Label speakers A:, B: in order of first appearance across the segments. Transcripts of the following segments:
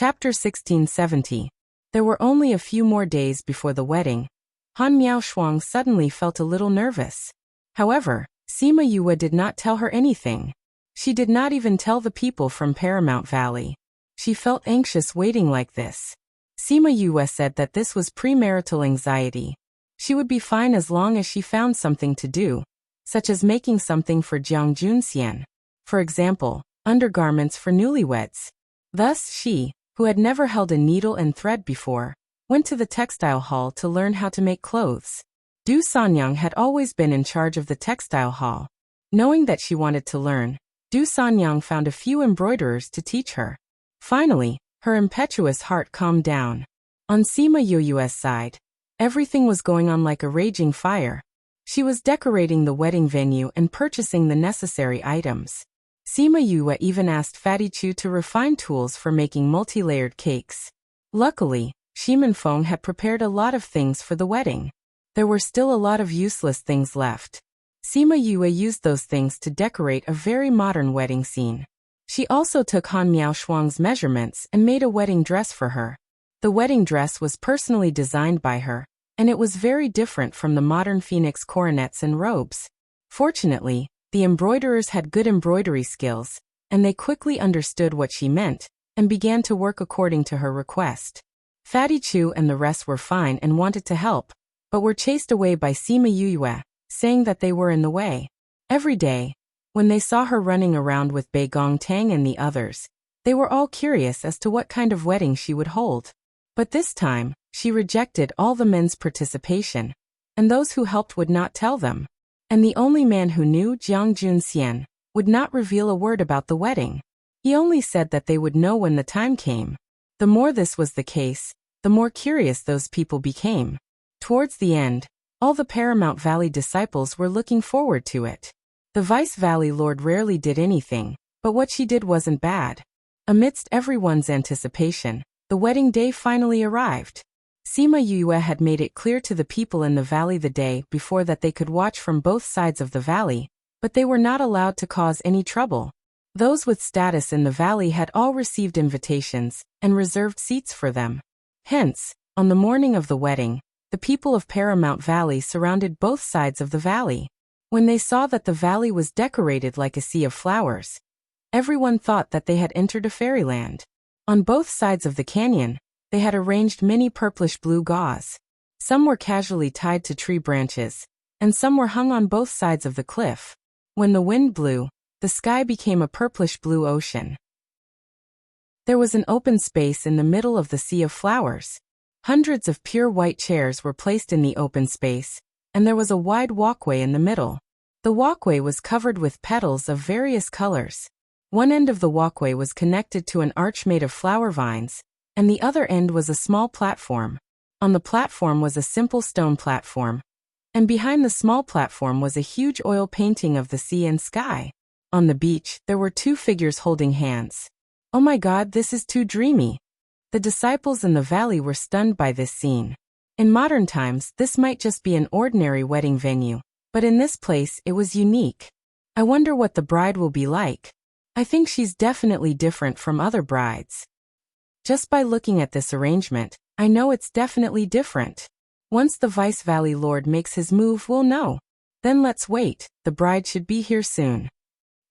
A: Chapter 1670. There were only a few more days before the wedding. Han Miaoshuang suddenly felt a little nervous. However, Sima Yue did not tell her anything. She did not even tell the people from Paramount Valley. She felt anxious waiting like this. Sima Yue said that this was premarital anxiety. She would be fine as long as she found something to do, such as making something for Jiang Junxian. For example, undergarments for newlyweds. Thus she, who had never held a needle and thread before, went to the textile hall to learn how to make clothes. Du Sanyang had always been in charge of the textile hall. Knowing that she wanted to learn, Du Sanyang found a few embroiderers to teach her. Finally, her impetuous heart calmed down. On Sima Yue's side, everything was going on like a raging fire. She was decorating the wedding venue and purchasing the necessary items. Sima Yue even asked Fatty Chu to refine tools for making multi-layered cakes. Luckily, Shimin Feng had prepared a lot of things for the wedding. There were still a lot of useless things left. Sima Yue used those things to decorate a very modern wedding scene. She also took Han Miaoshuang's measurements and made a wedding dress for her. The wedding dress was personally designed by her, and it was very different from the modern phoenix coronets and robes. Fortunately, the embroiderers had good embroidery skills, and they quickly understood what she meant, and began to work according to her request. Fatty Chu and the rest were fine and wanted to help, but were chased away by Sima Yue, saying that they were in the way. Every day, when they saw her running around with Bei Gong Tang and the others, they were all curious as to what kind of wedding she would hold. But this time, she rejected all the men's participation, and those who helped would not tell them. And the only man who knew, Jiang Junxian, would not reveal a word about the wedding. He only said that they would know when the time came. The more this was the case, the more curious those people became. Towards the end, all the Paramount Valley disciples were looking forward to it. The Vice Valley Lord rarely did anything, but what she did wasn't bad. Amidst everyone's anticipation, the wedding day finally arrived. Sima Yue had made it clear to the people in the valley the day before that they could watch from both sides of the valley, but they were not allowed to cause any trouble. Those with status in the valley had all received invitations and reserved seats for them. Hence, on the morning of the wedding, the people of Paramount Valley surrounded both sides of the valley. When they saw that the valley was decorated like a sea of flowers, everyone thought that they had entered a fairyland. On both sides of the canyon, they had arranged many purplish-blue gauze. Some were casually tied to tree branches, and some were hung on both sides of the cliff. When the wind blew, the sky became a purplish-blue ocean. There was an open space in the middle of the sea of flowers. Hundreds of pure white chairs were placed in the open space, and there was a wide walkway in the middle. The walkway was covered with petals of various colors. One end of the walkway was connected to an arch made of flower vines, and the other end was a small platform. On the platform was a simple stone platform, and behind the small platform was a huge oil painting of the sea and sky. On the beach, there were two figures holding hands. Oh my God, this is too dreamy. The disciples in the valley were stunned by this scene. In modern times, this might just be an ordinary wedding venue, but in this place, it was unique. I wonder what the bride will be like. I think she's definitely different from other brides. Just by looking at this arrangement, I know it's definitely different. Once the Vice Valley Lord makes his move, we'll know. Then let's wait, the bride should be here soon.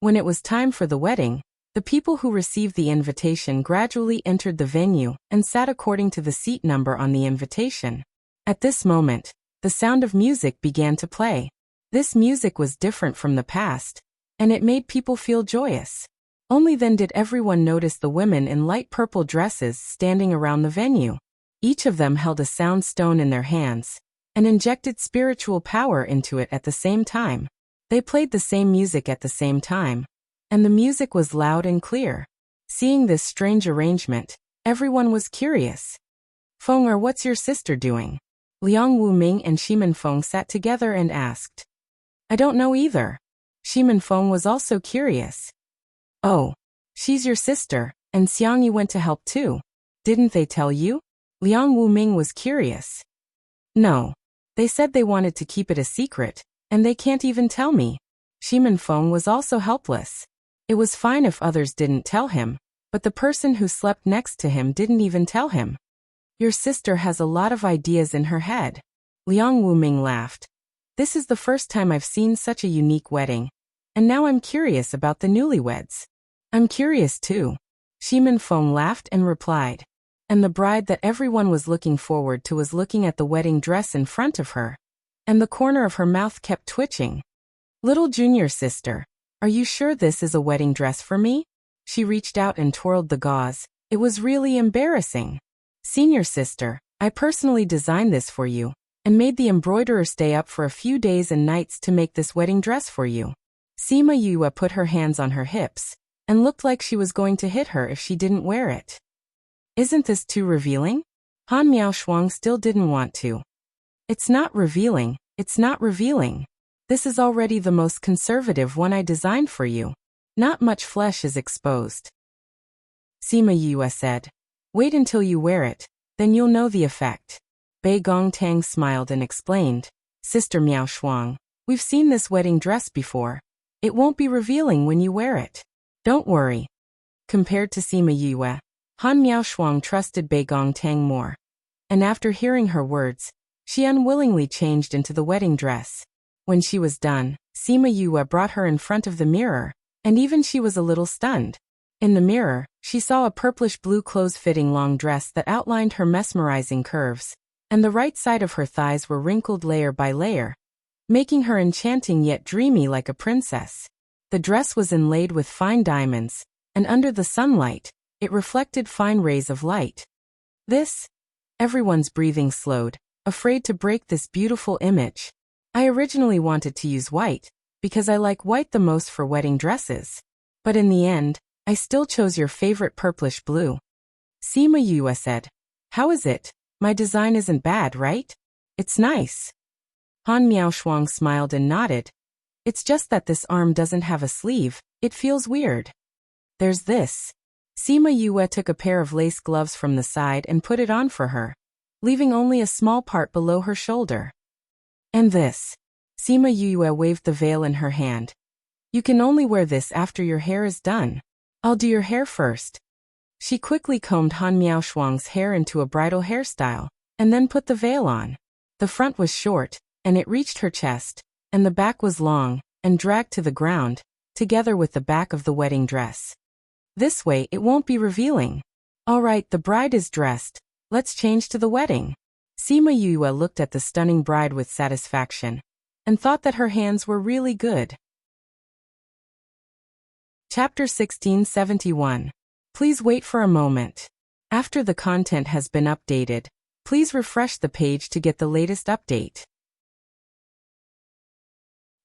A: When it was time for the wedding, the people who received the invitation gradually entered the venue and sat according to the seat number on the invitation. At this moment, the sound of music began to play. This music was different from the past, and it made people feel joyous. Only then did everyone notice the women in light purple dresses standing around the venue. Each of them held a sound stone in their hands, and injected spiritual power into it at the same time. They played the same music at the same time, and the music was loud and clear. Seeing this strange arrangement, everyone was curious. Feng, what's your sister doing? Liang Wuming and Shimin Feng sat together and asked. I don't know either. Shimin Feng was also curious. Oh, she's your sister, and Xiang Yi went to help too. Didn't they tell you? Liang Wuming was curious. No. They said they wanted to keep it a secret, and they can't even tell me. Shimin Feng was also helpless. It was fine if others didn't tell him, But the person who slept next to him didn't even tell him. Your sister has a lot of ideas in her head. Liang Wuming laughed. This is the first time I've seen such a unique wedding. And now I'm curious about the newlyweds. I'm curious too. Shimin Feng laughed and replied. And the bride that everyone was looking forward to was looking at the wedding dress in front of her. And the corner of her mouth kept twitching. Little junior sister, are you sure this is a wedding dress for me? She reached out and twirled the gauze. It was really embarrassing. Senior sister, I personally designed this for you, and made the embroiderer stay up for a few days and nights to make this wedding dress for you. Sima Yue put her hands on her hips, and looked like she was going to hit her if she didn't wear it. Isn't this too revealing? Han Miaoshuang still didn't want to. It's not revealing, it's not revealing. This is already the most conservative one I designed for you. Not much flesh is exposed. Sima Yue said. Wait until you wear it, then you'll know the effect. Bei Gongtang smiled and explained. Sister Miaoshuang, we've seen this wedding dress before. It won't be revealing when you wear it. Don't worry. Compared to Sima Yue, Han Miaoshuang trusted Bei Gongtang more. And after hearing her words, she unwillingly changed into the wedding dress. When she was done, Sima Yue brought her in front of the mirror, and even she was a little stunned. In the mirror, she saw a purplish-blue close-fitting long dress that outlined her mesmerizing curves, and the right side of her thighs were wrinkled layer by layer, making her enchanting yet dreamy like a princess. The dress was inlaid with fine diamonds, and under the sunlight, it reflected fine rays of light. Everyone's breathing slowed, afraid to break this beautiful image. I originally wanted to use white, because I like white the most for wedding dresses. But in the end, I still chose your favorite purplish blue. Sima Yue said. How is it? My design isn't bad, right? It's nice. Han Miaoshuang smiled and nodded. It's just that this arm doesn't have a sleeve, it feels weird. There's this. Sima Yue took a pair of lace gloves from the side and put it on for her, leaving only a small part below her shoulder. And this. Sima Yue waved the veil in her hand. You can only wear this after your hair is done. I'll do your hair first. She quickly combed Han Miaoshuang's hair into a bridal hairstyle, and then put the veil on. The front was short, and it reached her chest, and the back was long, and dragged to the ground, together with the back of the wedding dress. This way it won't be revealing. All right, the bride is dressed. Let's change to the wedding. Sima Yue looked at the stunning bride with satisfaction, and thought that her hands were really good. Chapter 1671. Please wait for a moment. After the content has been updated, please refresh the page to get the latest update.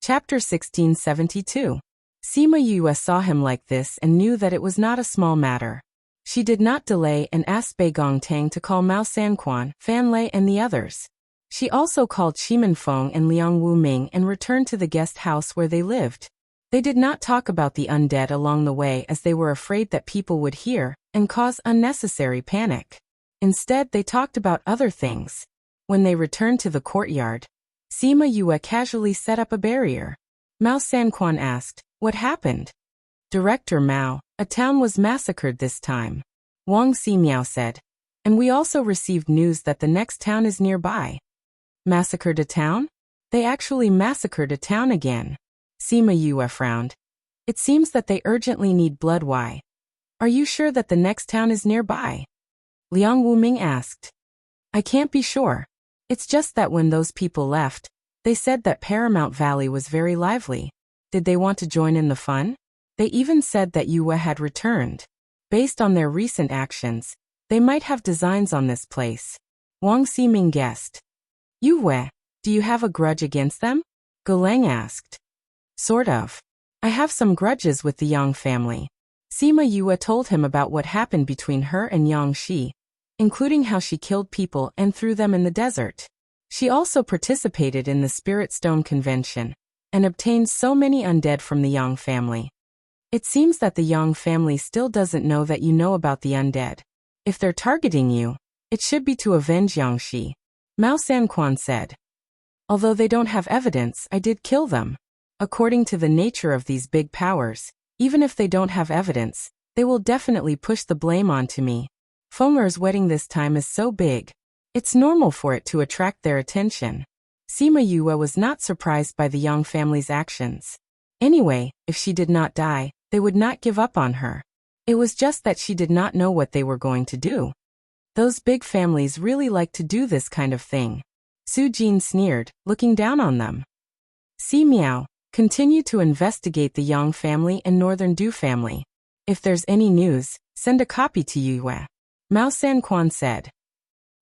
A: Chapter 1672. Sima Yue saw him like this and knew that it was not a small matter. She did not delay and asked Bei Gongtang to call Mao Sanquan, Fan Lei and the others. She also called Shimin Feng and Liang Wuming and returned to the guest house where they lived. They did not talk about the undead along the way as they were afraid that people would hear and cause unnecessary panic. Instead, they talked about other things. When they returned to the courtyard, Sima Yue casually set up a barrier. Mao Sanquan asked, "What happened?" "Director Mao, a town was massacred this time," Wang Ximiao said. "And we also received news that the next town is nearby." "Massacred a town?" "They actually massacred a town again." Sima Yue frowned. "It seems that they urgently need blood. Why? Are you sure that the next town is nearby?" Liang Wuming asked. "I can't be sure. It's just that when those people left, they said that Paramount Valley was very lively. Did they want to join in the fun? They even said that Yue had returned. Based on their recent actions, they might have designs on this place." Wang Ximing guessed. "Yue, do you have a grudge against them?" Goleng asked. "Sort of. I have some grudges with the Yang family." Sima Yue told him about what happened between her and Yang Shi, including how she killed people and threw them in the desert. She also participated in the Spirit Stone Convention, and obtained so many undead from the Yang family. "It seems that the Yang family still doesn't know that you know about the undead. If they're targeting you, it should be to avenge Yang Shi," Mao Sanquan said. "Although they don't have evidence, I did kill them. According to the nature of these big powers, even if they don't have evidence, They will definitely push the blame onto me. Feng'er's wedding this time is so big. It's normal for it to attract their attention. Sima Yue was not surprised by the Yang family's actions. Anyway, if she did not die, they would not give up on her. It was just that she did not know what they were going to do. Those big families really like to do this kind of thing. Su Jin sneered, looking down on them. Si Miao, continue to investigate the Yang family and Northern Du family. If there's any news, send a copy to Yue. Mao Sanquan said.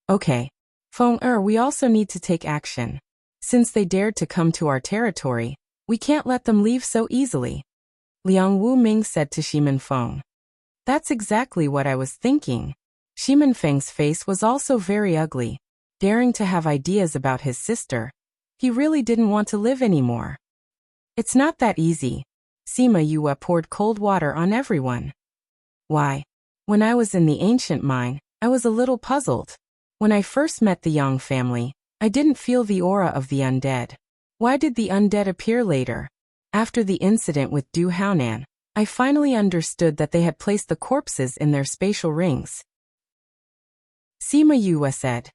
A: Okay. Feng'er, we also need to take action. Since they dared to come to our territory, we can't let them leave so easily. Liang Wuming said to Shimin Feng. That's exactly what I was thinking. Shimin Feng's face was also very ugly. Daring to have ideas about his sister. He really didn't want to live anymore. It's not that easy. Sima Yue poured cold water on everyone. Why? When I was in the ancient mine, I was a little puzzled. When I first met the Yang family, I didn't feel the aura of the undead. Why did the undead appear later? After the incident with Du Haonan, I finally understood that they had placed the corpses in their spatial rings. Sima Yue said.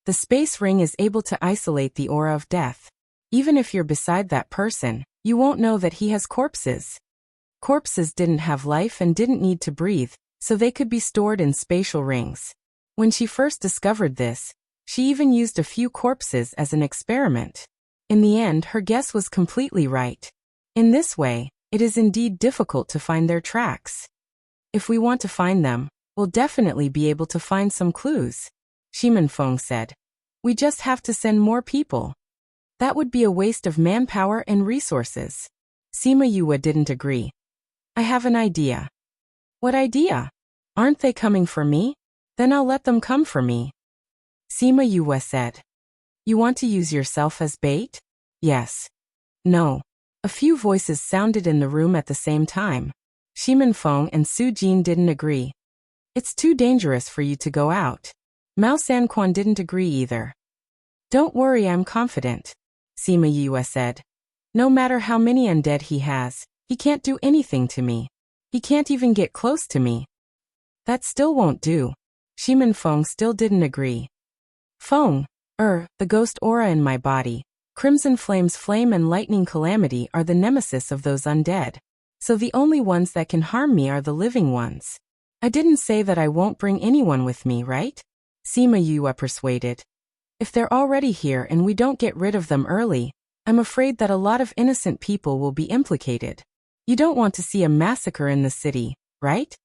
A: The space ring is able to isolate the aura of death. Even if you're beside that person, you won't know that he has corpses. Corpses didn't have life and didn't need to breathe, so they could be stored in spatial rings. When she first discovered this, she even used a few corpses as an experiment. In the end, her guess was completely right. In this way, it is indeed difficult to find their tracks. If we want to find them, we'll definitely be able to find some clues. Shimin Feng said. We just have to send more people. That would be a waste of manpower and resources. Sima Yue didn't agree. I have an idea. What idea? Aren't they coming for me? Then I'll let them come for me. Sima Yue said. You want to use yourself as bait? Yes. No. A few voices sounded in the room at the same time. Shimin Feng and Su Jin didn't agree. It's too dangerous for you to go out. Mao Sanquan didn't agree either. Don't worry, I'm confident. Sima Yue said. No matter how many undead he has, he can't do anything to me. He can't even get close to me. That still won't do. Shimin Feng still didn't agree. Feng, the ghost aura in my body, Crimson Flame's flame and lightning calamity are the nemesis of those undead. So the only ones that can harm me are the living ones. I didn't say that I won't bring anyone with me, right? Sima Yue persuaded. If they're already here and we don't get rid of them early, I'm afraid that a lot of innocent people will be implicated. You don't want to see a massacre in the city, right?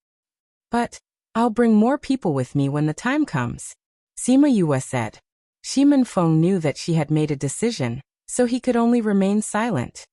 A: But I'll bring more people with me when the time comes. Sima Yue said. Shimin Feng knew that she had made a decision, so he could only remain silent.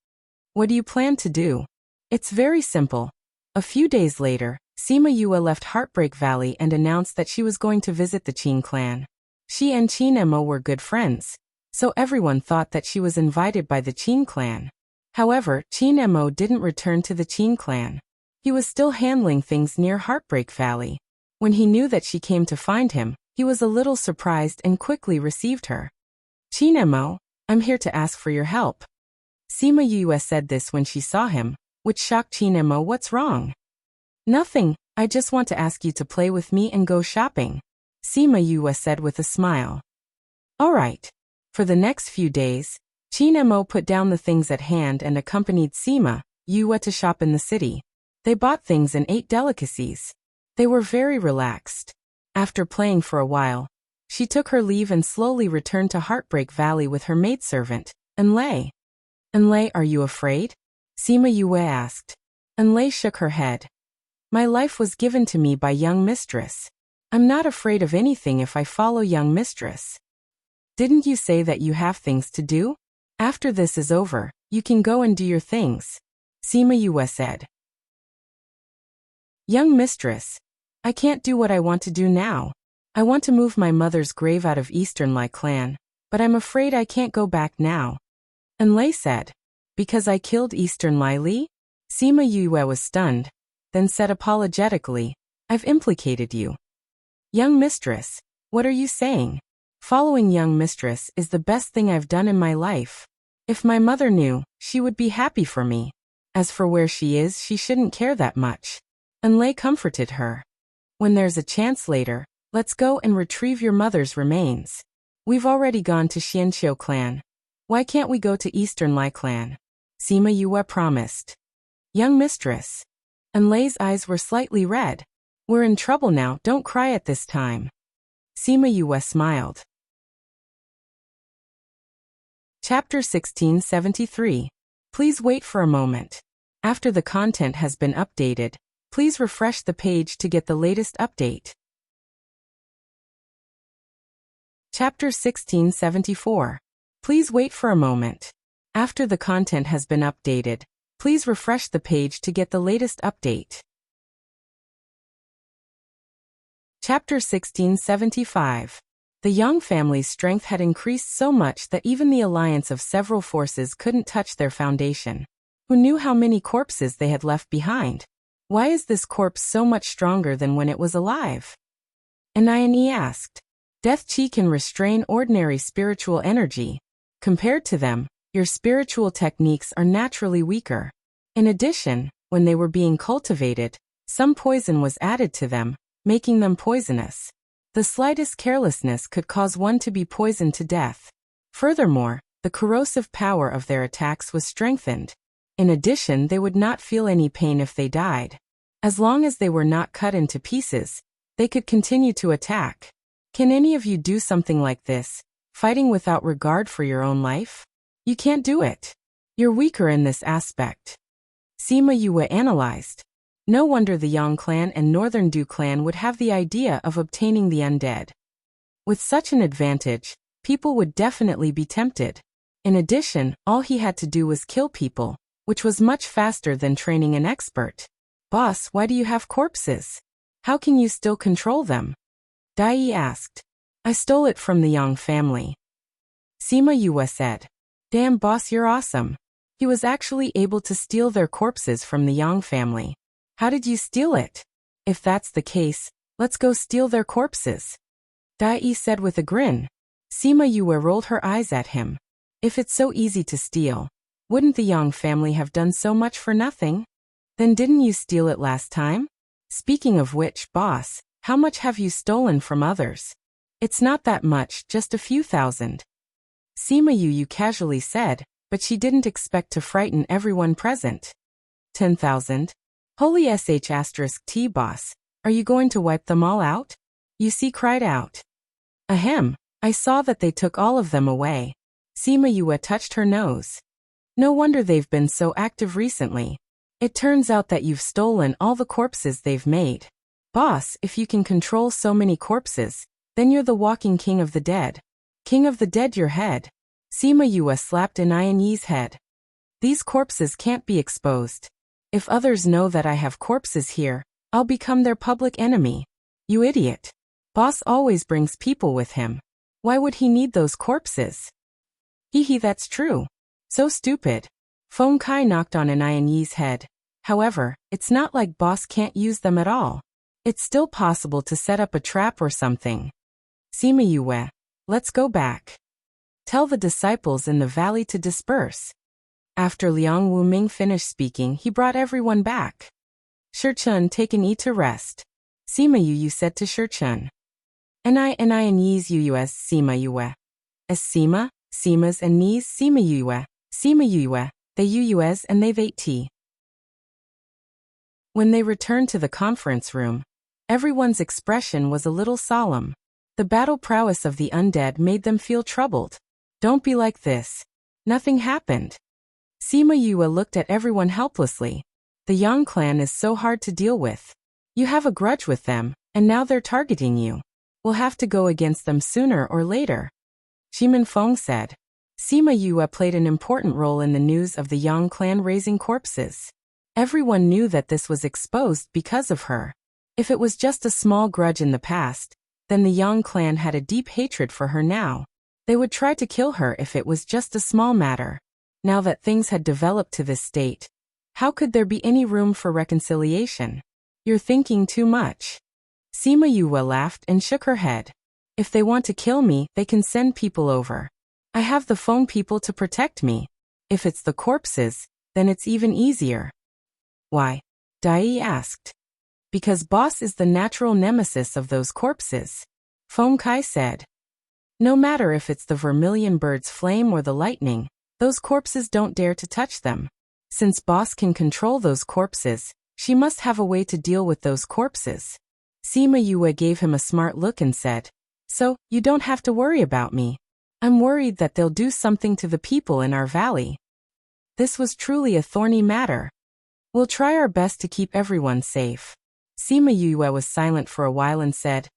A: What do you plan to do? It's very simple. A few days later, Sima Yue left Heartbreak Valley and announced that she was going to visit the Qin clan. She and Qin Emo were good friends, so everyone thought that she was invited by the Qin clan. However, Qin Emo didn't return to the Qin clan. He was still handling things near Heartbreak Valley. When he knew that she came to find him, he was a little surprised and quickly received her. Qin Emo, I'm here to ask for your help. Sima Yue said this when she saw him, which shocked Qin Emo. What's wrong? Nothing, I just want to ask you to play with me and go shopping. Sima Yue said with a smile. Alright. For the next few days, Qin Emo put down the things at hand and accompanied Sima Yue to shop in the city. They bought things and ate delicacies. They were very relaxed. After playing for a while, she took her leave and slowly returned to Heartbreak Valley with her maidservant, Enlei. Enlei, are you afraid? Sima Yue asked. Enlei shook her head. My life was given to me by young mistress. I'm not afraid of anything if I follow young mistress. Didn't you say that you have things to do? After this is over, you can go and do your things. Sima Yue said. Young mistress, I can't do what I want to do now. I want to move my mother's grave out of Eastern Lai clan, but I'm afraid I can't go back now. Enlei said. Because I killed Eastern Lai Li? Sima Yue was stunned, then said apologetically, I've implicated you. Young mistress, what are you saying? Following young mistress is the best thing I've done in my life. If my mother knew, she would be happy for me. As for where she is, she shouldn't care that much. Enlei comforted her. When there's a chance later, let's go and retrieve your mother's remains. We've already gone to Xianqiu clan. Why can't we go to Eastern Lai clan? Sima Yue promised. Young mistress. Enlei's eyes were slightly red. We're in trouble now, don't cry at this time. Sima Yue smiled. Chapter 1673. Please wait for a moment. After the content has been updated, please refresh the page to get the latest update. Chapter 1674. Please wait for a moment. After the content has been updated, please refresh the page to get the latest update. Chapter 1675. The Yang family's strength had increased so much that even the alliance of several forces couldn't touch their foundation. Who knew how many corpses they had left behind? Why is this corpse so much stronger than when it was alive? Aniane asked. Death Qi can restrain ordinary spiritual energy. Compared to them, your spiritual techniques are naturally weaker. In addition, when they were being cultivated, some poison was added to them, making them poisonous. The slightest carelessness could cause one to be poisoned to death. Furthermore, the corrosive power of their attacks was strengthened. In addition, they would not feel any pain if they died. As long as they were not cut into pieces, they could continue to attack. Can any of you do something like this, fighting without regard for your own life? You can't do it. You're weaker in this aspect. Sima Yue analyzed. No wonder the Yang clan and Northern Du clan would have the idea of obtaining the undead. With such an advantage, people would definitely be tempted. In addition, all he had to do was kill people, which was much faster than training an expert. Boss, why do you have corpses? How can you still control them? Dai asked. I stole it from the Yang family. Sima Yue said. Damn boss, you're awesome. He was actually able to steal their corpses from the Yang family. How did you steal it? If that's the case, let's go steal their corpses. Dai said with a grin. Sima Yue rolled her eyes at him. If it's so easy to steal, wouldn't the Yang family have done so much for nothing? Then didn't you steal it last time? Speaking of which, boss, how much have you stolen from others? It's not that much, just a few thousand. Sima Yue casually said, but she didn't expect to frighten everyone present. 10,000? Holy sh*t boss, are you going to wipe them all out? Yusi cried out. Ahem, I saw that they took all of them away. Sima Yue touched her nose. No wonder they've been so active recently. It turns out that you've stolen all the corpses they've made. Boss, if you can control so many corpses, then you're the walking king of the dead. King of the dead your head. Sima Yue slapped Aniane's head. These corpses can't be exposed. If others know that I have corpses here, I'll become their public enemy. You idiot. Boss always brings people with him. Why would he need those corpses? Hee, that's true. So stupid. Feng Kai knocked on Aniane's head. However, it's not like boss can't use them at all. It's still possible to set up a trap or something. Sima Yue, let's go back. Tell the disciples in the valley to disperse. After Liang Wuming finished speaking, he brought everyone back. Shichun, take an E to rest. Sima Yue said to Shichun. Aniane's Yuyues Sima Yue. As Sima, Simas and Ni's Sima Yue. Sima Yue, they Yuyues and they Vati. When they returned to the conference room, everyone's expression was a little solemn. The battle prowess of the undead made them feel troubled. Don't be like this. Nothing happened. Sima Yue looked at everyone helplessly. The Yang clan is so hard to deal with. You have a grudge with them, and now they're targeting you. We'll have to go against them sooner or later. Shimin Feng said. Sima Yue played an important role in the news of the Yang clan raising corpses. Everyone knew that this was exposed because of her. If it was just a small grudge in the past, then the Yang clan had a deep hatred for her now. They would try to kill her if it was just a small matter. Now that things had developed to this state, how could there be any room for reconciliation? You're thinking too much. Sima Yue laughed and shook her head. If they want to kill me, they can send people over. I have the phone people to protect me. If it's the corpses, then it's even easier. Why? Dai asked. Because boss is the natural nemesis of those corpses. Feng Kai said. No matter if it's the vermilion bird's flame or the lightning, those corpses don't dare to touch them. Since boss can control those corpses, she must have a way to deal with those corpses. Sima Yue gave him a smart look and said, So, you don't have to worry about me. I'm worried that they'll do something to the people in our valley. This was truly a thorny matter. We'll try our best to keep everyone safe. Sima Yue was silent for a while and said,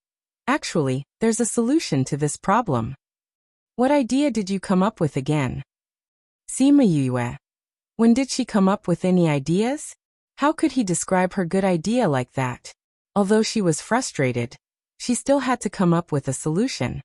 A: Actually, there's a solution to this problem. What idea did you come up with again? Sima Yue. When did she come up with any ideas? How could he describe her good idea like that? Although she was frustrated, she still had to come up with a solution.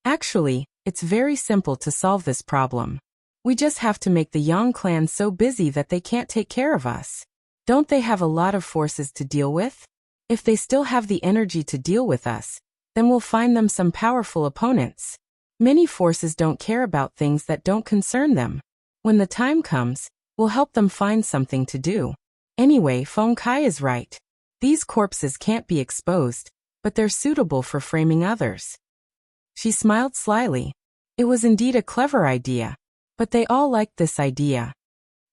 A: Actually, it's very simple to solve this problem. We just have to make the Yang clan so busy that they can't take care of us. Don't they have a lot of forces to deal with? If they still have the energy to deal with us, then we'll find them some powerful opponents. Many forces don't care about things that don't concern them. When the time comes, we'll help them find something to do. Anyway, Feng Kai is right. These corpses can't be exposed, but they're suitable for framing others. She smiled slyly. It was indeed a clever idea. But they all liked this idea.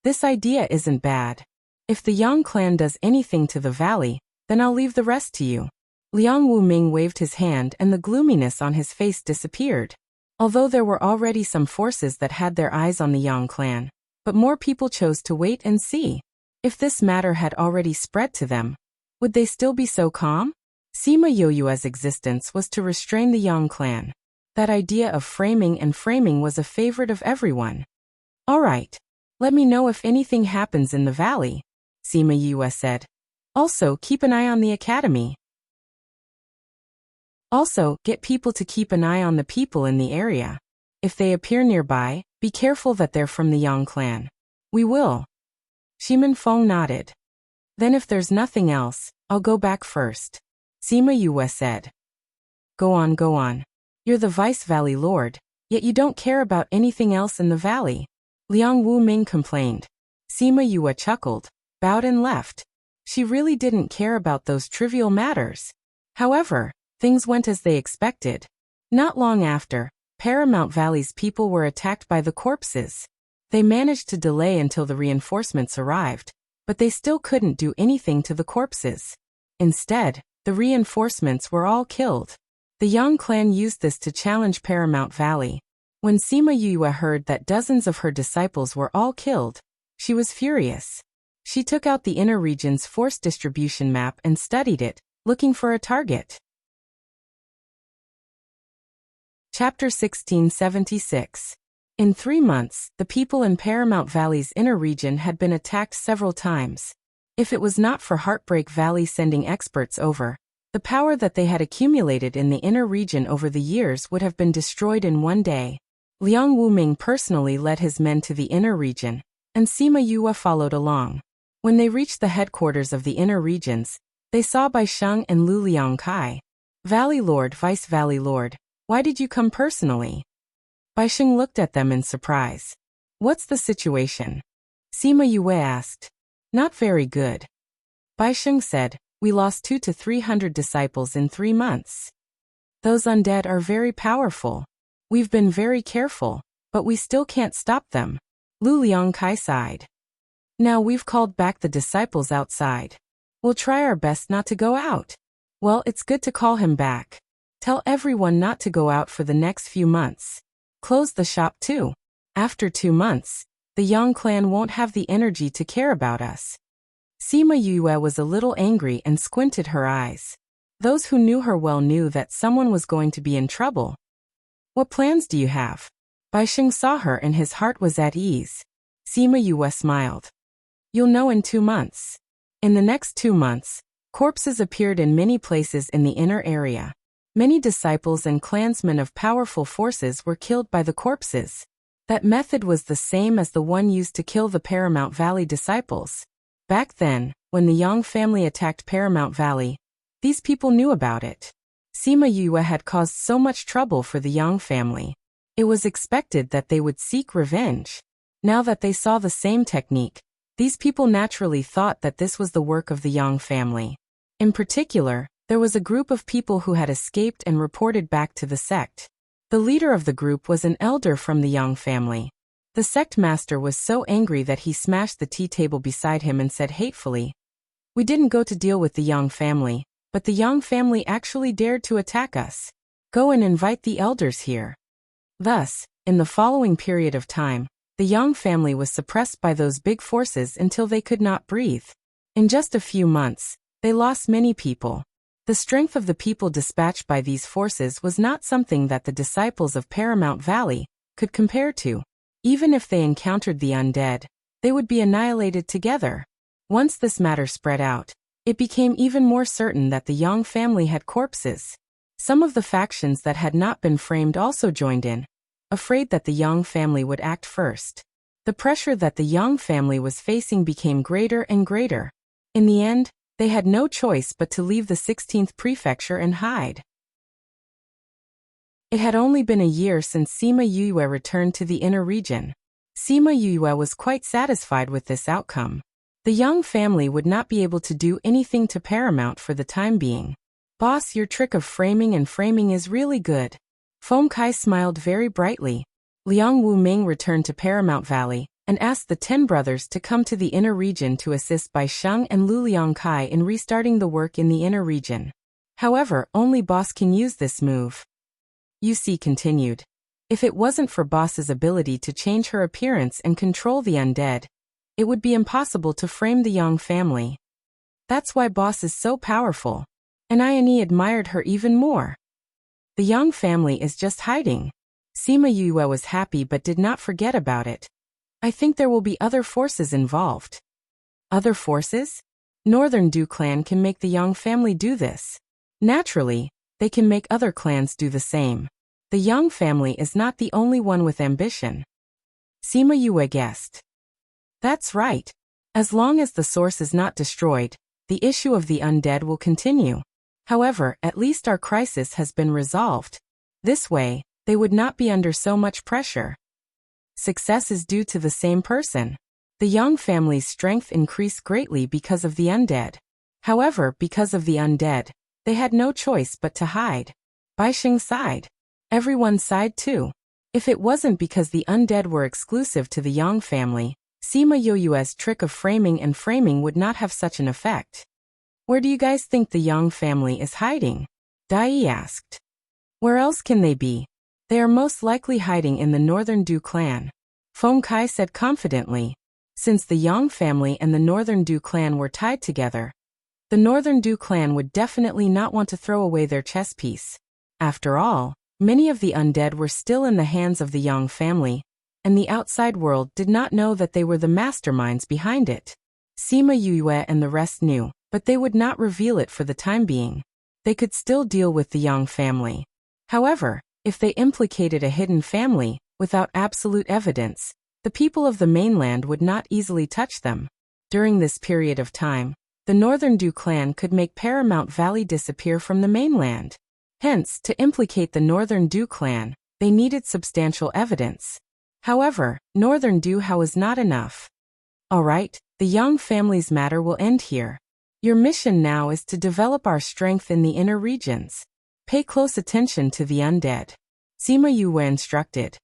A: This idea isn't bad. If the Yang clan does anything to the valley, then I'll leave the rest to you. Liang Wuming waved his hand and the gloominess on his face disappeared. Although there were already some forces that had their eyes on the Yang clan, but more people chose to wait and see. If this matter had already spread to them, would they still be so calm? Sima Yoyue's existence was to restrain the Yang clan. That idea of framing was a favorite of everyone. All right. Let me know if anything happens in the valley, Sima Yue said. Also, keep an eye on the academy. Also, get people to keep an eye on the people in the area. If they appear nearby, be careful that they're from the Yang clan. We will. Shimin Feng nodded. Then if there's nothing else, I'll go back first, Sima Yue said. Go on, go on. You're the Vice Valley Lord, yet you don't care about anything else in the valley. Liang Wuming complained. Sima Yue chuckled, bowed and left. She really didn't care about those trivial matters. However, things went as they expected. Not long after, Paramount Valley's people were attacked by the corpses. They managed to delay until the reinforcements arrived, but they still couldn't do anything to the corpses. Instead, the reinforcements were all killed. The Yang clan used this to challenge Paramount Valley. When Sima Yue heard that dozens of her disciples were all killed, she was furious. She took out the inner region's force distribution map and studied it, looking for a target. Chapter 1676. In 3 months, the people in Paramount Valley's inner region had been attacked several times. If it was not for Heartbreak Valley sending experts over, the power that they had accumulated in the inner region over the years would have been destroyed in one day. Liang Wuming personally led his men to the inner region, and Sima Yue followed along. When they reached the headquarters of the inner regions, they saw Bai Sheng and Lu Liangkai. Valley Lord, Vice Valley Lord, why did you come personally? Bai Sheng looked at them in surprise. What's the situation? Sima Yue asked. Not very good. Bai Sheng said, we lost 200 to 300 disciples in 3 months. Those undead are very powerful. We've been very careful, but we still can't stop them. Lu Liangkai sighed. Now we've called back the disciples outside. We'll try our best not to go out. Well, it's good to call him back. Tell everyone not to go out for the next few months. Close the shop too. After 2 months, the Yang clan won't have the energy to care about us. Sima Yue was a little angry and squinted her eyes. Those who knew her well knew that someone was going to be in trouble. What plans do you have? Bai Sheng saw her and his heart was at ease. Sima Yue smiled. You'll know in 2 months. In the next 2 months, corpses appeared in many places in the inner area. Many disciples and clansmen of powerful forces were killed by the corpses. That method was the same as the one used to kill the Paramount Valley disciples. Back then, when the Yang family attacked Paramount Valley, these people knew about it. Sima Yue had caused so much trouble for the Yang family. It was expected that they would seek revenge. Now that they saw the same technique, these people naturally thought that this was the work of the Yang family. In particular, there was a group of people who had escaped and reported back to the sect. The leader of the group was an elder from the Yang family. The sect master was so angry that he smashed the tea table beside him and said hatefully, "We didn't go to deal with the Yang family, but the Yang family actually dared to attack us. Go and invite the elders here." Thus, in the following period of time, the Yang family was suppressed by those big forces until they could not breathe. In just a few months, they lost many people. The strength of the people dispatched by these forces was not something that the disciples of Paramount Valley could compare to. Even if they encountered the undead, they would be annihilated together. Once this matter spread out, it became even more certain that the Yang family had corpses. Some of the factions that had not been framed also joined in, afraid that the Yang family would act first. The pressure that the Yang family was facing became greater and greater. In the end, they had no choice but to leave the 16th prefecture and hide. It had only been a year since Sima Yue returned to the inner region. Sima Yue was quite satisfied with this outcome. The Yang family would not be able to do anything to Paramount for the time being. "Boss, your trick of framing is really good." Feng Kai smiled very brightly. Liang Wu Ming returned to Paramount Valley and asked the 10 brothers to come to the inner region to assist Bai Sheng and Lu Liang Kai in restarting the work in the inner region. However, only Boss can use this move. UC continued. If it wasn't for Boss's ability to change her appearance and control the undead, it would be impossible to frame the Yang family. That's why Boss is so powerful. And I admired her even more. The Yang family is just hiding. Sima Yue was happy but did not forget about it. I think there will be other forces involved. Other forces? Northern Du clan can make the Yang family do this. Naturally, they can make other clans do the same. The Yang family is not the only one with ambition. Sima Yue guessed. That's right. As long as the source is not destroyed, the issue of the undead will continue. However, at least our crisis has been resolved. This way, they would not be under so much pressure. Success is due to the same person. The Yang family's strength increased greatly because of the undead. However, because of the undead, they had no choice but to hide. Bai Sheng sighed. Everyone sighed too. If it wasn't because the undead were exclusive to the Yang family, Sima Yue's trick of framing would not have such an effect. Where do you guys think the Yang family is hiding? Dai asked. Where else can they be? They are most likely hiding in the Northern Du clan. Feng Kai said confidently. Since the Yang family and the Northern Du clan were tied together, the Northern Du clan would definitely not want to throw away their chess piece. After all, many of the undead were still in the hands of the Yang family, and the outside world did not know that they were the masterminds behind it. Sima Yue and the rest knew, but they would not reveal it for the time being. They could still deal with the Yang family. However, if they implicated a hidden family, without absolute evidence, the people of the mainland would not easily touch them. During this period of time, the Northern Du clan could make Paramount Valley disappear from the mainland. Hence, to implicate the Northern Du clan, they needed substantial evidence. However, Northern Du was not enough. Alright, the Yang family's matter will end here. Your mission now is to develop our strength in the inner regions. Pay close attention to the undead. Sima Yue instructed.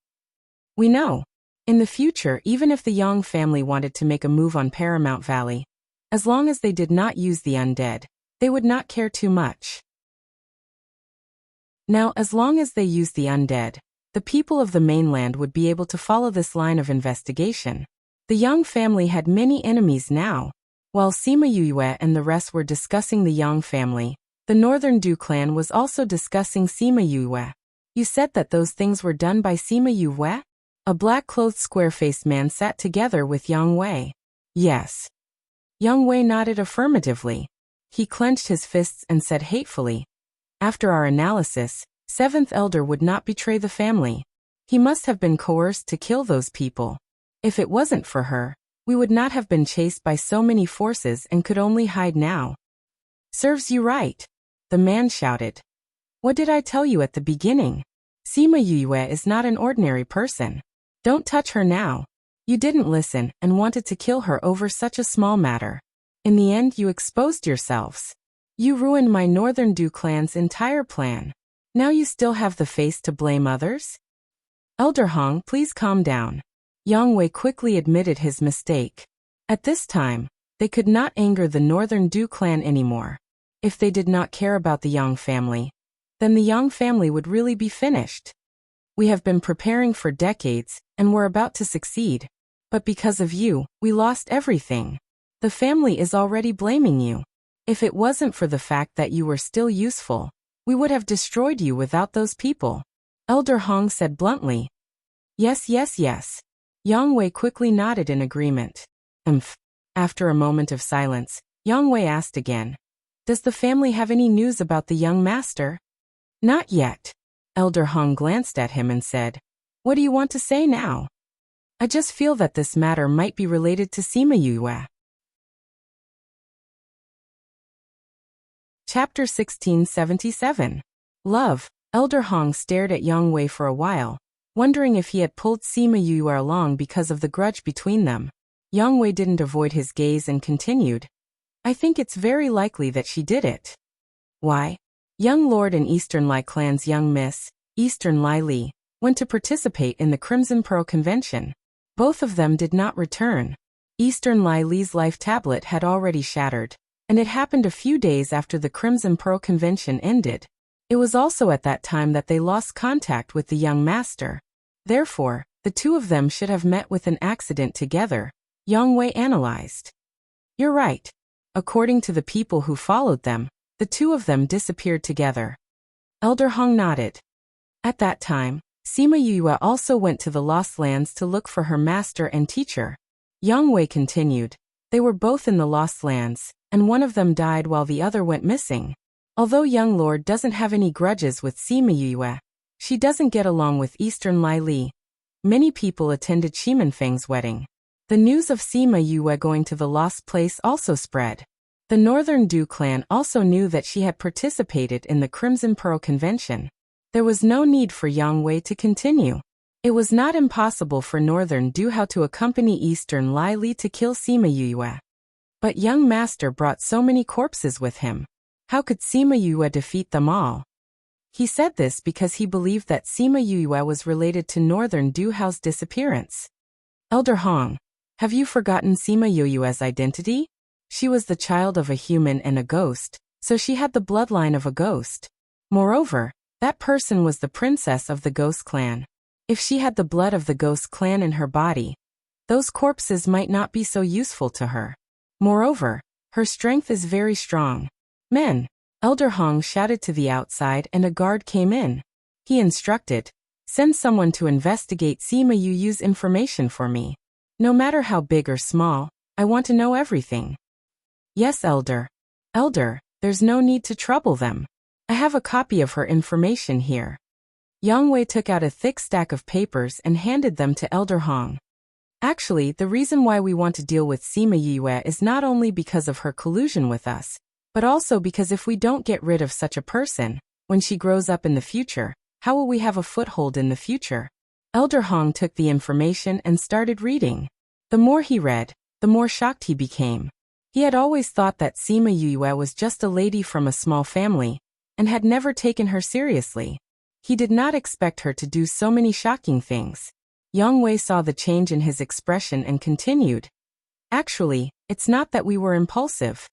A: We know. In the future, even if the Yang family wanted to make a move on Paramount Valley, as long as they did not use the undead, they would not care too much. Now, as long as they used the undead, the people of the mainland would be able to follow this line of investigation. The Yang family had many enemies now. While Sima Yue and the rest were discussing the Yang family, the Northern Du clan was also discussing Sima Yue. You said that those things were done by Sima Yue? A black-clothed square-faced man sat together with Yang Wei. Yes. Yang Wei nodded affirmatively. He clenched his fists and said hatefully, after our analysis, 7th Elder would not betray the family. He must have been coerced to kill those people. If it wasn't for her, we would not have been chased by so many forces and could only hide now. Serves you right. The man shouted. What did I tell you at the beginning? Sima Yue is not an ordinary person. Don't touch her now. You didn't listen and wanted to kill her over such a small matter. In the end, you exposed yourselves. You ruined my Northern Du clan's entire plan. Now you still have the face to blame others? Elder Hong, please calm down. Yang Wei quickly admitted his mistake. At this time, they could not anger the Northern Du clan anymore. If they did not care about the Yang family, then the Yang family would really be finished. We have been preparing for decades, and were about to succeed. But because of you, we lost everything. The family is already blaming you. If it wasn't for the fact that you were still useful, we would have destroyed you without those people. Elder Hong said bluntly. Yes, yes, yes. Yang Wei quickly nodded in agreement. After a moment of silence, Yang Wei asked again. Does the family have any news about the young master? Not yet. Elder Hong glanced at him and said, What do you want to say now? I just feel that this matter might be related to Sima Yue. Chapter 1677. Love. Elder Hong stared at Yang Wei for a while, wondering if he had pulled Sima Yue along because of the grudge between them. Yang Wei didn't avoid his gaze and continued. I think it's very likely that she did it. Why? Young Lord and Eastern Lai clan's young Miss, Eastern Lai Li, went to participate in the Crimson Pearl Convention. Both of them did not return. Eastern Lai Li's life tablet had already shattered, and it happened a few days after the Crimson Pearl Convention ended. It was also at that time that they lost contact with the young master. Therefore, the two of them should have met with an accident together, Yang Wei analyzed. You're right. According to the people who followed them, the two of them disappeared together. Elder Hong nodded. At that time, Sima Yue also went to the Lost Lands to look for her master and teacher. Yang Wei continued. They were both in the Lost Lands, and one of them died while the other went missing. Although Young Lord doesn't have any grudges with Sima Yue, she doesn't get along with Eastern Lai Li. Many people attended Shimanfeng's wedding. The news of Sima Yue going to the lost place also spread. The Northern Du clan also knew that she had participated in the Crimson Pearl Convention. There was no need for Yang Wei to continue. It was not impossible for Northern Du Hao to accompany Eastern Lai Li to kill Sima Yue. But young master brought so many corpses with him. How could Sima Yue defeat them all? He said this because he believed that Sima Yue was related to Northern Du Hao's disappearance. Elder Hong, have you forgotten Sima Yue's identity? She was the child of a human and a ghost, so she had the bloodline of a ghost. Moreover, that person was the princess of the ghost clan. If she had the blood of the ghost clan in her body, those corpses might not be so useful to her. Moreover, her strength is very strong. Men! Elder Hong shouted to the outside and a guard came in. He instructed, send someone to investigate Sima Yue's information for me. No matter how big or small, I want to know everything. Yes, Elder. Elder, there's no need to trouble them. I have a copy of her information here. Yang Wei took out a thick stack of papers and handed them to Elder Hong. Actually, the reason why we want to deal with Sima Yue is not only because of her collusion with us, but also because if we don't get rid of such a person, when she grows up in the future, how will we have a foothold in the future? Elder Hong took the information and started reading. The more he read, the more shocked he became. He had always thought that Sima Yue was just a lady from a small family, and had never taken her seriously. He did not expect her to do so many shocking things. Yang Wei saw the change in his expression and continued. Actually, it's not that we were impulsive.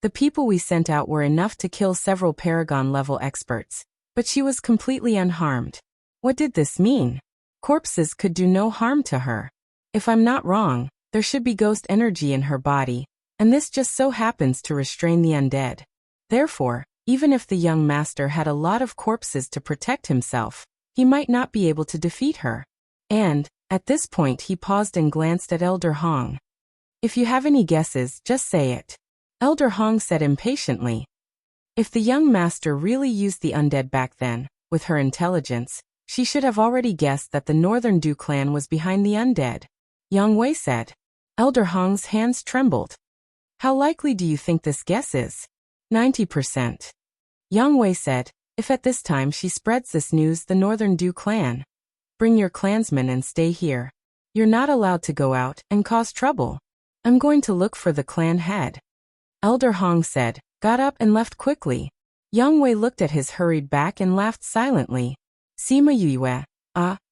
A: The people we sent out were enough to kill several Paragon-level experts, but she was completely unharmed. What did this mean? Corpses could do no harm to her. If I'm not wrong, there should be ghost energy in her body, and this just so happens to restrain the undead. Therefore, even if the young master had a lot of corpses to protect himself, he might not be able to defeat her. And, at this point he paused and glanced at Elder Hong. If you have any guesses, just say it. Elder Hong said impatiently. If the young master really used the undead back then, with her intelligence, she should have already guessed that the Northern Du clan was behind the undead. Yang Wei said. Elder Hong's hands trembled. How likely do you think this guess is? 90%. Yang Wei said, if at this time she spreads this news the Northern Du clan. Bring your clansmen and stay here. You're not allowed to go out and cause trouble. I'm going to look for the clan head. Elder Hong said, got up and left quickly. Young Wei looked at his hurried back and laughed silently. Sima Yue,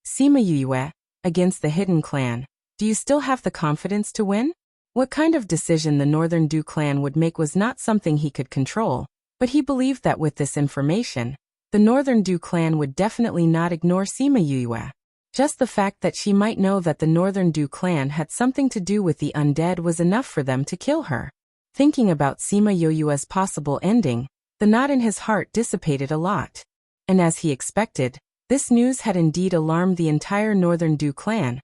A: Sima Yue, against the hidden clan. Do you still have the confidence to win? What kind of decision the Northern Du clan would make was not something he could control, but he believed that with this information, the Northern Du clan would definitely not ignore Sima Yue. Just the fact that she might know that the Northern Du clan had something to do with the undead was enough for them to kill her. Thinking about Sima Yue's possible ending, the knot in his heart dissipated a lot. And as he expected, this news had indeed alarmed the entire Northern Du clan,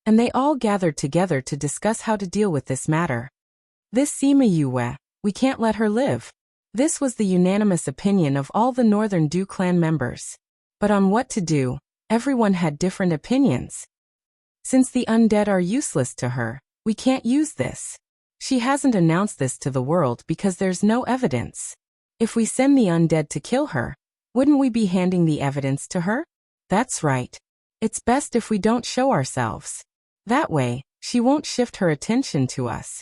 A: and they all gathered together to discuss how to deal with this matter. This Sima Yue, we can't let her live. This was the unanimous opinion of all the Northern Du clan members. But on what to do, everyone had different opinions. Since the undead are useless to her, we can't use this. She hasn't announced this to the world because there's no evidence. If we send the undead to kill her, wouldn't we be handing the evidence to her? That's right. It's best if we don't show ourselves. That way, she won't shift her attention to us.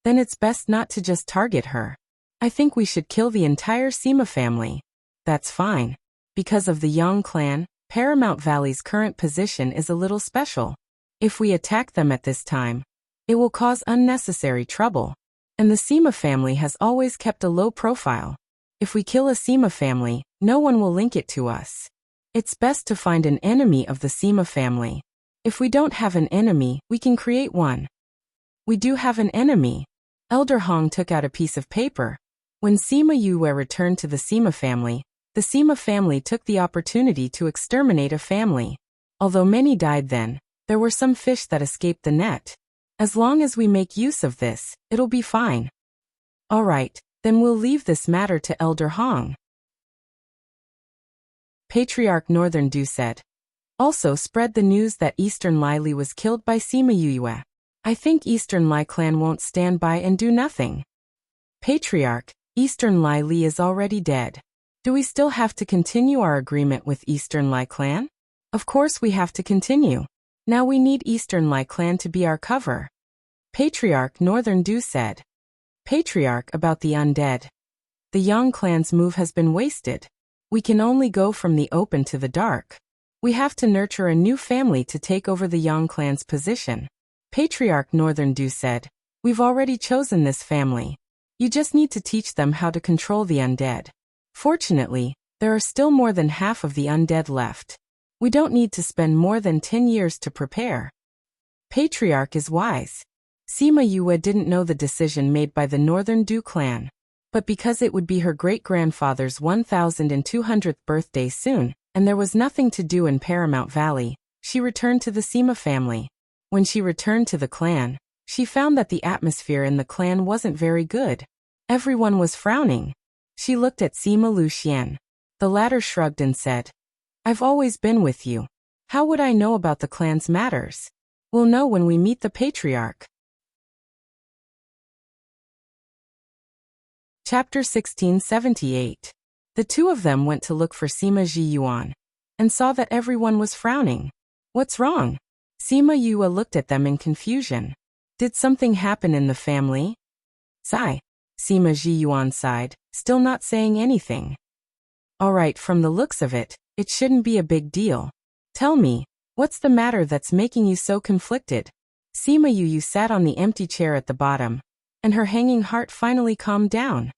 A: Then it's best not to just target her. I think we should kill the entire Sima family. That's fine. Because of the Yang clan, Paramount Valley's current position is a little special. If we attack them at this time, it will cause unnecessary trouble. And the Sima family has always kept a low profile. If we kill a Sima family, no one will link it to us. It's best to find an enemy of the Sima family. If we don't have an enemy, we can create one. We do have an enemy. Elder Hong took out a piece of paper. When Sima Yue returned to the Sima family took the opportunity to exterminate a family. Although many died then, there were some fish that escaped the net. As long as we make use of this, it'll be fine. All right, then we'll leave this matter to Elder Hong. Patriarch Northern Du said. Also spread the news that Eastern Lai Li was killed by Sima Yue. I think Eastern Lai clan won't stand by and do nothing. Patriarch, Eastern Lai Li is already dead. Do we still have to continue our agreement with Eastern Lai clan? Of course we have to continue. Now we need Eastern Lai clan to be our cover. Patriarch Northern Du said. Patriarch about the undead. The Yang clan's move has been wasted. We can only go from the open to the dark. We have to nurture a new family to take over the Yang clan's position. Patriarch Northern Du said. We've already chosen this family. You just need to teach them how to control the undead. Fortunately, there are still more than half of the undead left. We don't need to spend more than 10 years to prepare. Patriarch is wise. Sima Yue didn't know the decision made by the Northern Du clan. But because it would be her great-grandfather's 1200th birthday soon, and there was nothing to do in Paramount Valley, she returned to the Sima family. When she returned to the clan, she found that the atmosphere in the clan wasn't very good. Everyone was frowning. She looked at Sima Luxian. The latter shrugged and said, I've always been with you. How would I know about the clan's matters? We'll know when we meet the patriarch. Chapter 1678. The two of them went to look for Sima Ji Yuan, and saw that everyone was frowning. What's wrong? Sima Yue looked at them in confusion. Did something happen in the family? Sigh. Sima Ji Yuan sighed, still not saying anything. All right, from the looks of it, it shouldn't be a big deal. Tell me, what's the matter that's making you so conflicted? Sima Yue sat on the empty chair at the bottom, and her hanging heart finally calmed down.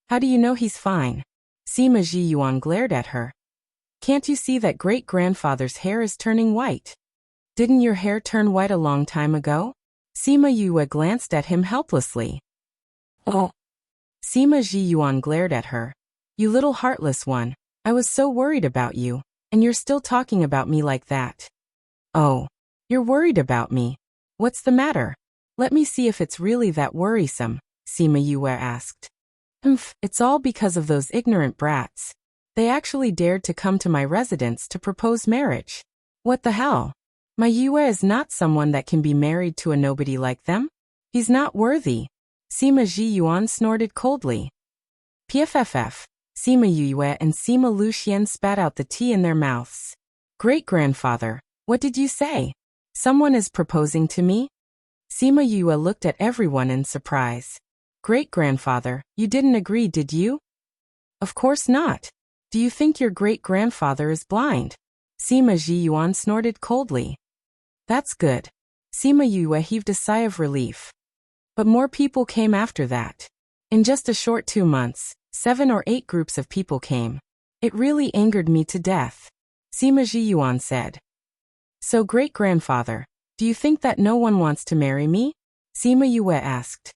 A: How do you know he's fine? Sima Ji Yuan glared at her. Can't you see that great-grandfather's hair is turning white? Didn't your hair turn white a long time ago? Sima Yue glanced at him helplessly. Oh. Sima Ji Yuan glared at her. You little heartless one, I was so worried about you, and you're still talking about me like that. Oh. You're worried about me. What's the matter? Let me see if it's really that worrisome, Sima Yue asked. It's all because of those ignorant brats. They actually dared to come to my residence to propose marriage. What the hell? My Yue is not someone that can be married to a nobody like them. He's not worthy. Sima Ji Yuan snorted coldly. PFFF. Sima Yue and Sima Luxian spat out the tea in their mouths. Great-grandfather, what did you say? Someone is proposing to me? Sima Yue looked at everyone in surprise. Great-grandfather, you didn't agree, did you? Of course not. Do you think your great-grandfather is blind? Sima Zhiyuan snorted coldly. That's good. Sima Yue heaved a sigh of relief. But more people came after that. In just a short 2 months, 7 or 8 groups of people came. It really angered me to death. Sima Zhiyuan said. So great-grandfather, do you think that no one wants to marry me? Sima Yue asked.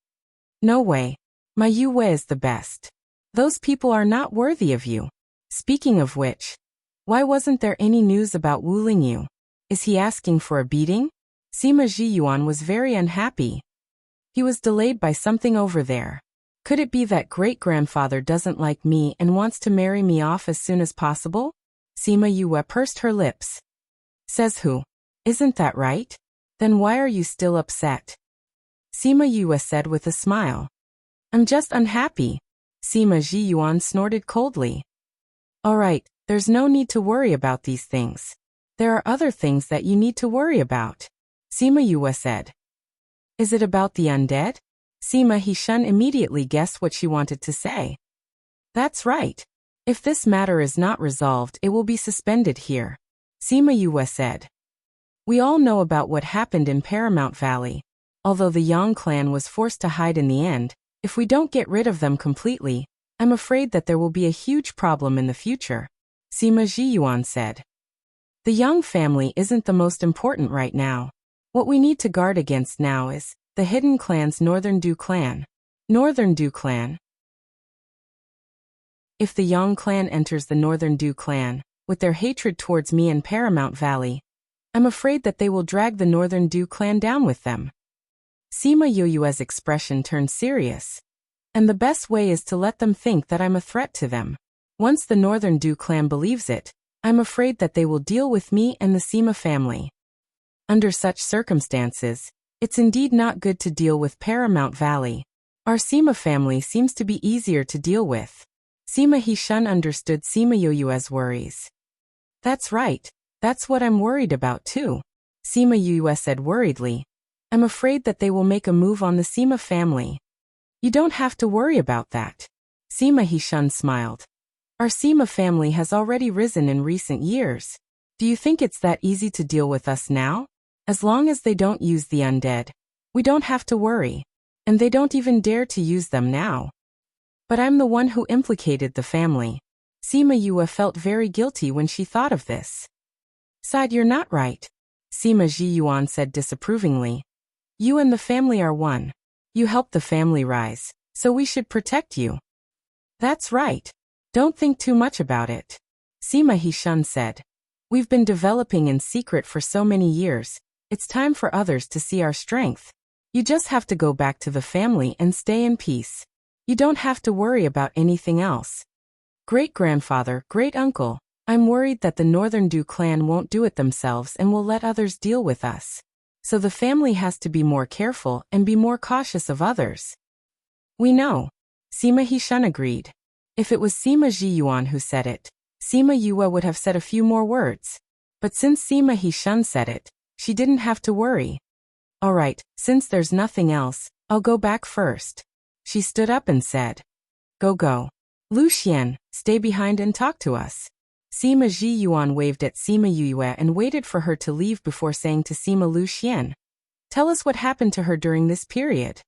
A: No way. My Yue is the best. Those people are not worthy of you. Speaking of which, why wasn't there any news about Wu Lingyu? Is he asking for a beating? Sima Zhiyuan was very unhappy. He was delayed by something over there. Could it be that great-grandfather doesn't like me and wants to marry me off as soon as possible? Sima Yue pursed her lips. Says who? Isn't that right? Then why are you still upset? Sima Yue said with a smile. I'm just unhappy. Sima Zhiyuan snorted coldly. Alright, there's no need to worry about these things. There are other things that you need to worry about. Sima Yue said. Is it about the undead? Sima Hishun immediately guessed what she wanted to say. That's right. If this matter is not resolved, it will be suspended here. Sima Yue said. We all know about what happened in Paramount Valley. Although the Yang clan was forced to hide in the end, if we don't get rid of them completely, I'm afraid that there will be a huge problem in the future. Sima Zhiyuan said. The Yang family isn't the most important right now. What we need to guard against now is the hidden clan's Northern Du clan. Northern Du clan. If the Yang clan enters the Northern Du clan, with their hatred towards me and Paramount Valley, I'm afraid that they will drag the Northern Du clan down with them. Sima Yue's expression turned serious. And the best way is to let them think that I'm a threat to them. Once the Northern Du clan believes it, I'm afraid that they will deal with me and the Sima family. Under such circumstances, it's indeed not good to deal with Paramount Valley. Our Sima family seems to be easier to deal with. Sima Hishun understood Sima Yue's worries. That's right. That's what I'm worried about too. Sima Yue said worriedly. I'm afraid that they will make a move on the Sima family. You don't have to worry about that. Sima Hishun smiled. Our Sima family has already risen in recent years. Do you think it's that easy to deal with us now? As long as they don't use the undead, we don't have to worry. And they don't even dare to use them now. But I'm the one who implicated the family. Sima Yue felt very guilty when she thought of this. Side, you're not right. Sima Zhiyuan said disapprovingly. You and the family are one. You helped the family rise, so we should protect you. That's right. Don't think too much about it. Sima Hishun said. We've been developing in secret for so many years. It's time for others to see our strength. You just have to go back to the family and stay in peace. You don't have to worry about anything else. Great-grandfather, great-uncle, I'm worried that the Northern Du clan won't do it themselves and will let others deal with us. So the family has to be more careful and be more cautious of others. We know. Sima Hishun agreed. If it was Sima Zhiyuan who said it, Sima Yue would have said a few more words. But since Sima Hishun said it, she didn't have to worry. Alright, since there's nothing else, I'll go back first. She stood up and said. Go. Lu Xian, stay behind and talk to us. Sima Zhiyuan waved at Sima Yue and waited for her to leave before saying to Sima Lu Xian. Tell us what happened to her during this period.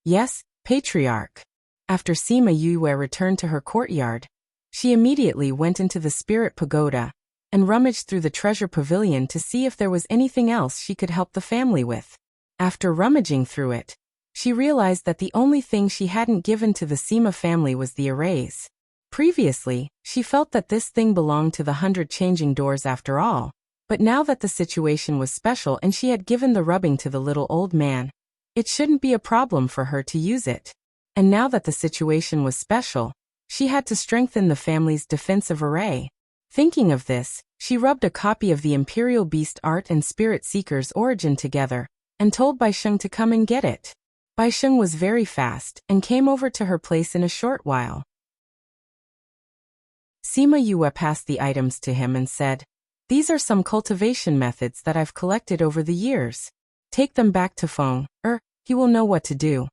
A: Yes, Patriarch. After Sima Yue returned to her courtyard, she immediately went into the spirit pagoda and rummaged through the treasure pavilion to see if there was anything else she could help the family with. After rummaging through it, she realized that the only thing she hadn't given to the Sima family was the arrays. Previously, she felt that this thing belonged to the 100 changing doors after all, but now that the situation was special and she had given the rubbing to the little old man, it shouldn't be a problem for her to use it. And now that the situation was special, she had to strengthen the family's defensive array. Thinking of this, she rubbed a copy of the Imperial Beast Art and Spirit Seeker's Origin together, and told Bai Sheng to come and get it. Bai Sheng was very fast, and came over to her place in a short while. Sima Yue passed the items to him and said, These are some cultivation methods that I've collected over the years. Take them back to Feng, he will know what to do.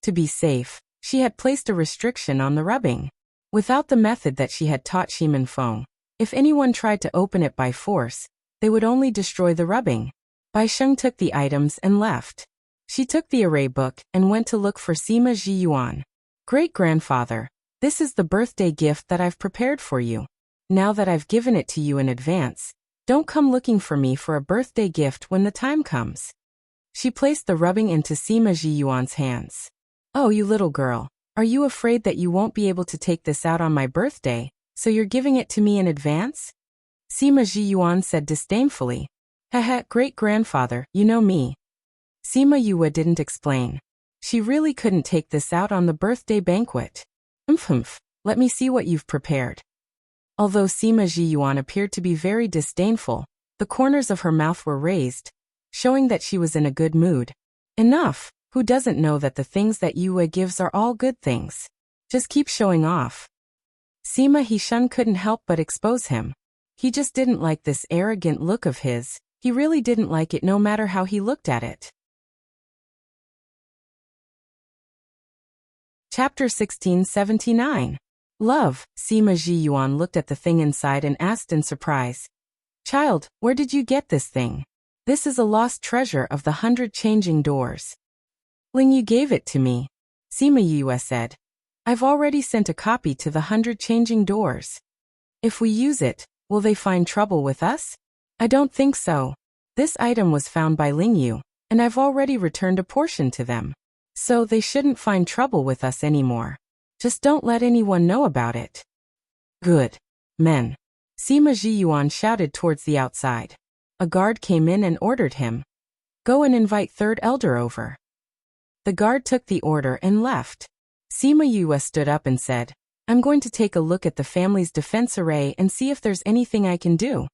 A: To be safe, she had placed a restriction on the rubbing. Without the method that she had taught Shimin Feng, if anyone tried to open it by force, they would only destroy the rubbing. Bai Sheng took the items and left. She took the array book and went to look for Sima Ji Yuan. Great-grandfather, this is the birthday gift that I've prepared for you. Now that I've given it to you in advance, don't come looking for me for a birthday gift when the time comes. She placed the rubbing into Sima Ji Yuan's hands. Oh, you little girl, are you afraid that you won't be able to take this out on my birthday, so you're giving it to me in advance? Sima Ji Yuan said disdainfully. Haha, great-grandfather, you know me. Sima Yue didn't explain. She really couldn't take this out on the birthday banquet. Humph, let me see what you've prepared. Although Sima Ji Yuan appeared to be very disdainful, the corners of her mouth were raised, showing that she was in a good mood. Enough, who doesn't know that the things that Yue gives are all good things? Just keep showing off. Sima Hishun couldn't help but expose him. He just didn't like this arrogant look of his. He really didn't like it no matter how he looked at it. Chapter 1679. Love. Sima Ji Yuan looked at the thing inside and asked in surprise. Child, where did you get this thing? This is a lost treasure of the 100 changing doors. Ling Yu gave it to me. Sima Yue said. I've already sent a copy to the 100 changing doors. If we use it, will they find trouble with us? I don't think so. This item was found by Ling Yu, and I've already returned a portion to them. So they shouldn't find trouble with us anymore. Just don't let anyone know about it. Good. Men. Sima Ji Yuan shouted towards the outside. A guard came in and ordered him. Go and invite third elder over. The guard took the order and left. Sima Yue stood up and said, I'm going to take a look at the family's defense array and see if there's anything I can do.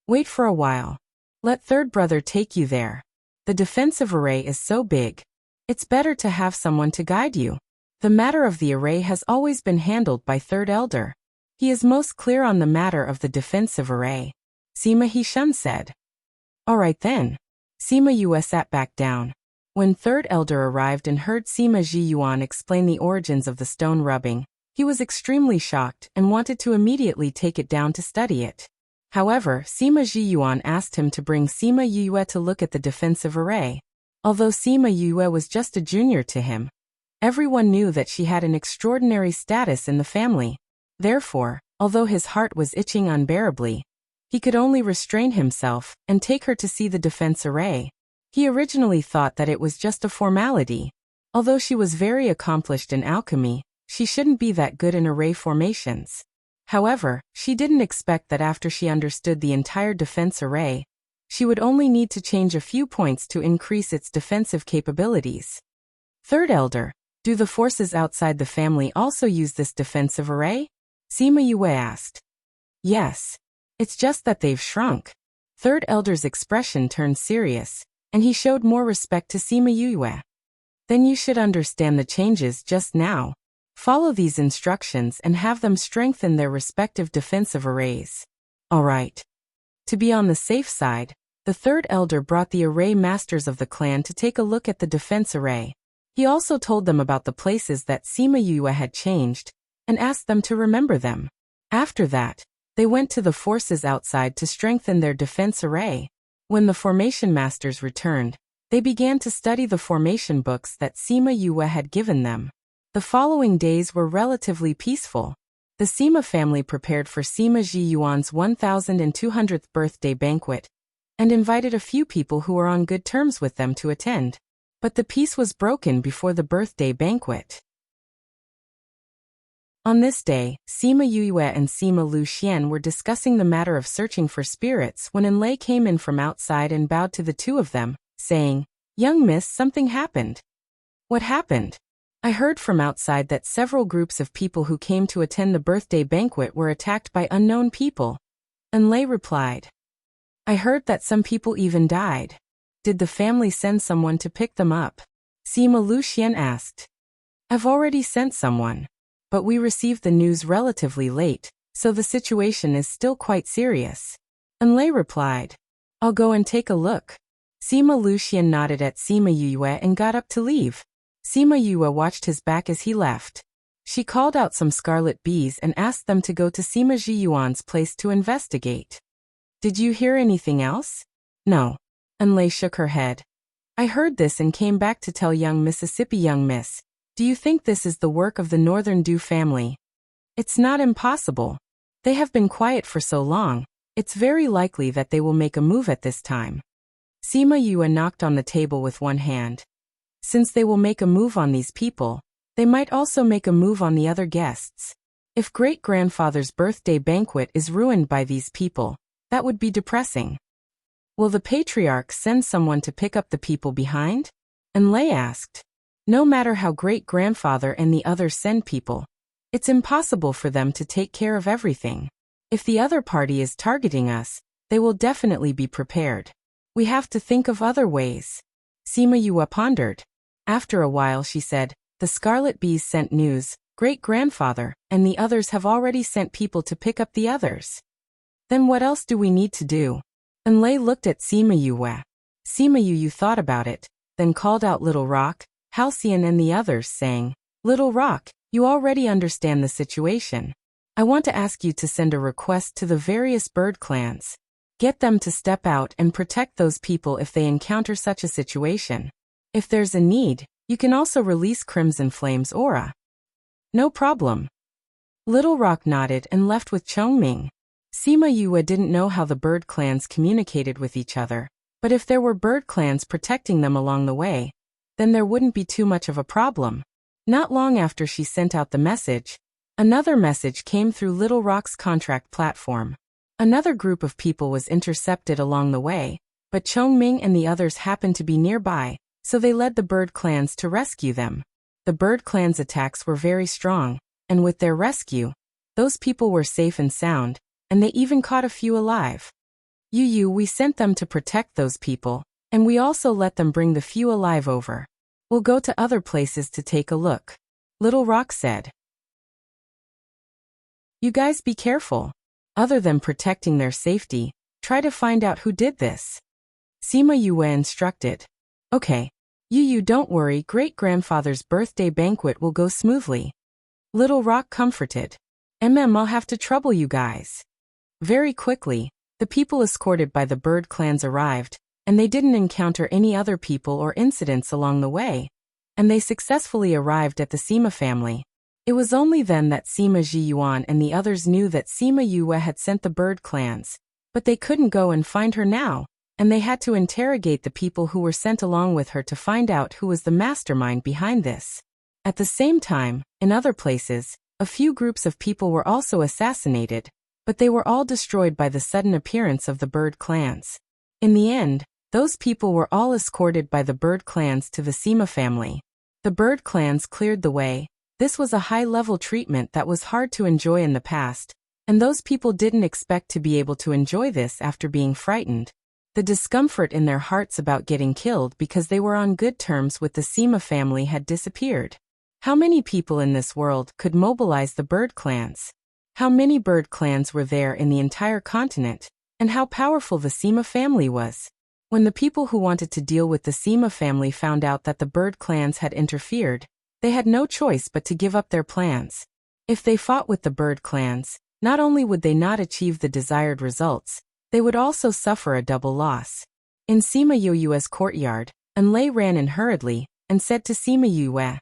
A: Wait for a while. Let third brother take you there. The defensive array is so big. It's better to have someone to guide you. The matter of the array has always been handled by third elder. He is most clear on the matter of the defensive array. Sima Hishun said. All right then. Sima Yue sat back down. When third elder arrived and heard Sima Ji Yuan explain the origins of the stone rubbing, he was extremely shocked and wanted to immediately take it down to study it. However, Sima Ji Yuan asked him to bring Sima Yue to look at the defensive array. Although Sima Yue was just a junior to him, everyone knew that she had an extraordinary status in the family. Therefore, although his heart was itching unbearably, he could only restrain himself and take her to see the defense array. He originally thought that it was just a formality. Although she was very accomplished in alchemy, she shouldn't be that good in array formations. However, she didn't expect that after she understood the entire defense array, she would only need to change a few points to increase its defensive capabilities. Third elder, do the forces outside the family also use this defensive array? Sima Yue asked. Yes. It's just that they've shrunk. Third elder's expression turned serious, and he showed more respect to Sima Yue. Then you should understand the changes just now. Follow these instructions and have them strengthen their respective defensive arrays. All right. To be on the safe side, the third elder brought the array masters of the clan to take a look at the defense array. He also told them about the places that Sima Yue had changed, and asked them to remember them. After that, they went to the forces outside to strengthen their defense array. When the formation masters returned, they began to study the formation books that Sima Yue had given them. The following days were relatively peaceful. The Sima family prepared for Sima Ji Yuan's 1200th birthday banquet, and invited a few people who were on good terms with them to attend. But the peace was broken before the birthday banquet. On this day, Sima Yue and Sima Lu Xian were discussing the matter of searching for spirits when Enlei came in from outside and bowed to the two of them, saying, Young miss, something happened. What happened? I heard from outside that several groups of people who came to attend the birthday banquet were attacked by unknown people. Enlei replied. I heard that some people even died. Did the family send someone to pick them up? Sima Lu Xian asked. I've already sent someone. But we received the news relatively late, so the situation is still quite serious. Enlei replied. I'll go and take a look. Sima Lu Xian nodded at Sima Yue and got up to leave. Sima Yue watched his back as he left. She called out some scarlet bees and asked them to go to Sima Zhiyuan's place to investigate. Did you hear anything else? No. Enlei shook her head. I heard this and came back to tell young Mississippi. Young Miss, do you think this is the work of the Northern Du family? It's not impossible. They have been quiet for so long, it's very likely that they will make a move at this time. Sima Yue knocked on the table with one hand. Since they will make a move on these people, they might also make a move on the other guests. If great-grandfather's birthday banquet is ruined by these people, that would be depressing. Will the patriarch send someone to pick up the people behind? Enlei asked. No matter how great-grandfather and the others send people, it's impossible for them to take care of everything. If the other party is targeting us, they will definitely be prepared. We have to think of other ways. Sima Yue pondered. After a while she said, the Scarlet Bees sent news, great-grandfather, and the others have already sent people to pick up the others. Then what else do we need to do? Enlei looked at Sima Yue. Sima Yue thought about it, then called out Little Rock, Halcyon and the others, saying, Little Rock, you already understand the situation. I want to ask you to send a request to the various bird clans. Get them to step out and protect those people if they encounter such a situation. If there's a need, you can also release Crimson Flame's aura. No problem. Little Rock nodded and left with Chongming. Sima Yue didn't know how the bird clans communicated with each other, but if there were bird clans protecting them along the way, then there wouldn't be too much of a problem. Not long after she sent out the message, another message came through Little Rock's contract platform. Another group of people was intercepted along the way, but Chongming and the others happened to be nearby, so they led the bird clans to rescue them. The bird clans' attacks were very strong, and with their rescue, those people were safe and sound, and they even caught a few alive. We sent them to protect those people, and we also let them bring the few alive over. We'll go to other places to take a look. Little Rock said. You guys be careful. Other than protecting their safety, try to find out who did this. Sima Yue instructed. Okay. Don't worry, great-grandfather's birthday banquet will go smoothly. Little Rock comforted. I'll have to trouble you guys. Very quickly, the people escorted by the bird clans arrived, and they didn't encounter any other people or incidents along the way, and they successfully arrived at the Sima family. It was only then that Sima Zhiyuan and the others knew that Sima Yue had sent the bird clans, but they couldn't go and find her now, and they had to interrogate the people who were sent along with her to find out who was the mastermind behind this. At the same time, in other places, a few groups of people were also assassinated, but they were all destroyed by the sudden appearance of the bird clans. In the end, those people were all escorted by the bird clans to the Sima family. The bird clans cleared the way. This was a high-level treatment that was hard to enjoy in the past, and those people didn't expect to be able to enjoy this after being frightened. The discomfort in their hearts about getting killed because they were on good terms with the Sima family had disappeared. How many people in this world could mobilize the bird clans? How many bird clans were there in the entire continent, and how powerful the Sima family was? When the people who wanted to deal with the Sima family found out that the bird clans had interfered, they had no choice but to give up their plans. If they fought with the bird clans, not only would they not achieve the desired results, they would also suffer a double loss. In Sima Yue's courtyard, Enlei ran in hurriedly, and said to Sima Yue,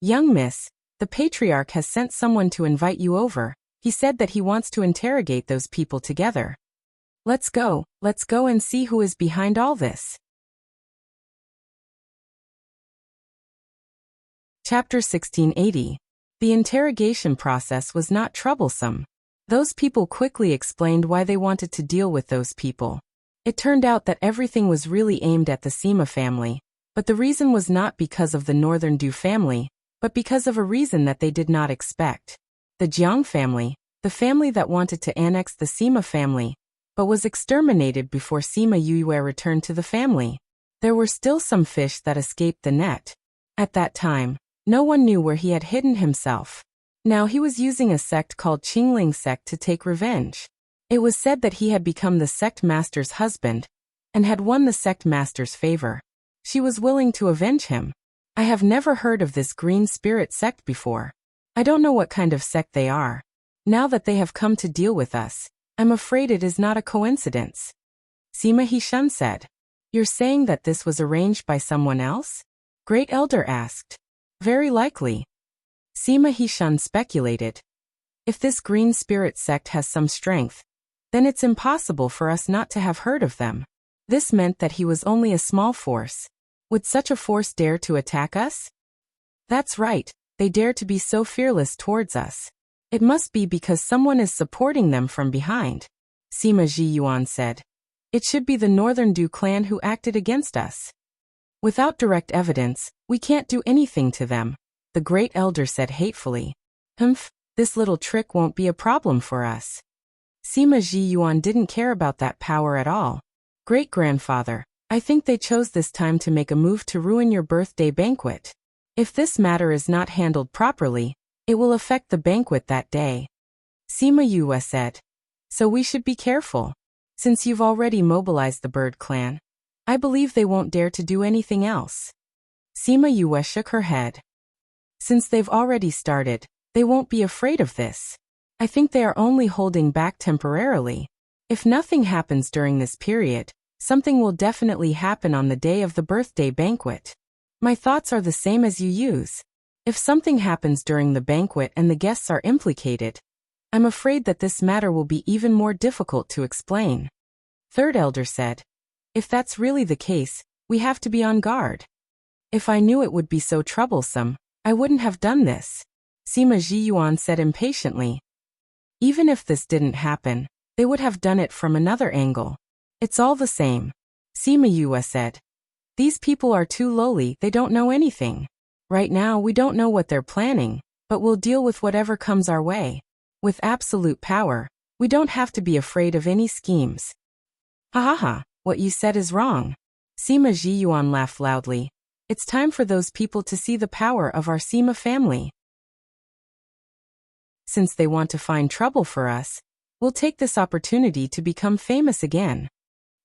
A: Young miss, the patriarch has sent someone to invite you over. He said that he wants to interrogate those people together. Let's go and see who is behind all this. Chapter 1680. The interrogation process was not troublesome. Those people quickly explained why they wanted to deal with those people. It turned out that everything was really aimed at the Sima family, but the reason was not because of the Northern Du family, but because of a reason that they did not expect. The Jiang family, the family that wanted to annex the Sima family, but was exterminated before Sima Yue returned to the family. There were still some fish that escaped the net. At that time, no one knew where he had hidden himself. Now he was using a sect called Qingling sect to take revenge. It was said that he had become the sect master's husband, and had won the sect master's favor. She was willing to avenge him. I have never heard of this green spirit sect before. I don't know what kind of sect they are. Now that they have come to deal with us, I'm afraid it is not a coincidence. Sima Hishun said. You're saying that this was arranged by someone else? Great Elder asked. Very likely. Sima Hishun speculated. If this green spirit sect has some strength, then it's impossible for us not to have heard of them. This meant that he was only a small force. Would such a force dare to attack us? That's right, they dare to be so fearless towards us. It must be because someone is supporting them from behind. Sima Jiyuan said. It should be the Northern Du clan who acted against us. Without direct evidence, we can't do anything to them, the Great Elder said hatefully. Humph, this little trick won't be a problem for us. Sima Jiyuan didn't care about that power at all. Great-grandfather, I think they chose this time to make a move to ruin your birthday banquet. If this matter is not handled properly, it will affect the banquet that day. Sima Yue said. So we should be careful. Since you've already mobilized the Bird Clan, I believe they won't dare to do anything else. Sima Yue shook her head. Since they've already started, they won't be afraid of this. I think they are only holding back temporarily. If nothing happens during this period, something will definitely happen on the day of the birthday banquet. My thoughts are the same as you use. If something happens during the banquet and the guests are implicated, I'm afraid that this matter will be even more difficult to explain. Third Elder said. If that's really the case, we have to be on guard. If I knew it would be so troublesome, I wouldn't have done this. Sima Jiyuan said impatiently. Even if this didn't happen, they would have done it from another angle. It's all the same. Sima Yue said. These people are too lowly, they don't know anything. Right now we don't know what they're planning, but we'll deal with whatever comes our way. With absolute power, we don't have to be afraid of any schemes. Ha ha ha, what you said is wrong. Sima Jiyuan laughed loudly. It's time for those people to see the power of our Sima family. Since they want to find trouble for us, we'll take this opportunity to become famous again.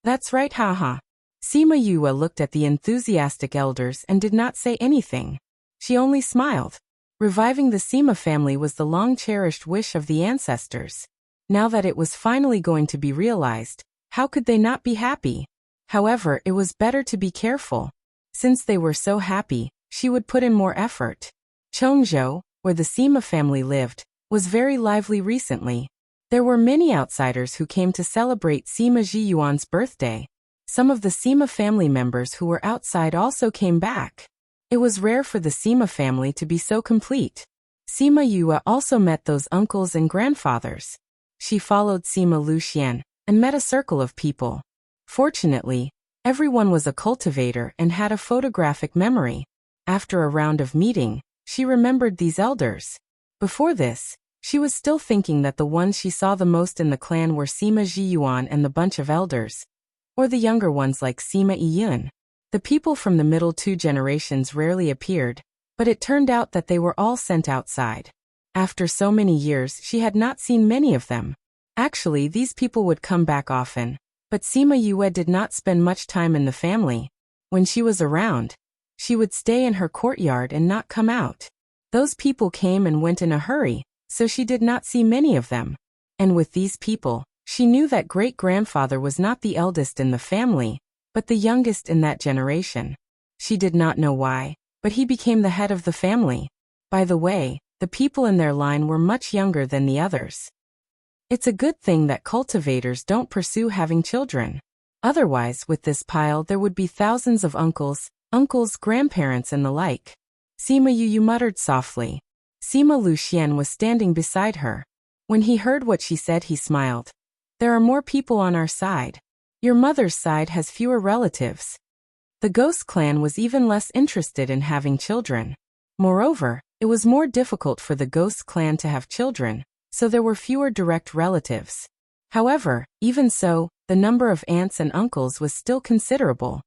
A: That's right, haha. Sima Yue looked at the enthusiastic elders and did not say anything. She only smiled. Reviving the Sima family was the long-cherished wish of the ancestors. Now that it was finally going to be realized, how could they not be happy? However, it was better to be careful. Since they were so happy, she would put in more effort. Chongzhou, where the Sima family lived, was very lively recently. There were many outsiders who came to celebrate Sima Jiyuan's birthday. Some of the Sima family members who were outside also came back. It was rare for the Sima family to be so complete. Sima Yue also met those uncles and grandfathers. She followed Sima Luxian and met a circle of people. Fortunately, everyone was a cultivator and had a photographic memory. After a round of meeting, she remembered these elders. Before this, she was still thinking that the ones she saw the most in the clan were Sima Jiyuan and the bunch of elders, or the younger ones like Sima Yiyun. The people from the middle two generations rarely appeared, but it turned out that they were all sent outside. After so many years, she had not seen many of them. Actually, these people would come back often, but Sima Yue did not spend much time in the family. When she was around, she would stay in her courtyard and not come out. Those people came and went in a hurry, so she did not see many of them. And with these people, she knew that great-grandfather was not the eldest in the family, but the youngest in that generation. She did not know why, but he became the head of the family. By the way, the people in their line were much younger than the others. It's a good thing that cultivators don't pursue having children. Otherwise, with this pile there would be thousands of uncles, grandparents and the like. Sima Yu muttered softly. Sima Luxian was standing beside her. When he heard what she said, he smiled. There are more people on our side. Your mother's side has fewer relatives. The Ghost clan was even less interested in having children. Moreover, it was more difficult for the Ghost clan to have children, so there were fewer direct relatives. However, even so, the number of aunts and uncles was still considerable.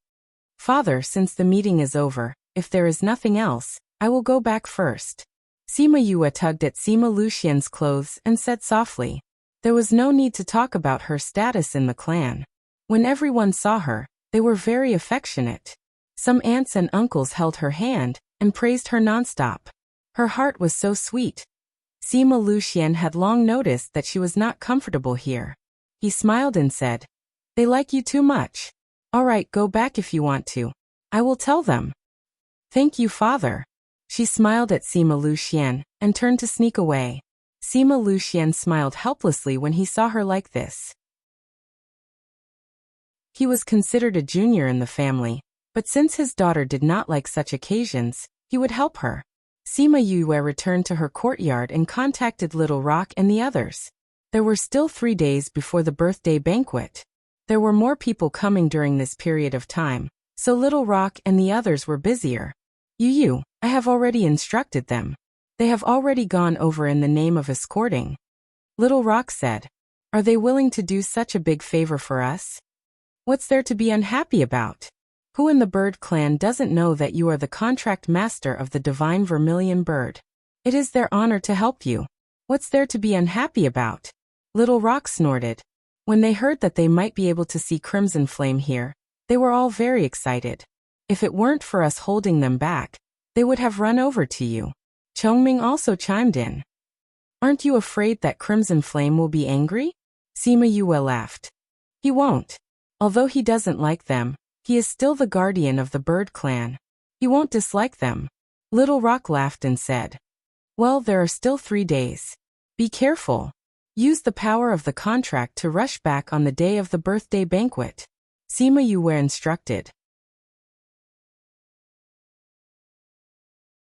A: Father, since the meeting is over, if there is nothing else, I will go back first. Sima Yue tugged at Sima Luxian's clothes and said softly. There was no need to talk about her status in the clan. When everyone saw her, they were very affectionate. Some aunts and uncles held her hand, and praised her nonstop. Her heart was so sweet. Sima Luxian had long noticed that she was not comfortable here. He smiled and said, "They like you too much. All right, go back if you want to. I will tell them." "Thank you, father." She smiled at Sima Luxian and turned to sneak away. Sima Luxian smiled helplessly when he saw her like this. He was considered a junior in the family, but since his daughter did not like such occasions, he would help her. Sima Yue returned to her courtyard and contacted Little Rock and the others. There were still 3 days before the birthday banquet. There were more people coming during this period of time, so Little Rock and the others were busier. Yu, I have already instructed them. They have already gone over in the name of escorting. Little Rock said, "Are they willing to do such a big favor for us? What's there to be unhappy about? Who in the bird clan doesn't know that you are the contract master of the divine vermilion bird? It is their honor to help you. What's there to be unhappy about?" Little Rock snorted. When they heard that they might be able to see Crimson Flame here, they were all very excited. "If it weren't for us holding them back, they would have run over to you." Chongming also chimed in. "Aren't you afraid that Crimson Flame will be angry?" Sima Yue laughed. "He won't. Although he doesn't like them, he is still the guardian of the bird clan. He won't dislike them." Little Rock laughed and said, "Well, there are still 3 days. Be careful. Use the power of the contract to rush back on the day of the birthday banquet." Sima Yue instructed.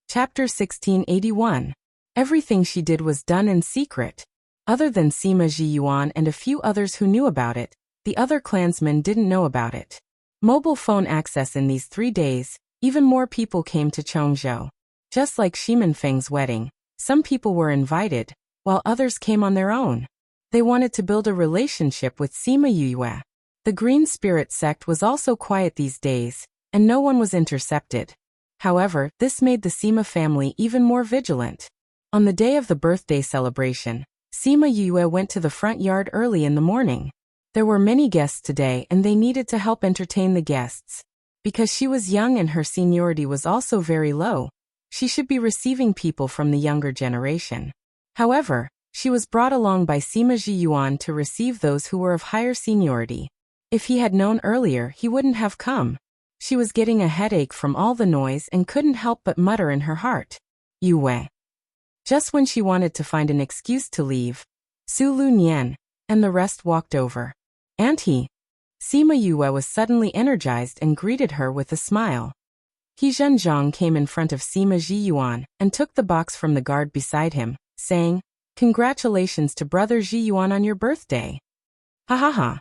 A: Chapter 1681. Everything she did was done in secret. Other than Sima Zhiyuan and a few others who knew about it, the other clansmen didn't know about it. Mobile phone access in these 3 days, even more people came to Chongzhou. Just like Shimen Feng's wedding, some people were invited, while others came on their own. They wanted to build a relationship with Sima Yue. The Green Spirit sect was also quiet these days, and no one was intercepted. However, this made the Sima family even more vigilant. On the day of the birthday celebration, Sima Yue went to the front yard early in the morning. There were many guests today and they needed to help entertain the guests. Because she was young and her seniority was also very low, she should be receiving people from the younger generation. However, she was brought along by Sima Zhiyuan to receive those who were of higher seniority. If he had known earlier, he wouldn't have come. She was getting a headache from all the noise and couldn't help but mutter in her heart, "Yue." Just when she wanted to find an excuse to leave, Su Lunyan and the rest walked over. "Auntie." Sima Yue was suddenly energized and greeted her with a smile. He Zhenzhong came in front of Sima Zhiyuan and took the box from the guard beside him, saying, "Congratulations to brother Zhiyuan on your birthday." "Ha ha ha.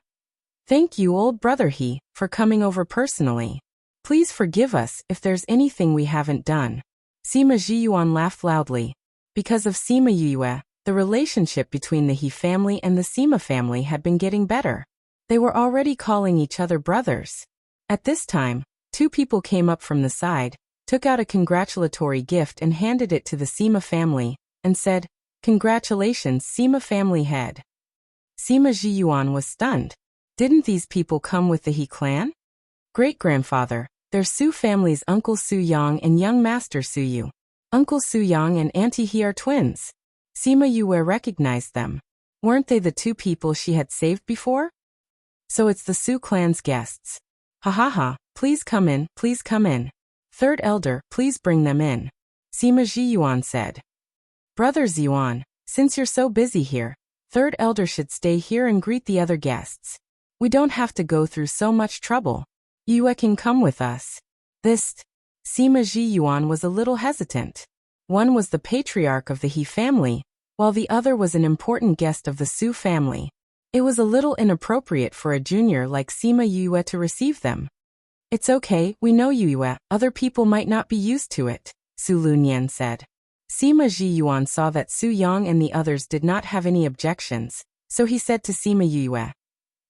A: Thank you, old brother He, for coming over personally. Please forgive us if there's anything we haven't done." Sima Zhiyuan laughed loudly. Because of Sima Yue, the relationship between the He family and the Sima family had been getting better. They were already calling each other brothers. At this time, 2 people came up from the side, took out a congratulatory gift and handed it to the Sima family, and said, "Congratulations, Sima family head." Sima Zhiyuan was stunned. Didn't these people come with the He clan? Great-grandfather, they're Su family's Uncle Su Yang and young Master Su Yu. Uncle Su Yang and Auntie He are twins. Sima Yue recognized them. Weren't they the 2 people she had saved before? So it's the Su clan's guests. "Ha ha ha, please come in, please come in. Third elder, please bring them in," Sima Zhiyuan said. "Brother Ziyuan, since you're so busy here, third elder should stay here and greet the other guests. We don't have to go through so much trouble. Yue can come with us." Sima Zhiyuan was a little hesitant. One was the patriarch of the He family, while the other was an important guest of the Su family. It was a little inappropriate for a junior like Sima Yue to receive them. "It's okay, we know Yue, other people might not be used to it," Su Lunyan said. Sima Zhiyuan saw that Su Yang and the others did not have any objections, so he said to Sima Yue,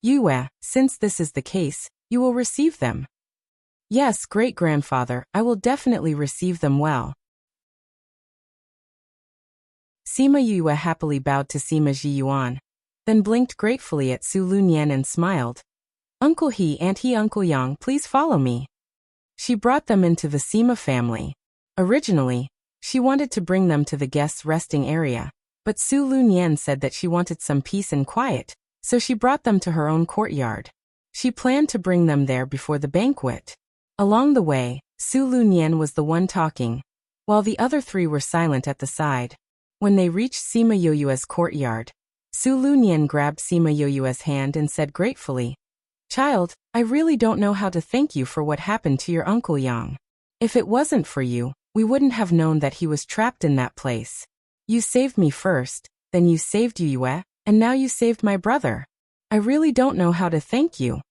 A: "Yue, since this is the case, you will receive them." "Yes, great-grandfather, I will definitely receive them well." Sima Yue happily bowed to Sima Zhiyuan, then blinked gratefully at Su Lunyan and smiled. "Uncle He, Aunt He, Uncle Yang, please follow me." She brought them into the Sima family. Originally, she wanted to bring them to the guests' resting area, but Su Lunyan said that she wanted some peace and quiet, so she brought them to her own courtyard. She planned to bring them there before the banquet. Along the way, Su Lunyan was the one talking, while the other three were silent at the side. When they reached Sima Yoyue's courtyard, Su Lunyan grabbed Sima Yoyue's hand and said gratefully, "Child, I really don't know how to thank you for what happened to your Uncle Yang. If it wasn't for you, we wouldn't have known that he was trapped in that place. You saved me first, then you saved Yue, and now you saved my brother. I really don't know how to thank you."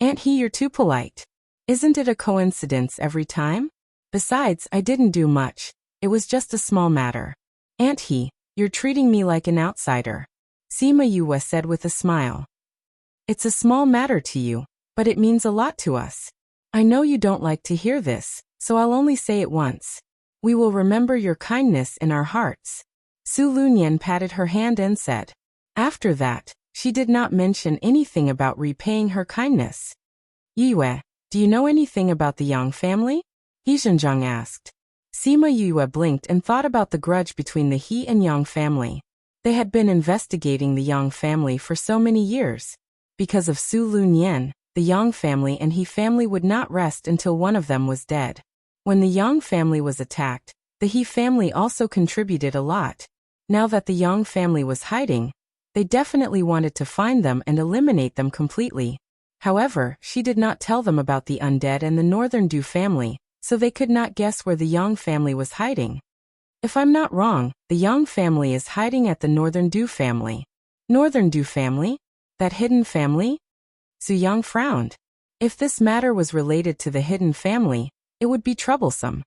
A: "Aunt He, you're too polite. Isn't it a coincidence every time? Besides, I didn't do much. It was just a small matter. Aunt He, you're treating me like an outsider," Sima Yue said with a smile. "It's a small matter to you, but it means a lot to us. I know you don't like to hear this, so I'll only say it once. We will remember your kindness in our hearts." Su Lunyan patted her hand and said. After that, she did not mention anything about repaying her kindness. "Yue, do you know anything about the Yang family?" He Zhenjiang asked. Sima Yue blinked and thought about the grudge between the He and Yang family. They had been investigating the Yang family for so many years. Because of Su Lunyan, the Yang family and He family would not rest until one of them was dead. When the Yang family was attacked, the He family also contributed a lot. Now that the Yang family was hiding, they definitely wanted to find them and eliminate them completely. However, she did not tell them about the undead and the Northern Du family, so they could not guess where the Yang family was hiding. If I'm not wrong, the Yang family is hiding at the Northern Du family. Northern Du family? That hidden family? Su Yang frowned. If this matter was related to the hidden family, it would be troublesome.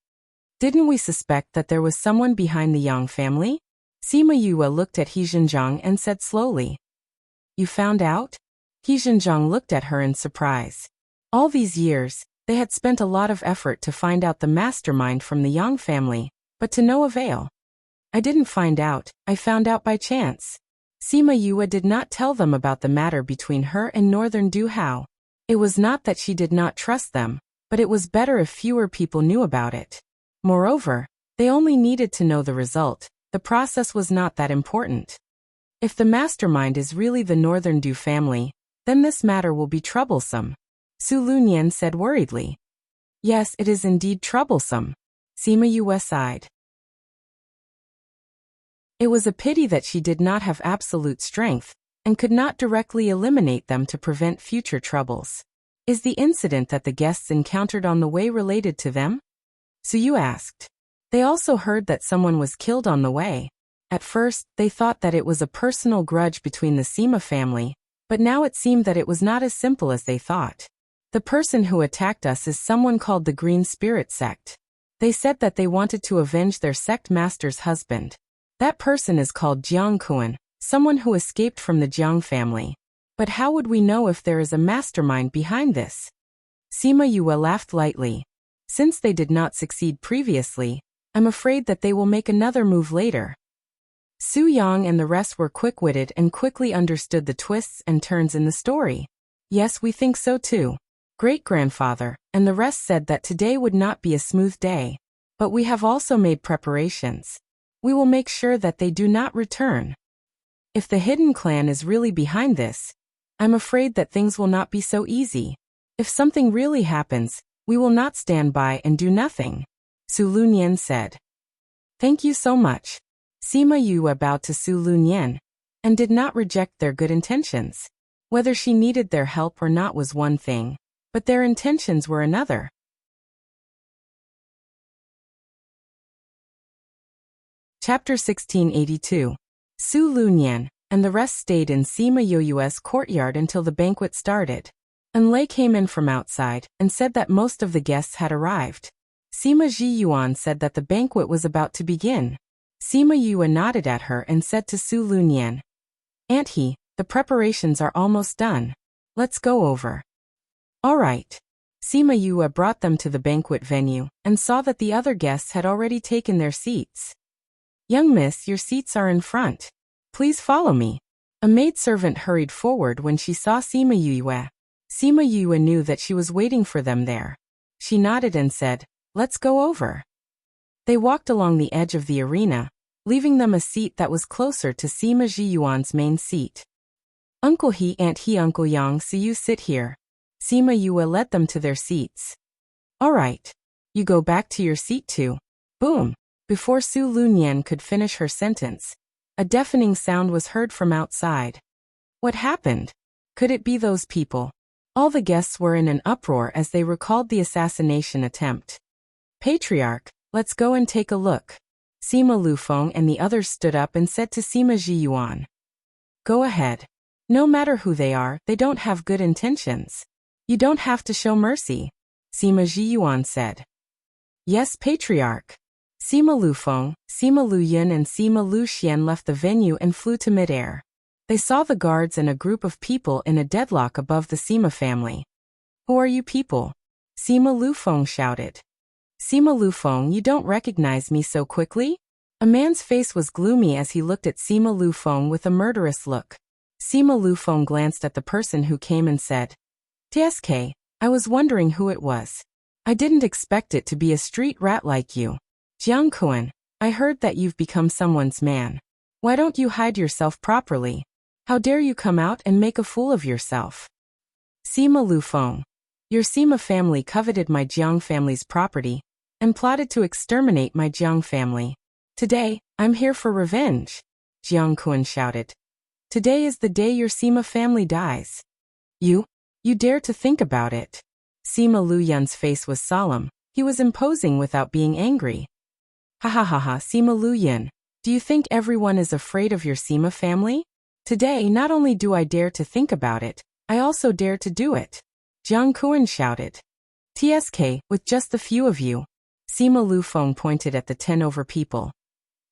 A: Didn't we suspect that there was someone behind the Yang family? Sima Yue looked at He Zhenjiang and said slowly. You found out? He Zhenjiang looked at her in surprise. All these years, they had spent a lot of effort to find out the mastermind from the Yang family, but to no avail. I didn't find out, I found out by chance. Sima Yue did not tell them about the matter between her and Northern Du Hao. It was not that she did not trust them, but it was better if fewer people knew about it. Moreover, they only needed to know the result. The process was not that important. If the mastermind is really the Northern Du family, then this matter will be troublesome, Su Lunyan said worriedly. Yes, it is indeed troublesome, Sima Yue sighed. It was a pity that she did not have absolute strength, and could not directly eliminate them to prevent future troubles. Is the incident that the guests encountered on the way related to them? Su Yu asked. They also heard that someone was killed on the way. At first, they thought that it was a personal grudge between the Sima family, but now it seemed that it was not as simple as they thought. The person who attacked us is someone called the Green Spirit Sect. They said that they wanted to avenge their sect master's husband. That person is called Jiang Kuan, someone who escaped from the Jiang family. But how would we know if there is a mastermind behind this? Sima Yue laughed lightly. Since they did not succeed previously, I'm afraid that they will make another move later. Su Yang and the rest were quick-witted and quickly understood the twists and turns in the story. Yes, we think so too. Great-grandfather, and the rest said that today would not be a smooth day. But we have also made preparations. We will make sure that they do not return. If the hidden clan is really behind this, I'm afraid that things will not be so easy. If something really happens, we will not stand by and do nothing, Su Lunyan said. Thank you so much. Sima Yue bowed to Su Lunyan, and did not reject their good intentions. Whether she needed their help or not was one thing, but their intentions were another. Chapter 1682. Su Lunyan and the rest stayed in Sima Yoyue's courtyard until the banquet started. Enlei came in from outside and said that most of the guests had arrived. Sima Ji Yuan said that the banquet was about to begin. Sima Yue nodded at her and said to Su Lunyan, Aunt He, the preparations are almost done. Let's go over. All right. Sima Yue brought them to the banquet venue and saw that the other guests had already taken their seats. Young miss, your seats are in front. Please follow me. A maidservant hurried forward when she saw Sima Yue. Sima Yue knew that she was waiting for them there. She nodded and said, Let's go over. They walked along the edge of the arena, leaving them a seat that was closer to Sima Zhiyuan's main seat. Uncle He, Aunt He, Uncle Yang, so you sit here. Sima Yue led them to their seats. All right. You go back to your seat too. Boom. Before Su Lunyan could finish her sentence, a deafening sound was heard from outside. What happened? Could it be those people? All the guests were in an uproar as they recalled the assassination attempt. Patriarch, let's go and take a look. Sima Lufeng and the others stood up and said to Sima Zhiyuan. Go ahead. No matter who they are, they don't have good intentions. You don't have to show mercy, Sima Zhiyuan said. Yes, Patriarch. Sima Lufeng, Sima Luyin and Sima Luxian left the venue and flew to midair. They saw the guards and a group of people in a deadlock above the Sima family. Who are you people? Sima Lufeng shouted. Sima Lufeng, you don't recognize me so quickly? A man's face was gloomy as he looked at Sima Lufeng with a murderous look. Sima Lufeng glanced at the person who came and said, TSK, I was wondering who it was. I didn't expect it to be a street rat like you. Jiang Kuan, I heard that you've become someone's man. Why don't you hide yourself properly? How dare you come out and make a fool of yourself? Sima Lufeng, your Sima family coveted my Jiang family's property and plotted to exterminate my Jiang family. Today, I'm here for revenge, Jiang Kuan shouted. Today is the day your Sima family dies. You dare to think about it. Sima Luyun's face was solemn. He was imposing without being angry. Ha ha ha ha, Sima Luyun, do you think everyone is afraid of your Sima family? Today, not only do I dare to think about it, I also dare to do it. Jiang Kuan shouted. TSK, with just the few of you. Sima Lufeng pointed at the 10 over people.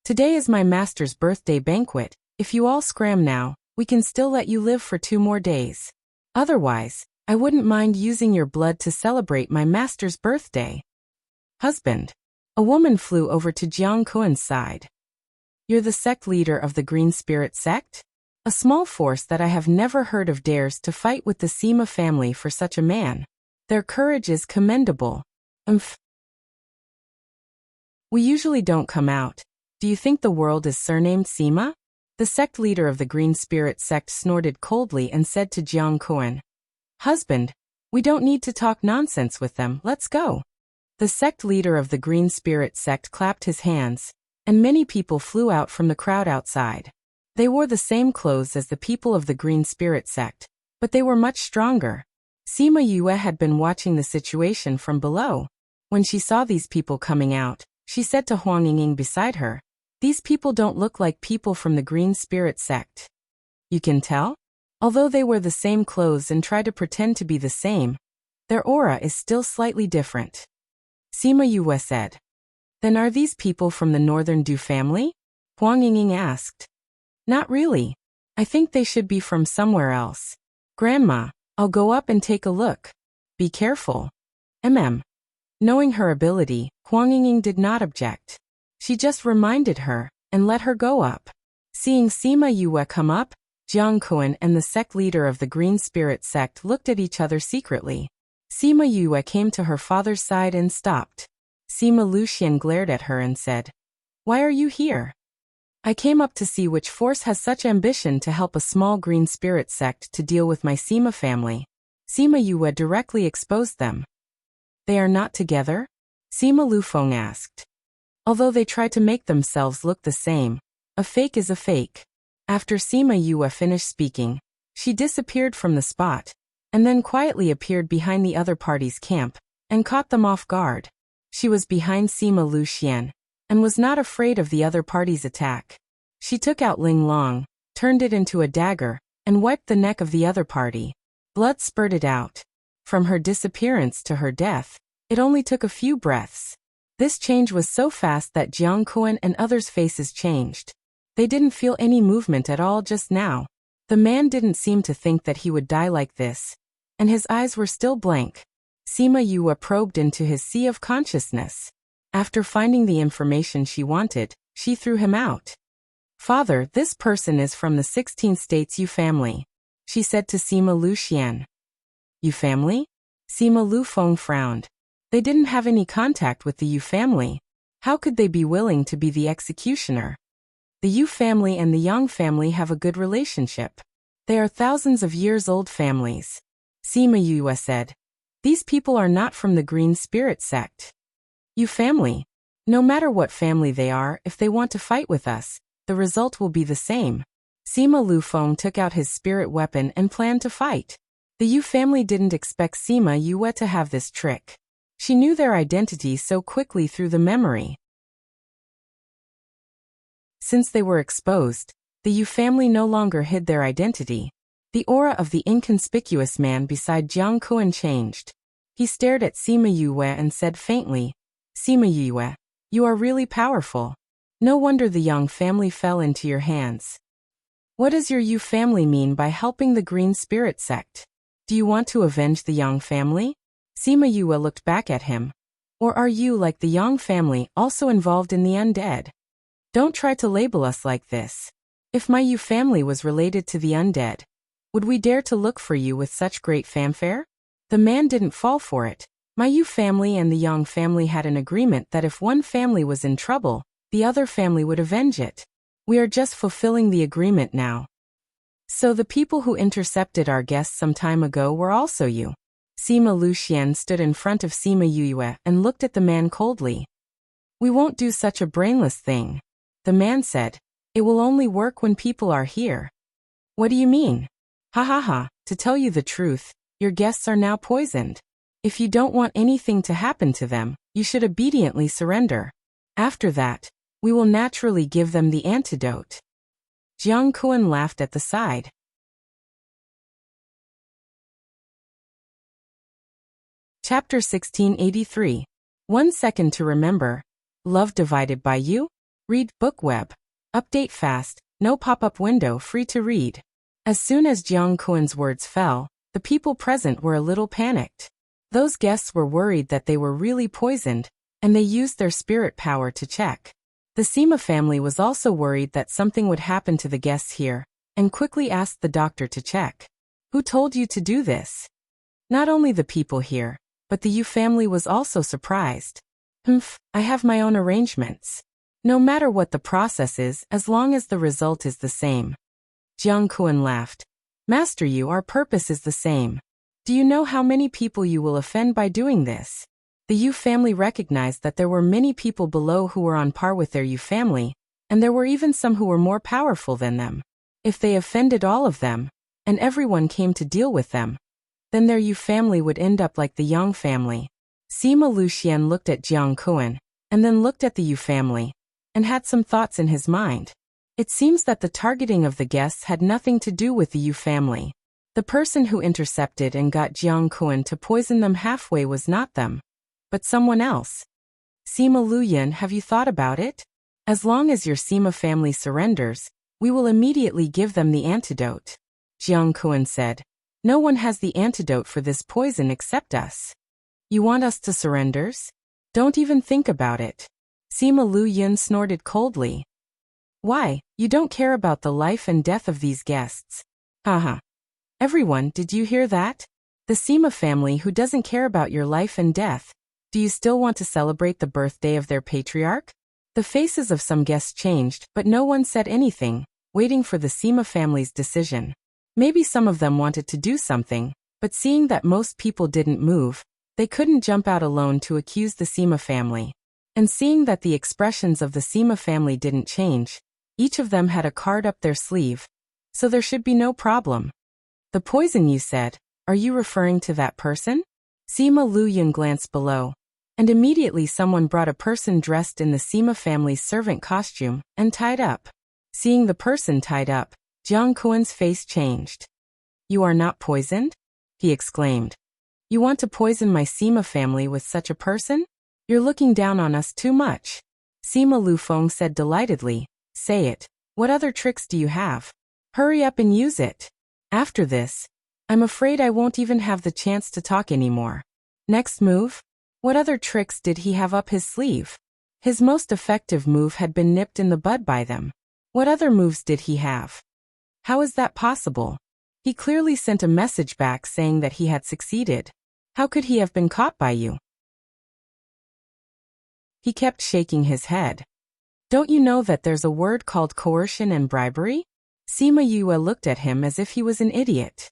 A: Today is my master's birthday banquet. If you all scram now, we can still let you live for 2 more days. Otherwise, I wouldn't mind using your blood to celebrate my master's birthday. Husband. A woman flew over to Jiang Kuan's side. You're the sect leader of the Green Spirit sect? A small force that I have never heard of dares to fight with the Sima family for such a man. Their courage is commendable. We usually don't come out. Do you think the world is surnamed Sima? The sect leader of the Green Spirit sect snorted coldly and said to Jiang Kuan, Husband, we don't need to talk nonsense with them, let's go. The sect leader of the Green Spirit sect clapped his hands, and many people flew out from the crowd outside. They wore the same clothes as the people of the Green Spirit sect, but they were much stronger. Sima Yue had been watching the situation from below. When she saw these people coming out, she said to Huang Yingying beside her, These people don't look like people from the Green Spirit sect. You can tell? Although they wear the same clothes and try to pretend to be the same, their aura is still slightly different. Sima Yue said. Then are these people from the Northern Du family? Huang Yingying asked. Not really. I think they should be from somewhere else. Grandma, I'll go up and take a look. Be careful. Knowing her ability, Huang Yingying did not object. She just reminded her and let her go up. Seeing Sima Yue come up, Jiang Kuan and the sect leader of the Green Spirit sect looked at each other secretly. Sima Yue came to her father's side and stopped. Sima Luxian glared at her and said, Why are you here? I came up to see which force has such ambition to help a small Green Spirit sect to deal with my Sima family. Sima Yue directly exposed them. They are not together? Sima Lufeng asked. Although they try to make themselves look the same, a fake is a fake. After Sima Yue finished speaking, she disappeared from the spot, and then quietly appeared behind the other party's camp, and caught them off guard. She was behind Sima Luxian, and was not afraid of the other party's attack. She took out Ling Long, turned it into a dagger, and wiped the neck of the other party. Blood spurted out. From her disappearance to her death, it only took a few breaths. This change was so fast that Jiang Kuan and others' faces changed. They didn't feel any movement at all just now. The man didn't seem to think that he would die like this, and his eyes were still blank. Sima Yue probed into his sea of consciousness. After finding the information she wanted, she threw him out. Father, this person is from the 16th States Yu family, she said to Sima Luxian. Yu family? Sima Lufeng frowned. They didn't have any contact with the Yu family. How could they be willing to be the executioner? The Yu family and the Yang family have a good relationship. They are thousands of years old families. Sima Yue said. These people are not from the Green Spirit sect. Yu family. No matter what family they are, if they want to fight with us, the result will be the same. Sima Lufeng took out his spirit weapon and planned to fight. The Yu family didn't expect Sima Yue to have this trick. She knew their identity so quickly through the memory. Since they were exposed, the Yu family no longer hid their identity. The aura of the inconspicuous man beside Jiang Kuan changed. He stared at Sima Yue and said faintly, Sima Yue, you are really powerful. No wonder the Yang family fell into your hands. What does your Yu family mean by helping the Green Spirit sect? Do you want to avenge the Yang family? Sima Yue looked back at him. Or are you, like the Yang family, also involved in the undead? Don't try to label us like this. If my Yu family was related to the undead, would we dare to look for you with such great fanfare? The man didn't fall for it. My Yu family and the Yang family had an agreement that if one family was in trouble, the other family would avenge it. We are just fulfilling the agreement now. So the people who intercepted our guests some time ago were also you. Sima Luxian stood in front of Sima Yue and looked at the man coldly. We won't do such a brainless thing. The man said, it will only work when people are here. What do you mean? Ha ha ha, to tell you the truth, your guests are now poisoned. If you don't want anything to happen to them, you should obediently surrender. After that, we will naturally give them the antidote. Jiang Kuan laughed at the side. Chapter 1683. 1 second to remember. Love divided by you? Read BookWeb. Update fast, no pop-up window, free to read. As soon as Jiang Kuan's words fell, the people present were a little panicked. Those guests were worried that they were really poisoned, and they used their spirit power to check. The Sima family was also worried that something would happen to the guests here, and quickly asked the doctor to check. Who told you to do this? Not only the people here, but the Yu family was also surprised. I have my own arrangements. No matter what the process is, as long as the result is the same. Jiang Kuan laughed. Master Yu, our purpose is the same. Do you know how many people you will offend by doing this? The Yu family recognized that there were many people below who were on par with their Yu family, and there were even some who were more powerful than them. If they offended all of them, and everyone came to deal with them, then their Yu family would end up like the Yang family. Sima Luxian looked at Jiang Kuan, and then looked at the Yu family, and had some thoughts in his mind. It seems that the targeting of the guests had nothing to do with the Yu family. The person who intercepted and got Jiang Kuan to poison them halfway was not them, but someone else. Sima Luyan, have you thought about it? As long as your Sima family surrenders, we will immediately give them the antidote. Jiang Kuan said, no one has the antidote for this poison except us. You want us to surrender? Don't even think about it. Sima Luyan snorted coldly. Why, you don't care about the life and death of these guests. Haha. Everyone, did you hear that? The Sima family who doesn't care about your life and death. Do you still want to celebrate the birthday of their patriarch? The faces of some guests changed, but no one said anything, waiting for the Sima family's decision. Maybe some of them wanted to do something, but seeing that most people didn't move, they couldn't jump out alone to accuse the Sima family. And seeing that the expressions of the Sima family didn't change, each of them had a card up their sleeve, so there should be no problem. The poison you said, are you referring to that person? Sima Luyan glanced below, and immediately someone brought a person dressed in the Sima family's servant costume and tied up. Seeing the person tied up, Jiang Kuan's face changed. You are not poisoned? He exclaimed. You want to poison my Sima family with such a person? You're looking down on us too much. Sima Lufeng said delightedly, say it, what other tricks do you have? Hurry up and use it. After this, I'm afraid I won't even have the chance to talk anymore. Next move? What other tricks did he have up his sleeve? His most effective move had been nipped in the bud by them. What other moves did he have? How is that possible? He clearly sent a message back saying that he had succeeded. How could he have been caught by you? He kept shaking his head. Don't you know that there's a word called coercion and bribery? Sima Yue looked at him as if he was an idiot.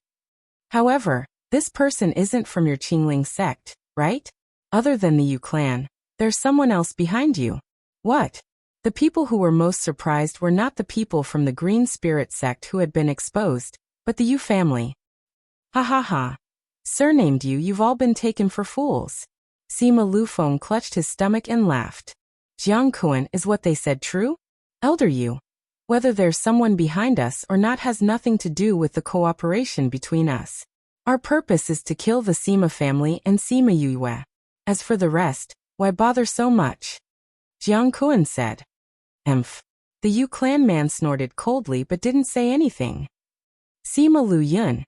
A: However, this person isn't from your Qingling sect, right? Other than the Yu clan, there's someone else behind you. What? The people who were most surprised were not the people from the Green Spirit sect who had been exposed, but the Yu family. Ha ha ha. Surnamed you've all been taken for fools. Sima Lufeng clutched his stomach and laughed. Jiang Kuan, is what they said true? Elder Yu. Whether there's someone behind us or not has nothing to do with the cooperation between us. Our purpose is to kill the Sima family and Sima Yue. As for the rest, why bother so much? Jiang Kuan said. Emph. The Yu clan man snorted coldly but didn't say anything. Sima Lu Yun.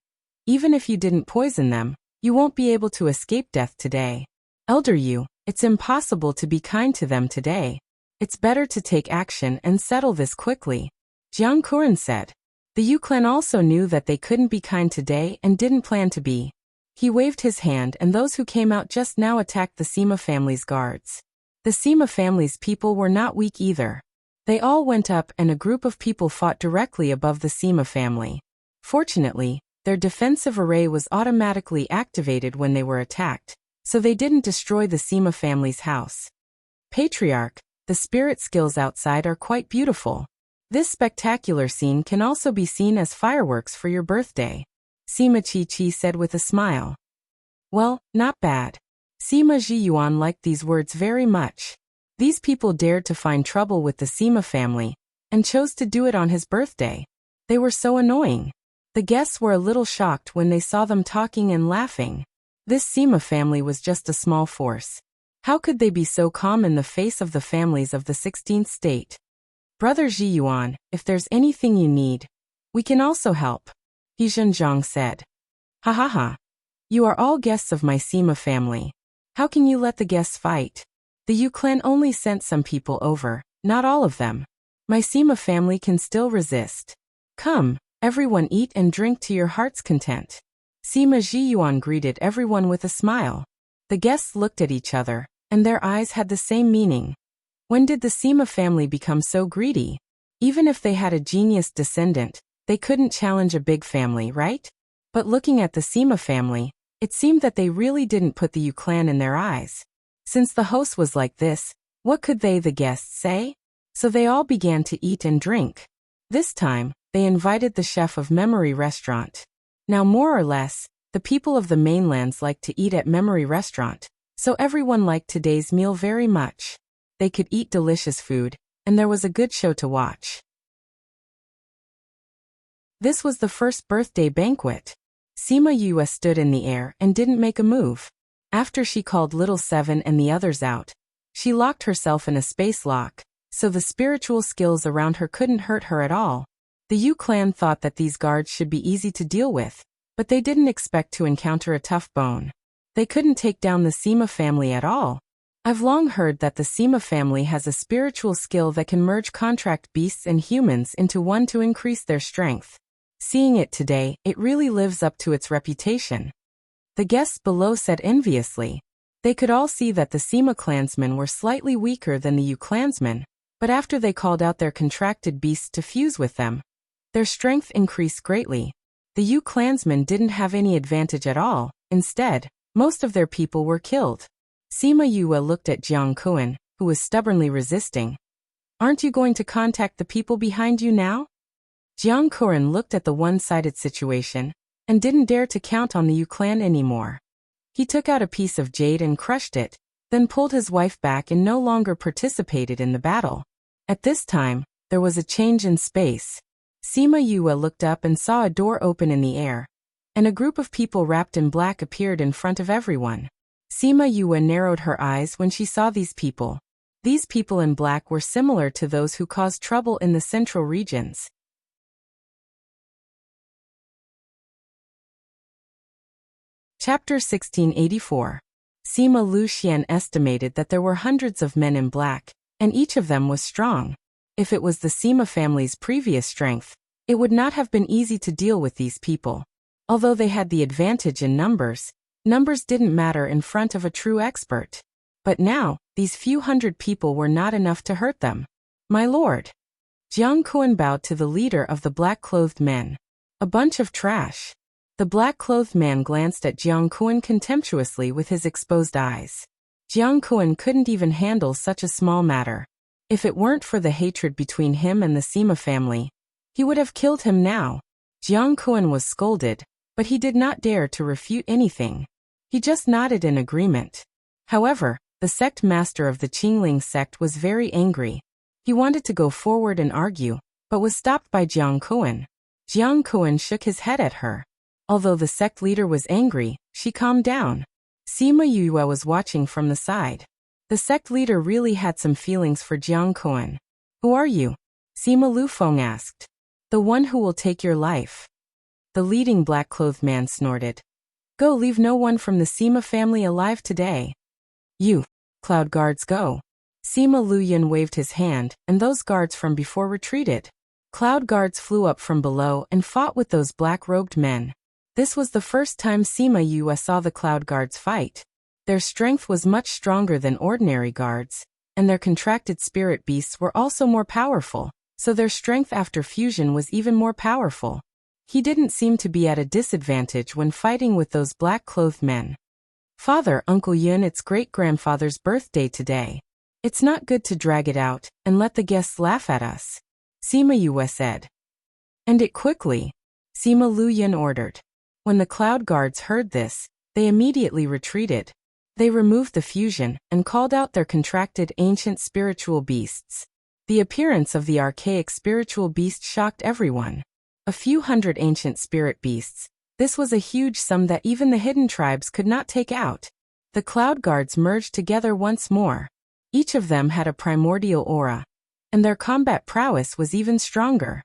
A: Even if you didn't poison them, you won't be able to escape death today. Elder Yu, it's impossible to be kind to them today. It's better to take action and settle this quickly. Jiang Kuan said. The Yu clan also knew that they couldn't be kind today and didn't plan to be. He waved his hand and those who came out just now attacked the Sima family's guards. The Sima family's people were not weak either. They all went up and a group of people fought directly above the Sima family. Fortunately, their defensive array was automatically activated when they were attacked, so they didn't destroy the Sima family's house. Patriarch, the spirit skills outside are quite beautiful. This spectacular scene can also be seen as fireworks for your birthday. Sima Chi said with a smile. Well, not bad. Sima Zhiyuan liked these words very much. These people dared to find trouble with the Sima family, and chose to do it on his birthday. They were so annoying. The guests were a little shocked when they saw them talking and laughing. This Sima family was just a small force. How could they be so calm in the face of the families of the 16th state? Brother Zhiyuan, if there's anything you need, we can also help, He Zhenjiang said. Ha ha ha. You are all guests of my Sima family. How can you let the guests fight? The Yu clan only sent some people over, not all of them. My Sima family can still resist. Come, everyone eat and drink to your heart's content. Sima Zhiyuan greeted everyone with a smile. The guests looked at each other, and their eyes had the same meaning. When did the Sima family become so greedy? Even if they had a genius descendant, they couldn't challenge a big family, right? But looking at the Sima family, it seemed that they really didn't put the Yu clan in their eyes. Since the host was like this, what could they, the guests, say? So they all began to eat and drink. This time, they invited the chef of Memory Restaurant. Now more or less, the people of the mainlands like to eat at Memory Restaurant, so everyone liked today's meal very much. They could eat delicious food, and there was a good show to watch. This was the first birthday banquet. Sima Yue stood in the air and didn't make a move. After she called Little Seven and the others out, she locked herself in a space lock, so the spiritual skills around her couldn't hurt her at all. The Yu clan thought that these guards should be easy to deal with, but they didn't expect to encounter a tough bone. They couldn't take down the Sima family at all. I've long heard that the Sima family has a spiritual skill that can merge contract beasts and humans into one to increase their strength. Seeing it today, it really lives up to its reputation. The guests below said enviously. They could all see that the Sima clansmen were slightly weaker than the Yu clansmen, but after they called out their contracted beasts to fuse with them, their strength increased greatly. The Yu clansmen didn't have any advantage at all. Instead, most of their people were killed. Sima Yue looked at Jiang Kuan, who was stubbornly resisting. Aren't you going to contact the people behind you now? Jiang Kuan looked at the one-sided situation, and didn't dare to count on the Yu clan anymore. He took out a piece of jade and crushed it, then pulled his wife back and no longer participated in the battle. At this time, there was a change in space. Sima Yue looked up and saw a door open in the air, and a group of people wrapped in black appeared in front of everyone. Sima Yue narrowed her eyes when she saw these people. These people in black were similar to those who caused trouble in the central regions. Chapter 1684. Sima Lu Xian estimated that there were hundreds of men in black, and each of them was strong. If it was the Sima family's previous strength, it would not have been easy to deal with these people. Although they had the advantage in numbers, numbers didn't matter in front of a true expert. But now, these few hundred people were not enough to hurt them. My lord. Jiang Kuan bowed to the leader of the black-clothed men. A bunch of trash. The black-clothed man glanced at Jiang Kuan contemptuously with his exposed eyes. Jiang Kuan couldn't even handle such a small matter. If it weren't for the hatred between him and the Sima family, he would have killed him now. Jiang Kuan was scolded, but he did not dare to refute anything. He just nodded in agreement. However, the sect master of the Qingling sect was very angry. He wanted to go forward and argue, but was stopped by Jiang Kuan. Jiang Kuan shook his head at her. Although the sect leader was angry, she calmed down. Sima Yue was watching from the side. The sect leader really had some feelings for Jiang Kuan. Who are you? Sima Lufeng asked. The one who will take your life. The leading black-clothed man snorted. Go, leave no one from the Sima family alive today. You, cloud guards, go. Sima Luyan waved his hand, and those guards from before retreated. Cloud guards flew up from below and fought with those black-robed men. This was the first time Sima Yue saw the cloud guards fight. Their strength was much stronger than ordinary guards, and their contracted spirit beasts were also more powerful, so their strength after fusion was even more powerful. He didn't seem to be at a disadvantage when fighting with those black-clothed men. Father, Uncle Yun, it's great-grandfather's birthday today. It's not good to drag it out and let the guests laugh at us, Sima Yue said. End it quickly, Sima Luyan ordered. When the cloud guards heard this, they immediately retreated. They removed the fusion and called out their contracted ancient spiritual beasts. The appearance of the archaic spiritual beast shocked everyone. A few hundred ancient spirit beasts. This was a huge sum that even the hidden tribes could not take out. The cloud guards merged together once more. Each of them had a primordial aura, and their combat prowess was even stronger.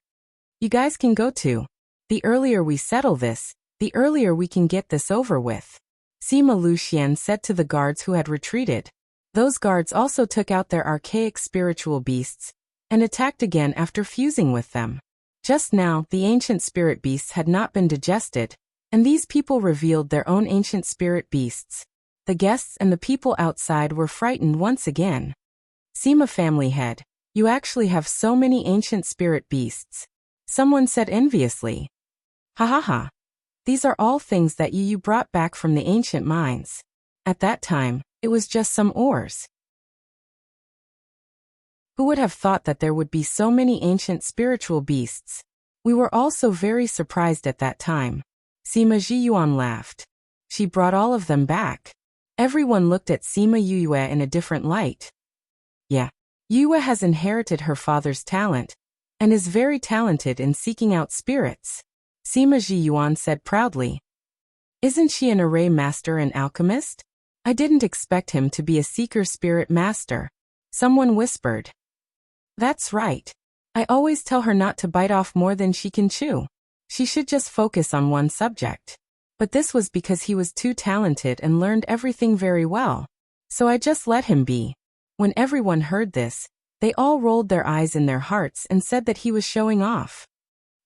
A: You guys can go too. The earlier we settle this, the earlier we can get this over with, Sima Luxian said to the guards who had retreated. Those guards also took out their archaic spiritual beasts and attacked again after fusing with them. Just now, the ancient spirit beasts had not been digested, and these people revealed their own ancient spirit beasts. The guests and the people outside were frightened once again. Sima family head, you actually have so many ancient spirit beasts, someone said enviously. Ha ha ha. These are all things that you brought back from the ancient mines. At that time, it was just some ores. Who would have thought that there would be so many ancient spiritual beasts? We were also very surprised at that time. Sima Jiyuan laughed. She brought all of them back. Everyone looked at Sima Yue in a different light. Yeah. Yue has inherited her father's talent, and is very talented in seeking out spirits, Sima Jiyuan said proudly. Isn't she an array master and alchemist? I didn't expect him to be a seeker spirit master, someone whispered. That's right. I always tell her not to bite off more than she can chew. She should just focus on one subject. But this was because he was too talented and learned everything very well. So I just let him be. When everyone heard this, they all rolled their eyes in their hearts and said that he was showing off.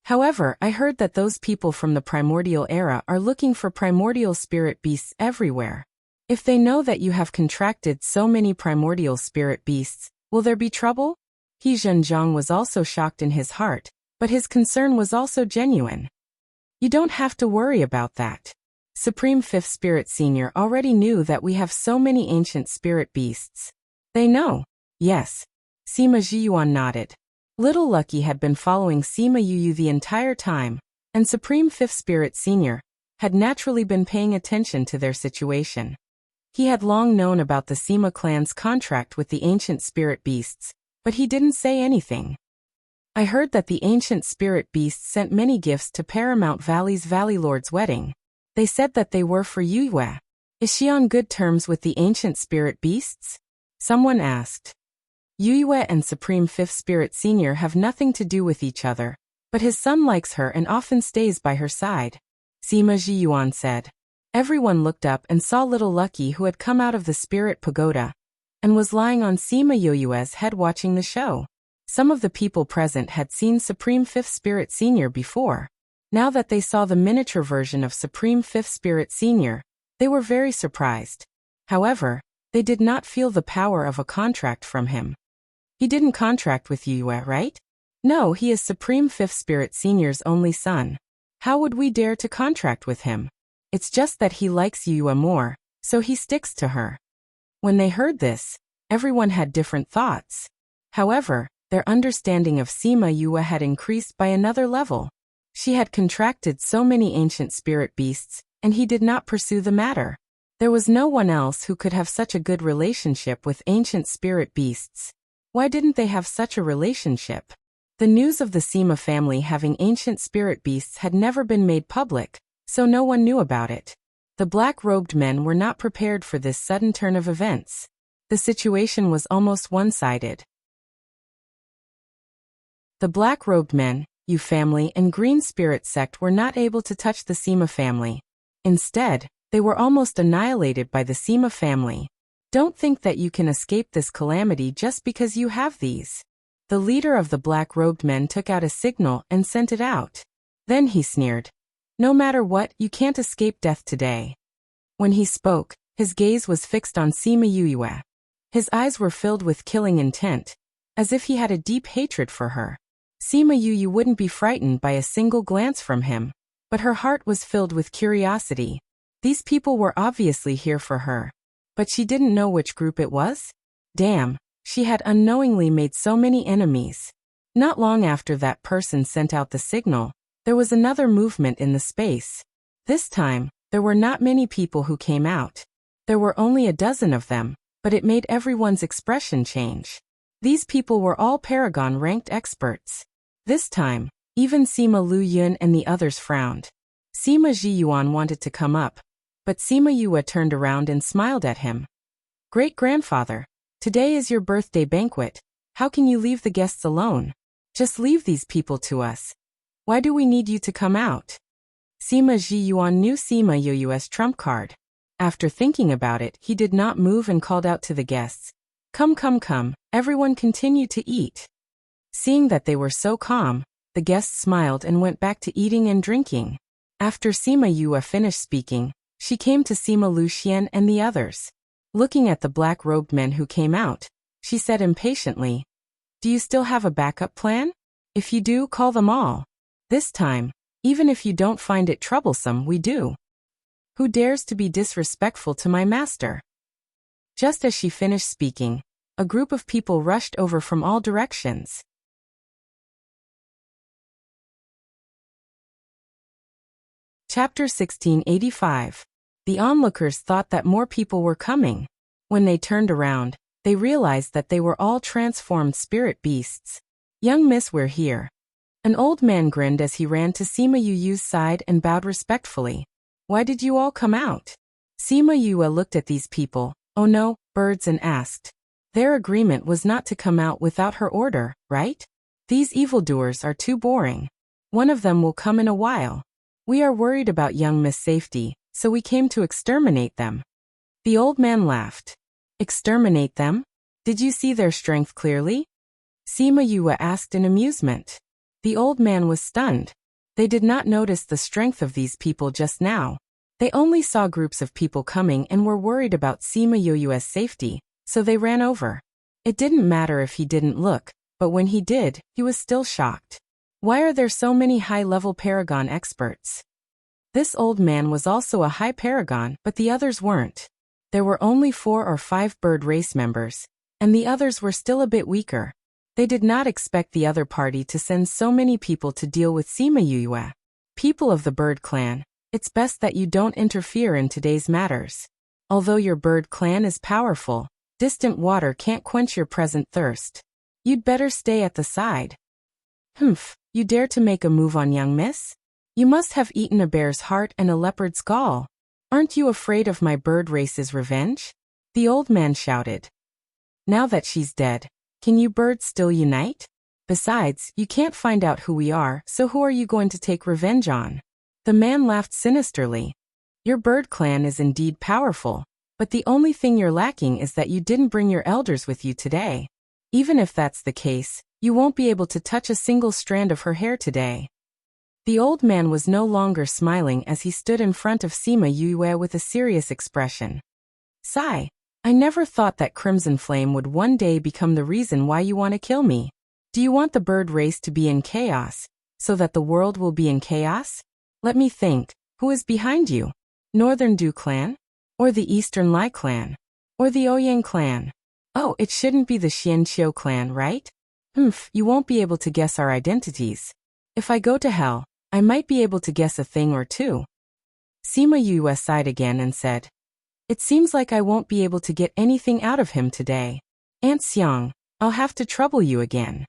A: However, I heard that those people from the primordial era are looking for primordial spirit beasts everywhere. If they know that you have contracted so many primordial spirit beasts, will there be trouble? He Zhenjiang was also shocked in his heart, but his concern was also genuine. You don't have to worry about that. Supreme Fifth Spirit Senior already knew that we have so many ancient spirit beasts. They know. Yes. Sima Jiyuan nodded. Little Lucky had been following Sima Yu the entire time, and Supreme Fifth Spirit Senior had naturally been paying attention to their situation. He had long known about the Sima clan's contract with the ancient spirit beasts, but he didn't say anything. I heard that the ancient spirit beasts sent many gifts to Paramount Valley's Valley Lord's wedding. They said that they were for Yue. Is she on good terms with the ancient spirit beasts? Someone asked. Yue and Supreme Fifth Spirit Senior have nothing to do with each other, but his son likes her and often stays by her side, Sima Jiyuan said. Everyone looked up and saw Little Lucky, who had come out of the spirit pagoda and was lying on Sima Yue's head watching the show. Some of the people present had seen Supreme Fifth Spirit Senior before. Now that they saw the miniature version of Supreme Fifth Spirit Senior, they were very surprised. However, They did not feel the power of a contract from him. He didn't contract with Yue, right? No, he is Supreme Fifth Spirit Senior's only son. How would we dare to contract with him? It's just that he likes Yue more, so he sticks to her. When they heard this, everyone had different thoughts. However, their understanding of Sima Yue had increased by another level. She had contracted so many ancient spirit beasts, and he did not pursue the matter. There was no one else who could have such a good relationship with ancient spirit beasts. Why didn't they have such a relationship? The news of the Sima family having ancient spirit beasts had never been made public, so no one knew about it. The black-robed men were not prepared for this sudden turn of events. The situation was almost one-sided. The black-robed men, Yu family and Green Spirit sect were not able to touch the Sima family. Instead, they were almost annihilated by the Sima family. Don't think that you can escape this calamity just because you have these. The leader of the black-robed men took out a signal and sent it out. Then he sneered. No matter what, you can't escape death today. When he spoke, his gaze was fixed on Sima Yue. His eyes were filled with killing intent, as if he had a deep hatred for her. Sima Yue wouldn't be frightened by a single glance from him, but her heart was filled with curiosity. These people were obviously here for her. But she didn't know which group it was? Damn, she had unknowingly made so many enemies. Not long after that person sent out the signal, there was another movement in the space. This time, there were not many people who came out. There were only a dozen of them, but it made everyone's expression change. These people were all Paragon-ranked experts. This time, even Sima Lu Yun and the others frowned. Sima Ji Yuan wanted to come up, but Sima Yue turned around and smiled at him. Great-grandfather, today is your birthday banquet. How can you leave the guests alone? Just leave these people to us. Why do we need you to come out? Sima Ji Yuan knew Sima Yue's trump card. After thinking about it, he did not move and called out to the guests. Come, everyone continue to eat. Seeing that they were so calm, the guests smiled and went back to eating and drinking. After Sima Yue finished speaking, she came to Sima Lu Xian and the others. Looking at the black-robed men who came out, she said impatiently, Do you still have a backup plan? If you do, call them all. This time, even if you don't find it troublesome, we do. Who dares to be disrespectful to my master? Just as she finished speaking, a group of people rushed over from all directions. Chapter 1685. The onlookers thought that more people were coming. When they turned around, they realized that they were all transformed spirit beasts. Young miss, we're here. An old man grinned as he ran to Sima Yue's side and bowed respectfully. Why did you all come out? Sima Yue looked at these people, oh no, birds, and asked. Their agreement was not to come out without her order, right? These evildoers are too boring. One of them will come in a while. We are worried about young Miss Safety, so we came to exterminate them. The old man laughed. Exterminate them? Did you see their strength clearly? Sima Yue asked in amusement. The old man was stunned. They did not notice the strength of these people just now. They only saw groups of people coming and were worried about Sima Yue's safety, so they ran over. It didn't matter if he didn't look, but when he did, he was still shocked. Why are there so many high-level Paragon experts? This old man was also a high Paragon, but the others weren't. There were only 4 or 5 bird race members, and the others were still a bit weaker. They did not expect the other party to send so many people to deal with Sima Yue. People of the bird clan, it's best that you don't interfere in today's matters. Although your bird clan is powerful, distant water can't quench your present thirst. You'd better stay at the side. Humph, you dare to make a move on young miss? You must have eaten a bear's heart and a leopard's gall. Aren't you afraid of my bird race's revenge? The old man shouted. Now that she's dead, can you birds still unite? Besides, you can't find out who we are, so who are you going to take revenge on? The man laughed sinisterly. Your bird clan is indeed powerful, but the only thing you're lacking is that you didn't bring your elders with you today. Even if that's the case, you won't be able to touch a single strand of her hair today. The old man was no longer smiling as he stood in front of Sima Yue with a serious expression. Sigh, I never thought that Crimson Flame would one day become the reason why you want to kill me. Do you want the bird race to be in chaos, so that the world will be in chaos? Let me think, who is behind you? Northern Du clan? Or the Eastern Lai clan? Or the Ouyang clan? Oh, it shouldn't be the Xianqiu clan, right? You won't be able to guess our identities. If I go to hell, I might be able to guess a thing or two. Sima Yue sighed again and said, it seems like I won't be able to get anything out of him today. Aunt Xiang, I'll have to trouble you again.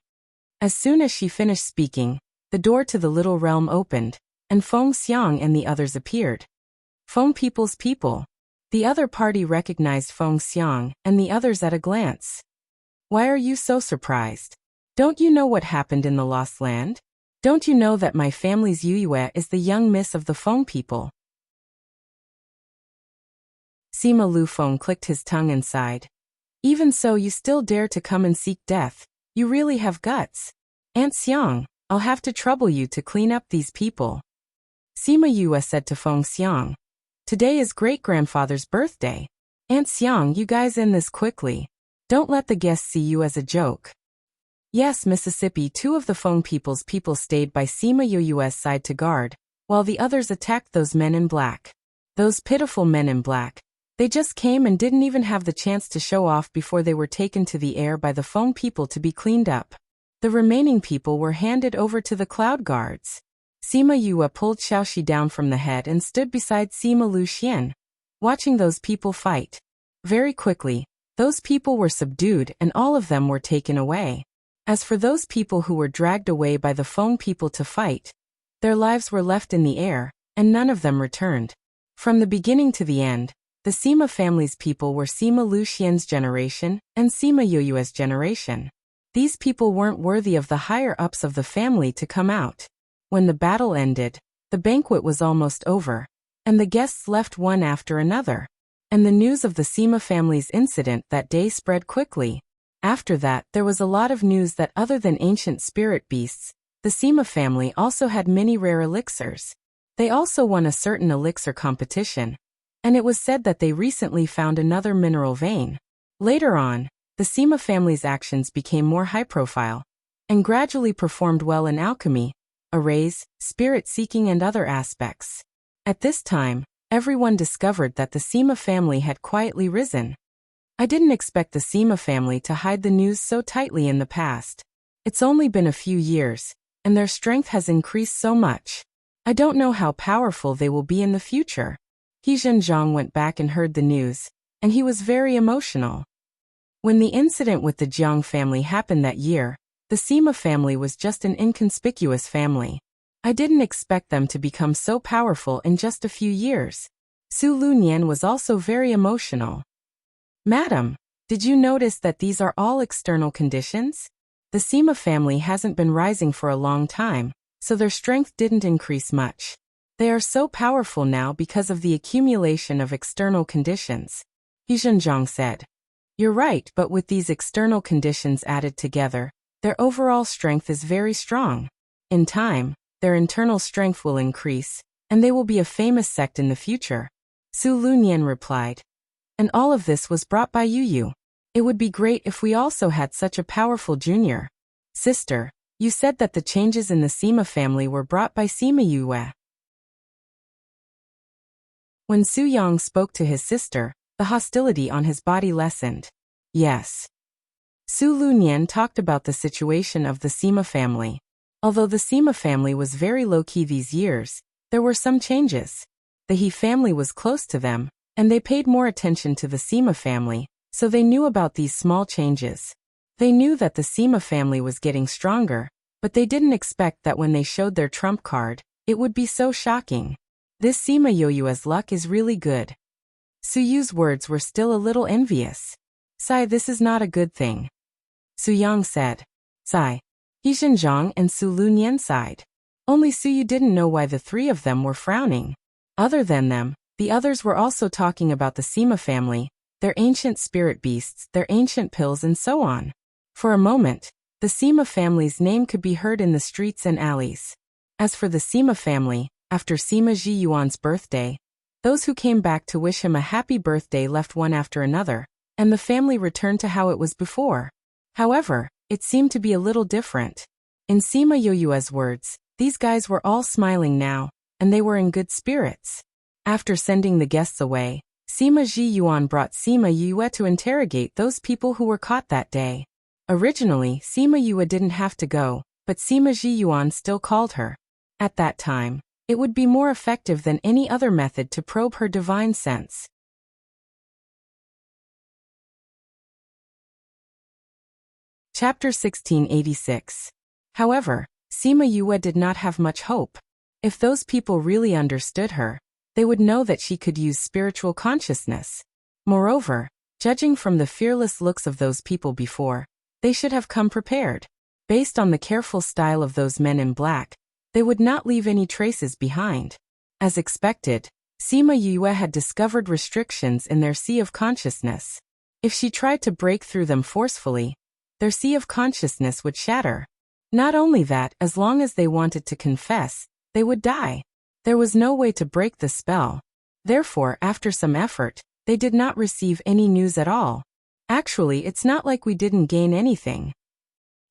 A: As soon as she finished speaking, the door to the little realm opened, and Feng Xiang and the others appeared. Feng people's people. The other party recognized Feng Xiang and the others at a glance. Why are you so surprised? Don't you know what happened in the Lost Land? Don't you know that my family's Yue is the young miss of the Feng people? Sima Lu Feng clicked his tongue and sighed. Even so, you still dare to come and seek death. You really have guts. Aunt Xiang, I'll have to trouble you to clean up these people. Sima Yue said to Feng Xiang, today is great-grandfather's birthday. Aunt Xiang, you guys end this quickly. Don't let the guests see you as a joke. Yes, Mississippi, two of the Feng people's people stayed by Sima Yue's side to guard, while the others attacked those men in black. Those pitiful men in black. They just came and didn't even have the chance to show off before they were taken to the air by the Feng people to be cleaned up. The remaining people were handed over to the cloud guards. Sima Yue pulled Xiaoxi down from the head and stood beside Sima Lu Xian, watching those people fight. Very quickly, those people were subdued and all of them were taken away. As for those people who were dragged away by the Feng people to fight, their lives were left in the air, and none of them returned. From the beginning to the end, the Sima family's people were Sima Lu Xian's generation and Sima Yue's generation. These people weren't worthy of the higher-ups of the family to come out. When the battle ended, the banquet was almost over, and the guests left one after another. And the news of the Sima family's incident that day spread quickly. After that, there was a lot of news that other than ancient spirit beasts, the Sima family also had many rare elixirs. They also won a certain elixir competition, and it was said that they recently found another mineral vein. Later on, the Sima family's actions became more high-profile, and gradually performed well in alchemy, arrays, spirit-seeking and other aspects. At this time, everyone discovered that the Sima family had quietly risen. I didn't expect the Sima family to hide the news so tightly in the past. It's only been a few years, and their strength has increased so much. I don't know how powerful they will be in the future. He Zhenjiang went back and heard the news, and he was very emotional. When the incident with the Jiang family happened that year, the Sima family was just an inconspicuous family. I didn't expect them to become so powerful in just a few years. Su Lunyan was also very emotional. Madam, did you notice that these are all external conditions? The Sima family hasn't been rising for a long time, so their strength didn't increase much. They are so powerful now because of the accumulation of external conditions. He Zhenjiang said. You're right, but with these external conditions added together, their overall strength is very strong. In time, their internal strength will increase, and they will be a famous sect in the future. Su Lunyan replied. And all of this was brought by Yu. It would be great if we also had such a powerful junior. Sister, you said that the changes in the Sima family were brought by Sima Yue. When Su Yang spoke to his sister, the hostility on his body lessened. Yes. Su Lunyan talked about the situation of the Sima family. Although the Sima family was very low-key these years, there were some changes. The He family was close to them, and they paid more attention to the Sima family, so they knew about these small changes. They knew that the Sima family was getting stronger, but they didn't expect that when they showed their trump card, it would be so shocking. This Sima Yue's luck is really good. Su Yu's words were still a little envious. Sai, this is not a good thing. Su Yang said. Sai. He Zhenjiang and Su Lunyan sighed. Only Su Yu didn't know why the three of them were frowning. Other than them, the others were also talking about the Sima family, their ancient spirit beasts, their ancient pills and so on. For a moment, the Sima family's name could be heard in the streets and alleys. As for the Sima family, after Sima Ji Yuan's birthday, those who came back to wish him a happy birthday left one after another, and the family returned to how it was before. However, it seemed to be a little different. In Sima Yoyue's words, these guys were all smiling now, and they were in good spirits. After sending the guests away, Sima Ji Yuan brought Sima Yue to interrogate those people who were caught that day. Originally, Sima Yue didn't have to go, but Sima Ji Yuan still called her. At that time, it would be more effective than any other method to probe her divine sense. Chapter 1686. However, Sima Yue did not have much hope. If those people really understood her, they would know that she could use spiritual consciousness. Moreover, judging from the fearless looks of those people before, they should have come prepared. Based on the careful style of those men in black, they would not leave any traces behind. As expected, Sima Yue had discovered restrictions in their sea of consciousness. If she tried to break through them forcefully, their sea of consciousness would shatter. Not only that, as long as they wanted to confess, they would die. There was no way to break the spell. Therefore, after some effort, they did not receive any news at all. Actually, it's not like we didn't gain anything.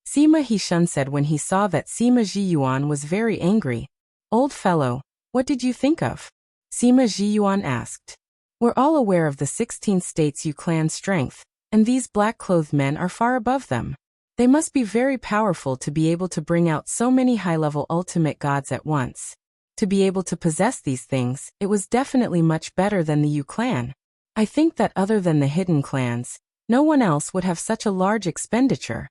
A: Sima Hishun said when he saw that Sima Ji Yuan was very angry. Old fellow, what did you think of? Sima Ji Yuan asked. We're all aware of the 16th state's Yu clan strength, and these black-clothed men are far above them. They must be very powerful to be able to bring out so many high-level ultimate gods at once. To be able to possess these things, it was definitely much better than the Yu clan. I think that other than the hidden clans, no one else would have such a large expenditure.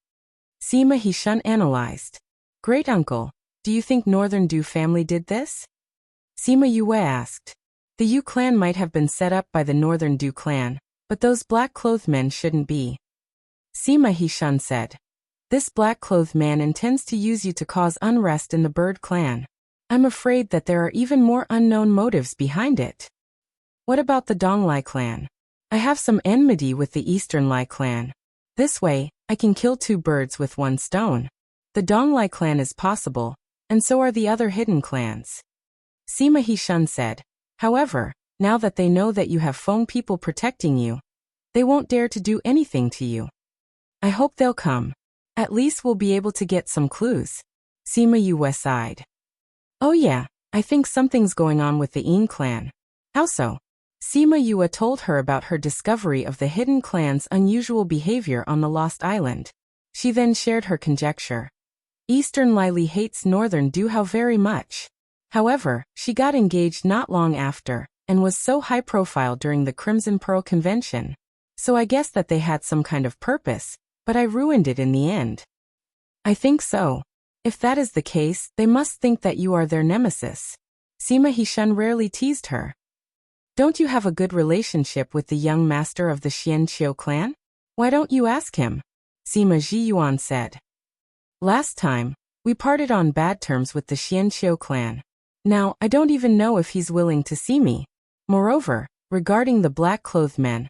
A: Sima Hishun analyzed. Great uncle, do you think Northern Du family did this? Sima Yue asked. The Yu clan might have been set up by the Northern Du clan, but those black-clothed men shouldn't be. Sima Hishun said. This black-clothed man intends to use you to cause unrest in the Bird clan. I'm afraid that there are even more unknown motives behind it. What about the Donglai clan? I have some enmity with the Eastern Lai clan. This way, I can kill two birds with one stone. The Donglai clan is possible, and so are the other hidden clans. Sima Hishun said. However, now that they know that you have Feng people protecting you, they won't dare to do anything to you. I hope they'll come. At least we'll be able to get some clues. Sima Yue sighed. Oh yeah, I think something's going on with the Yin clan. How so? Sima Yue told her about her discovery of the hidden clan's unusual behavior on the Lost Island. She then shared her conjecture. Eastern Lily hates Northern Du Hao very much. However, she got engaged not long after, and was so high profile during the Crimson Pearl Convention. So I guess that they had some kind of purpose, but I ruined it in the end. I think so. If that is the case, they must think that you are their nemesis. Sima Hishun rarely teased her. Don't you have a good relationship with the young master of the Xianqiu clan? Why don't you ask him? Sima Ji Yuan said. Last time, we parted on bad terms with the Xianqiu clan. Now, I don't even know if he's willing to see me. Moreover, regarding the black-clothed men,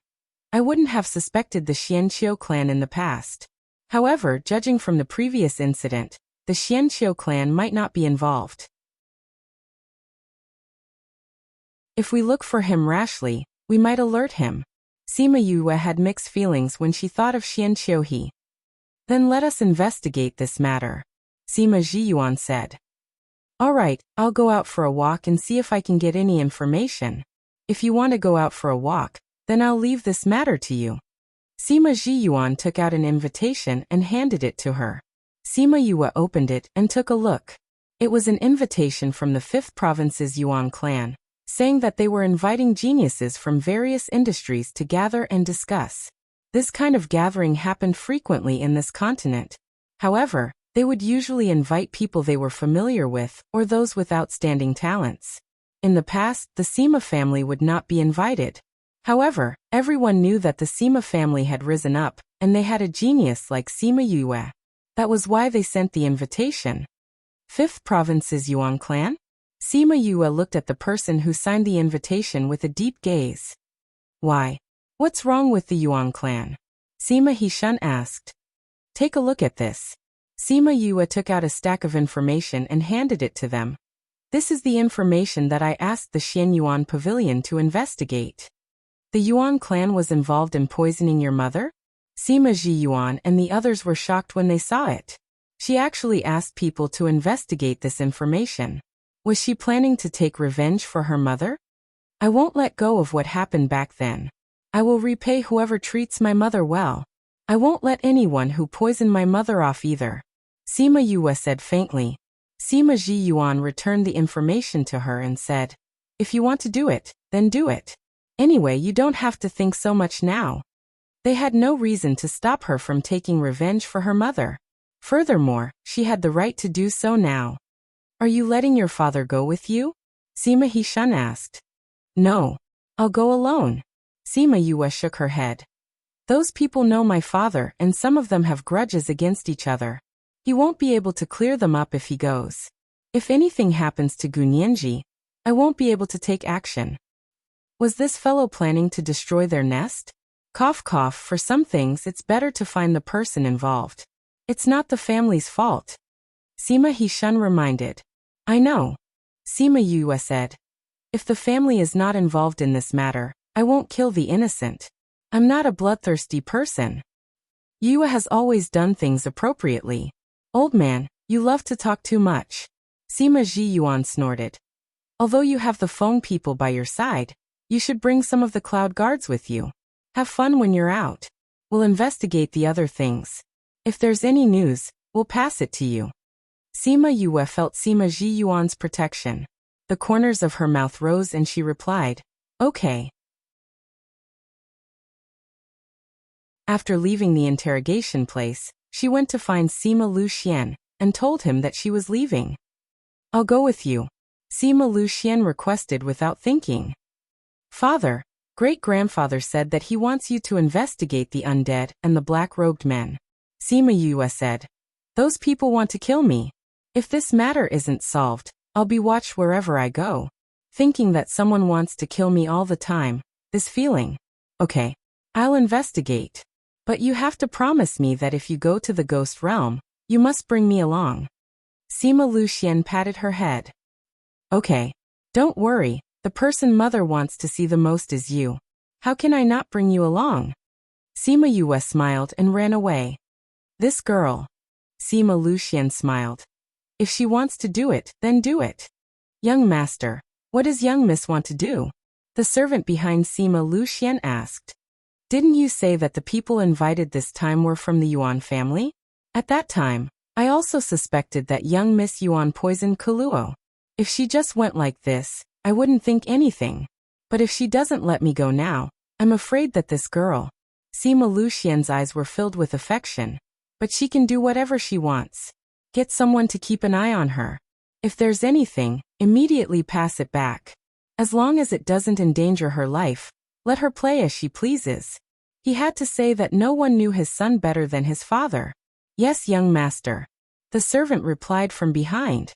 A: I wouldn't have suspected the Xianqiu clan in the past. However, judging from the previous incident, the Xianqiu clan might not be involved. If we look for him rashly, we might alert him. Sima Yue had mixed feelings when she thought of Xianqiu He. Then let us investigate this matter, Sima Ji Yuan said. All right, I'll go out for a walk and see if I can get any information. If you want to go out for a walk, then I'll leave this matter to you. Sima Ji Yuan took out an invitation and handed it to her. Sima Yue opened it and took a look. It was an invitation from the 5th Province's Yuan clan, saying that they were inviting geniuses from various industries to gather and discuss. This kind of gathering happened frequently in this continent. However, they would usually invite people they were familiar with or those with outstanding talents. In the past, the Sima family would not be invited. However, everyone knew that the Sima family had risen up, and they had a genius like Sima Yue. That was why they sent the invitation. 5th Province's Yuan clan? Sima Yue looked at the person who signed the invitation with a deep gaze. Why? What's wrong with the Yuan clan? Sima Hishun asked. Take a look at this. Sima Yue took out a stack of information and handed it to them. This is the information that I asked the Xianyuan Pavilion to investigate. The Yuan clan was involved in poisoning your mother? Sima Ji Yuan and the others were shocked when they saw it. She actually asked people to investigate this information. Was she planning to take revenge for her mother? I won't let go of what happened back then. I will repay whoever treats my mother well. I won't let anyone who poisoned my mother off either. Sima Yue said faintly. Sima Ji Yuan returned the information to her and said, if you want to do it, then do it. Anyway, you don't have to think so much now. They had no reason to stop her from taking revenge for her mother. Furthermore, she had the right to do so now. Are you letting your father go with you? Sima Hishun asked. No. I'll go alone. Sima Yue shook her head. Those people know my father and some of them have grudges against each other. He won't be able to clear them up if he goes. If anything happens to Gunyanji, I won't be able to take action. Was this fellow planning to destroy their nest? Cough cough, for some things it's better to find the person involved. It's not the family's fault. Sima Hishun reminded. I know. Sima Yue said. If the family is not involved in this matter, I won't kill the innocent. I'm not a bloodthirsty person. Yue has always done things appropriately. Old man, you love to talk too much. Sima Ji Yuan snorted. Although you have the Feng people by your side, you should bring some of the cloud guards with you. Have fun when you're out. We'll investigate the other things. If there's any news, we'll pass it to you. Sima Yue felt Sima Ji Yuan's protection. The corners of her mouth rose and she replied, okay. After leaving the interrogation place, she went to find Sima Lu Xian and told him that she was leaving. I'll go with you. Sima Lu Xian requested without thinking. Father, great-grandfather said that he wants you to investigate the undead and the black-robed men. Sima Yue said. Those people want to kill me. If this matter isn't solved, I'll be watched wherever I go. Thinking that someone wants to kill me all the time, this feeling. Okay, I'll investigate. But you have to promise me that if you go to the ghost realm, you must bring me along. Sima Lu Xian patted her head. Okay. Don't worry, the person mother wants to see the most is you. How can I not bring you along? Sima Yue smiled and ran away. This girl. Sima Lu Xian smiled. If she wants to do it, then do it. Young master, what does young miss want to do? The servant behind Sima Lu Xian asked. Didn't you say that the people invited this time were from the Yuan family? At that time, I also suspected that young Miss Yuan poisoned Kaluo. If she just went like this, I wouldn't think anything. But if she doesn't let me go now, I'm afraid that this girl. Sima Lu Xian's eyes were filled with affection. But she can do whatever she wants. Get someone to keep an eye on her. If there's anything, immediately pass it back. As long as it doesn't endanger her life, let her play as she pleases. He had to say that no one knew his son better than his father. Yes, young master. The servant replied from behind.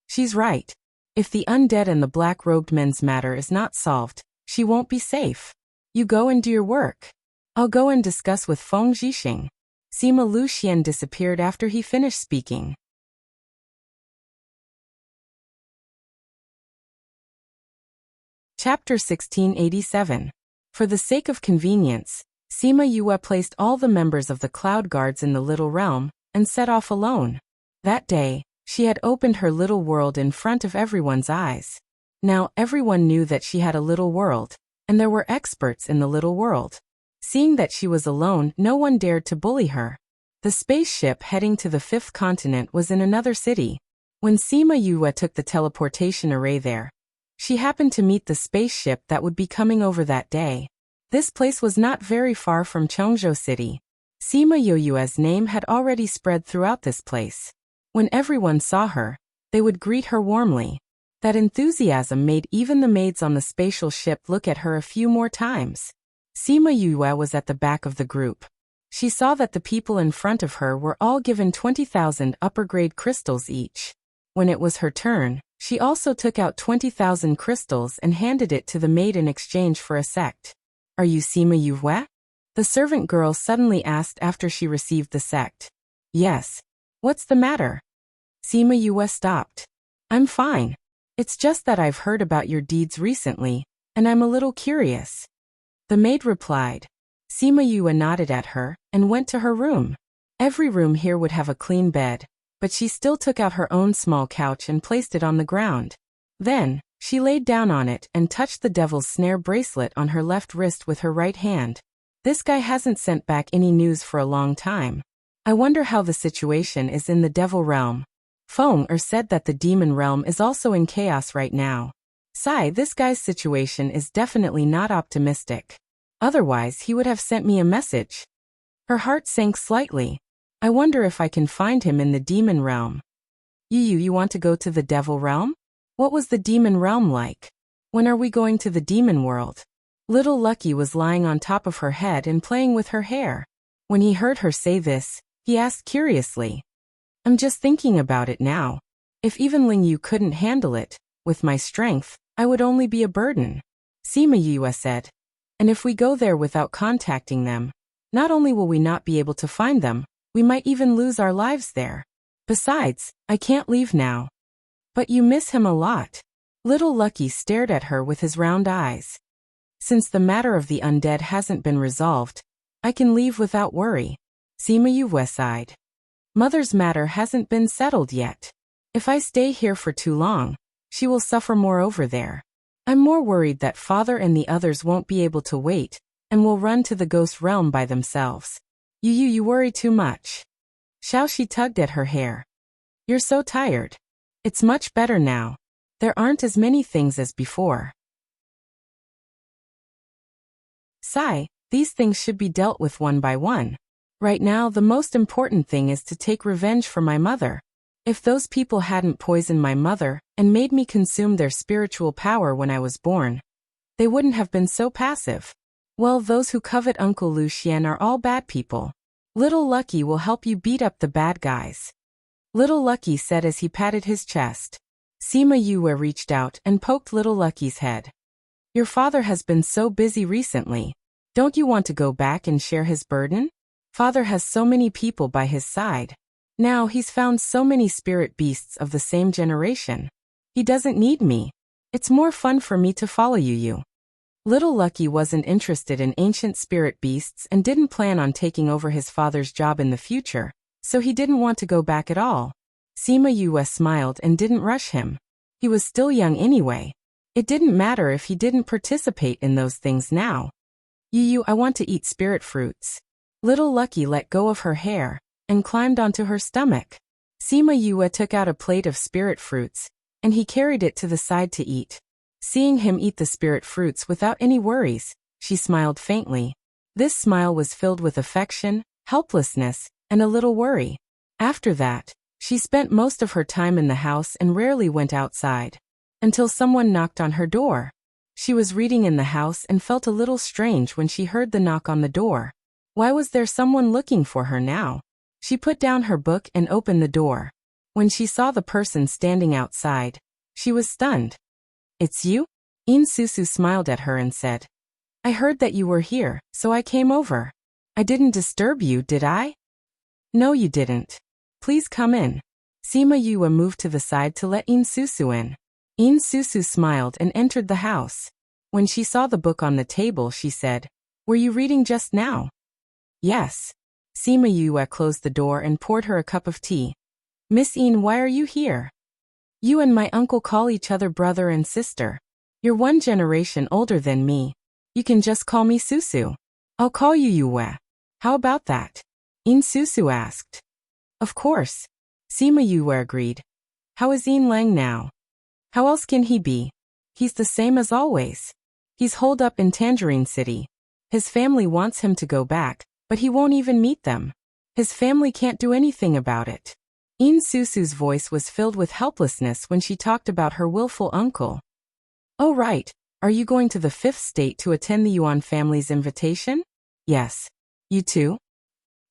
A: She's right. If the undead and the black-robed men's matter is not solved, she won't be safe. You go and do your work. I'll go and discuss with Feng Zhixing. Sima Lu Xian disappeared after he finished speaking. Chapter 1687. For the sake of convenience, Sima Yue placed all the members of the Cloud Guards in the Little Realm and set off alone. That day, she had opened her little world in front of everyone's eyes. Now everyone knew that she had a little world, and there were experts in the little world. Seeing that she was alone, no one dared to bully her. The spaceship heading to the 5th continent was in another city. When Sima Yue took the teleportation array there, she happened to meet the spaceship that would be coming over that day. This place was not very far from Chongzhou City. Sima Yue's name had already spread throughout this place. When everyone saw her, they would greet her warmly. That enthusiasm made even the maids on the spatial ship look at her a few more times. Sima Yue was at the back of the group. She saw that the people in front of her were all given 20,000 upper-grade crystals each. When it was her turn, she also took out 20,000 crystals and handed it to the maid in exchange for a sect. Are you Sima Yue? The servant girl suddenly asked after she received the sect. Yes. What's the matter? Sima Yue stopped. I'm fine. It's just that I've heard about your deeds recently, and I'm a little curious. The maid replied. Sima Yue nodded at her and went to her room. Every room here would have a clean bed, but she still took out her own small couch and placed it on the ground. Then, she laid down on it and touched the devil's snare bracelet on her left wrist with her right hand. This guy hasn't sent back any news for a long time. I wonder how the situation is in the devil realm. Feng said that the demon realm is also in chaos right now. Sigh, this guy's situation is definitely not optimistic. Otherwise, he would have sent me a message. Her heart sank slightly. I wonder if I can find him in the demon realm. You want to go to the devil realm? What was the demon realm like? When are we going to the demon world? Little Lucky was lying on top of her head and playing with her hair. When he heard her say this, he asked curiously. I'm just thinking about it now. If even Ling Yu couldn't handle it, with my strength, I would only be a burden. Sima Yue said. And if we go there without contacting them, not only will we not be able to find them, we might even lose our lives there. Besides, I can't leave now. But you miss him a lot. Little Lucky stared at her with his round eyes. Since the matter of the undead hasn't been resolved, I can leave without worry. Sima Yue sighed. Mother's matter hasn't been settled yet. If I stay here for too long, she will suffer more over there. I'm more worried that father and the others won't be able to wait, and will run to the ghost realm by themselves. You worry too much. Xiaoxi tugged at her hair. You're so tired. It's much better now. There aren't as many things as before. Sigh, these things should be dealt with one by one. Right now, the most important thing is to take revenge for my mother. If those people hadn't poisoned my mother and made me consume their spiritual power when I was born, they wouldn't have been so passive. Well, those who covet Uncle Lu Xian are all bad people. Little Lucky will help you beat up the bad guys. Little Lucky said as he patted his chest. Sima Yue reached out and poked Little Lucky's head. Your father has been so busy recently. Don't you want to go back and share his burden? Father has so many people by his side. Now he's found so many spirit beasts of the same generation. He doesn't need me. It's more fun for me to follow you. Little Lucky wasn't interested in ancient spirit beasts and didn't plan on taking over his father's job in the future, so he didn't want to go back at all. Sima Yue smiled and didn't rush him. He was still young anyway. It didn't matter if he didn't participate in those things now. I want to eat spirit fruits. Little Lucky let go of her hair and climbed onto her stomach. Sima Yue took out a plate of spirit fruits, and he carried it to the side to eat. Seeing him eat the spirit fruits without any worries, she smiled faintly. This smile was filled with affection, helplessness, and a little worry. After that, she spent most of her time in the house and rarely went outside. Until someone knocked on her door. She was reading in the house and felt a little strange when she heard the knock on the door. Why was there someone looking for her now? She put down her book and opened the door. When she saw the person standing outside, she was stunned. It's you? Susu smiled at her and said. I heard that you were here, so I came over. I didn't disturb you, did I? No, you didn't. Please come in. Sima Yue moved to the side to let Susu in. Susu smiled and entered the house. When she saw the book on the table, she said, Were you reading just now? Yes. Sima Yue closed the door and poured her a cup of tea. Miss why are you here? You and my uncle call each other brother and sister. You're one generation older than me. You can just call me Susu. I'll call you Yue. How about that? Susu asked. Of course. Sima Yue agreed. How is Lang now? How else can he be? He's the same as always. He's holed up in Tangerine City. His family wants him to go back, but he won't even meet them. His family can't do anything about it. Susu's voice was filled with helplessness when she talked about her willful uncle. Oh right, are you going to the fifth state to attend the Yuan family's invitation? Yes. You too?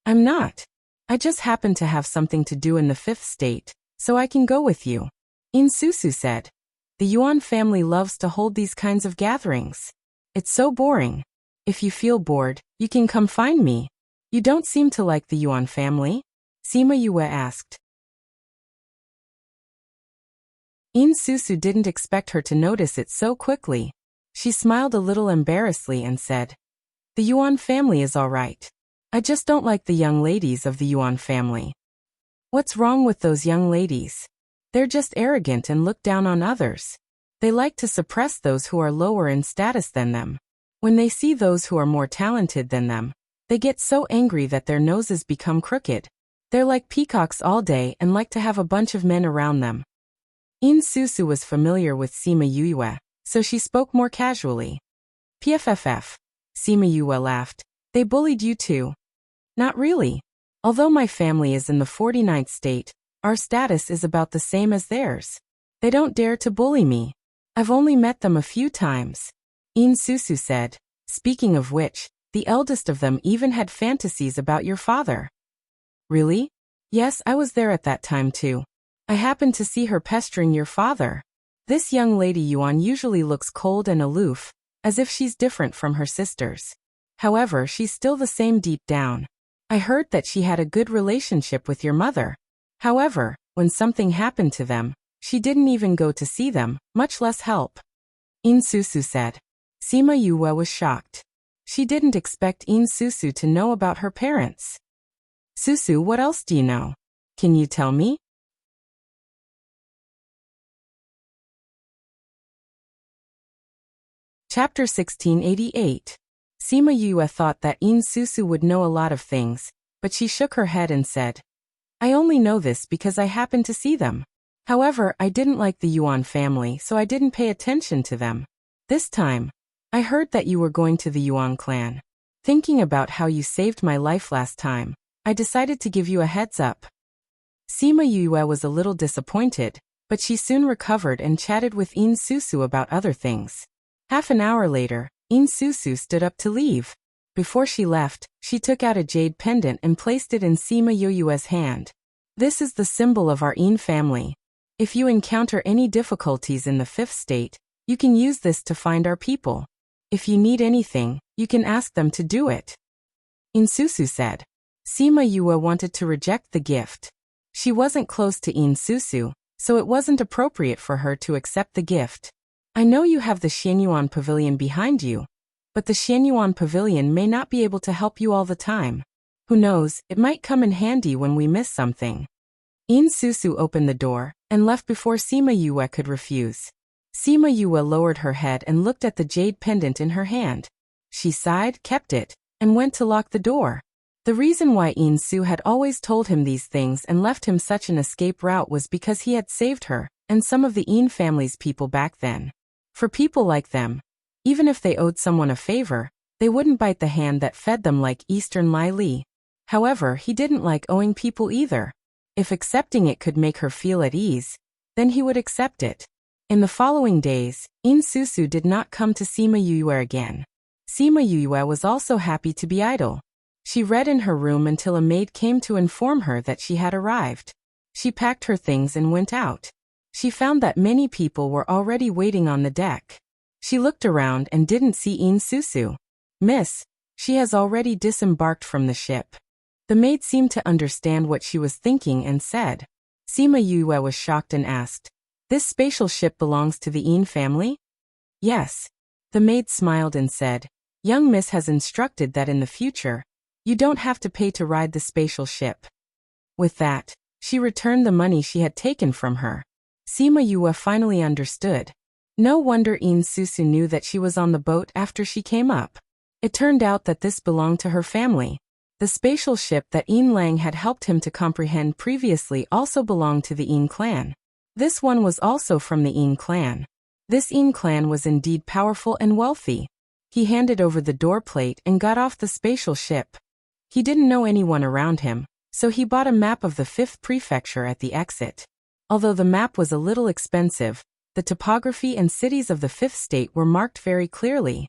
A: I'm not. I just happen to have something to do in the fifth state, so I can go with you. Susu said. The Yuan family loves to hold these kinds of gatherings. It's so boring. If you feel bored, you can come find me. You don't seem to like the Yuan family? Sima Yue asked. Susu didn't expect her to notice it so quickly. She smiled a little embarrassedly and said, The Yuan family is all right. I just don't like the young ladies of the Yuan family. What's wrong with those young ladies? They're just arrogant and look down on others. They like to suppress those who are lower in status than them. When they see those who are more talented than them, they get so angry that their noses become crooked. They're like peacocks all day and like to have a bunch of men around them. In Susu was familiar with Sima Yue, so she spoke more casually. PFFF. Sima Yue laughed. They bullied you too? Not really. Although my family is in the 49th state, our status is about the same as theirs. They don't dare to bully me. I've only met them a few times. In Susu said. Speaking of which, the eldest of them even had fantasies about your father. Really? Yes, I was there at that time too. I happened to see her pestering your father. This young lady Yuan usually looks cold and aloof, as if she's different from her sisters. However, she's still the same deep down. I heard that she had a good relationship with your mother. However, when something happened to them, she didn't even go to see them, much less help. In Susu said. Sima Yue was shocked. She didn't expect In Susu to know about her parents. Susu, what else do you know? Can you tell me? Chapter 1688. Sima Yue thought that In Susu would know a lot of things, but she shook her head and said, I only know this because I happened to see them. However, I didn't like the Yuan family, so I didn't pay attention to them. This time, I heard that you were going to the Yuan clan. Thinking about how you saved my life last time, I decided to give you a heads up. Sima Yue was a little disappointed, but she soon recovered and chatted with In Susu about other things. Half an hour later, In Susu stood up to leave. Before she left, she took out a jade pendant and placed it in Sima Yue's hand. This is the symbol of our In family. If you encounter any difficulties in the 5th state, you can use this to find our people. If you need anything, you can ask them to do it. In Susu said. Sima Yue wanted to reject the gift. She wasn't close to In Susu, so it wasn't appropriate for her to accept the gift. I know you have the Xianyuan Pavilion behind you, but the Xianyuan Pavilion may not be able to help you all the time. Who knows, it might come in handy when we miss something. In Susu opened the door and left before Sima Yue could refuse. Sima Yue lowered her head and looked at the jade pendant in her hand. She sighed, kept it, and went to lock the door. The reason why In Su had always told him these things and left him such an escape route was because he had saved her and some of the In family's people back then. For people like them, even if they owed someone a favor, they wouldn't bite the hand that fed them like Eastern Lai Li. However, he didn't like owing people either. If accepting it could make her feel at ease, then he would accept it. In the following days, In Susu did not come to Sima Yue again. Sima Yue was also happy to be idle. She read in her room until a maid came to inform her that she had arrived. She packed her things and went out. She found that many people were already waiting on the deck. She looked around and didn't see In Susu. Miss, she has already disembarked from the ship. The maid seemed to understand what she was thinking and said. Sima Yue was shocked and asked, This spatial ship belongs to the In family? Yes. The maid smiled and said, Young Miss has instructed that in the future, you don't have to pay to ride the spatial ship. With that, she returned the money she had taken from her. Sima Yue finally understood. No wonder In Susu knew that she was on the boat after she came up. It turned out that this belonged to her family. The spatial ship that In Lang had helped him to comprehend previously also belonged to the In clan. This one was also from the In clan. This In clan was indeed powerful and wealthy. He handed over the door plate and got off the spatial ship. He didn't know anyone around him, so he bought a map of the 5th prefecture at the exit. Although the map was a little expensive, the topography and cities of the 5th state were marked very clearly.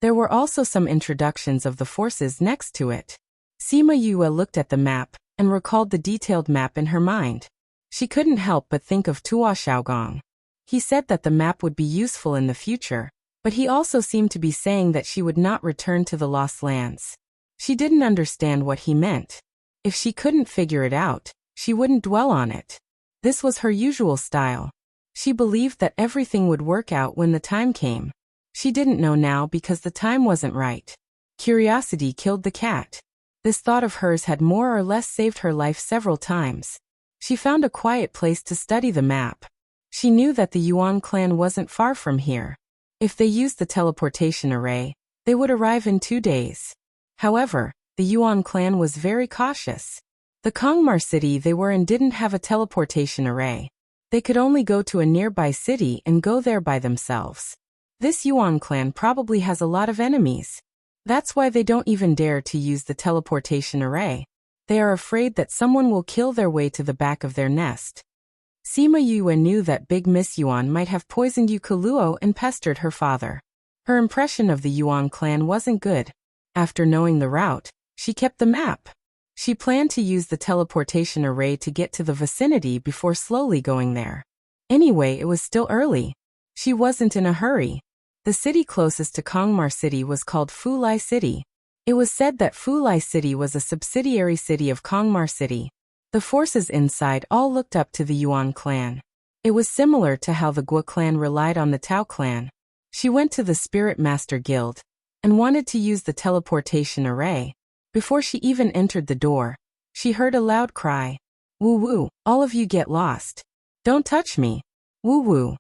A: There were also some introductions of the forces next to it. Sima Yue looked at the map and recalled the detailed map in her mind. She couldn't help but think of Tuo Xiaogong. He said that the map would be useful in the future, but he also seemed to be saying that she would not return to the Lost Lands. She didn't understand what he meant. If she couldn't figure it out, she wouldn't dwell on it. This was her usual style. She believed that everything would work out when the time came. She didn't know now because the time wasn't right. Curiosity killed the cat. This thought of hers had more or less saved her life several times. She found a quiet place to study the map. She knew that the Yuan clan wasn't far from here. If they used the teleportation array, they would arrive in 2 days. However, the Yuan clan was very cautious. The Kongmar city they were in didn't have a teleportation array. They could only go to a nearby city and go there by themselves. This Yuan clan probably has a lot of enemies. That's why they don't even dare to use the teleportation array. They are afraid that someone will kill their way to the back of their nest. Sima Yue knew that Big Miss Yuan might have poisoned Yukoluo and pestered her father. Her impression of the Yuan clan wasn't good. After knowing the route, she kept the map. She planned to use the teleportation array to get to the vicinity before slowly going there. Anyway, it was still early. She wasn't in a hurry. The city closest to Kongmar City was called Fulai City. It was said that Fulai City was a subsidiary city of Kongmar City. The forces inside all looked up to the Yuan clan. It was similar to how the Guo clan relied on the Tao clan. She went to the Spirit Master Guild and wanted to use the teleportation array. Before she even entered the door, she heard a loud cry. "Woo woo, all of you get lost. Don't touch me. Woo woo."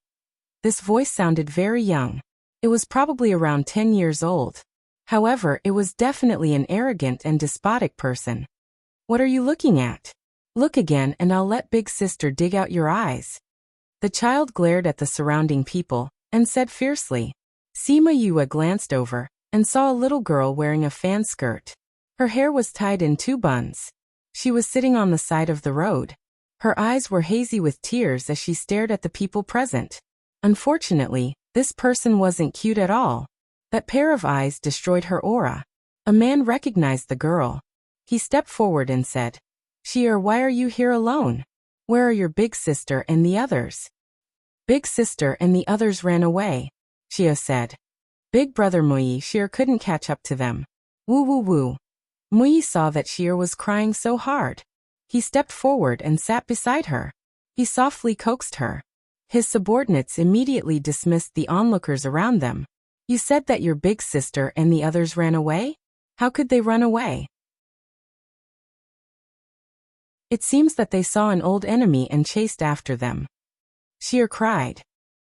A: This voice sounded very young. It was probably around 10 years old. However, it was definitely an arrogant and despotic person. "What are you looking at? Look again and I'll let Big Sister dig out your eyes." The child glared at the surrounding people and said fiercely. Sima Yue glanced over and saw a little girl wearing a fan skirt. Her hair was tied in 2 buns. She was sitting on the side of the road. Her eyes were hazy with tears as she stared at the people present. Unfortunately, this person wasn't cute at all. That pair of eyes destroyed her aura. A man recognized the girl. He stepped forward and said, "Xier, why are you here alone? Where are your big sister and the others?" "Big sister and the others ran away," Xia said. Big brother Mui Xier couldn't catch up to them. Woo woo woo. Mui saw that Xier was crying so hard. He stepped forward and sat beside her. He softly coaxed her. His subordinates immediately dismissed the onlookers around them. "You said that your big sister and the others ran away? How could they run away?" "It seems that they saw an old enemy and chased after them," Xier cried.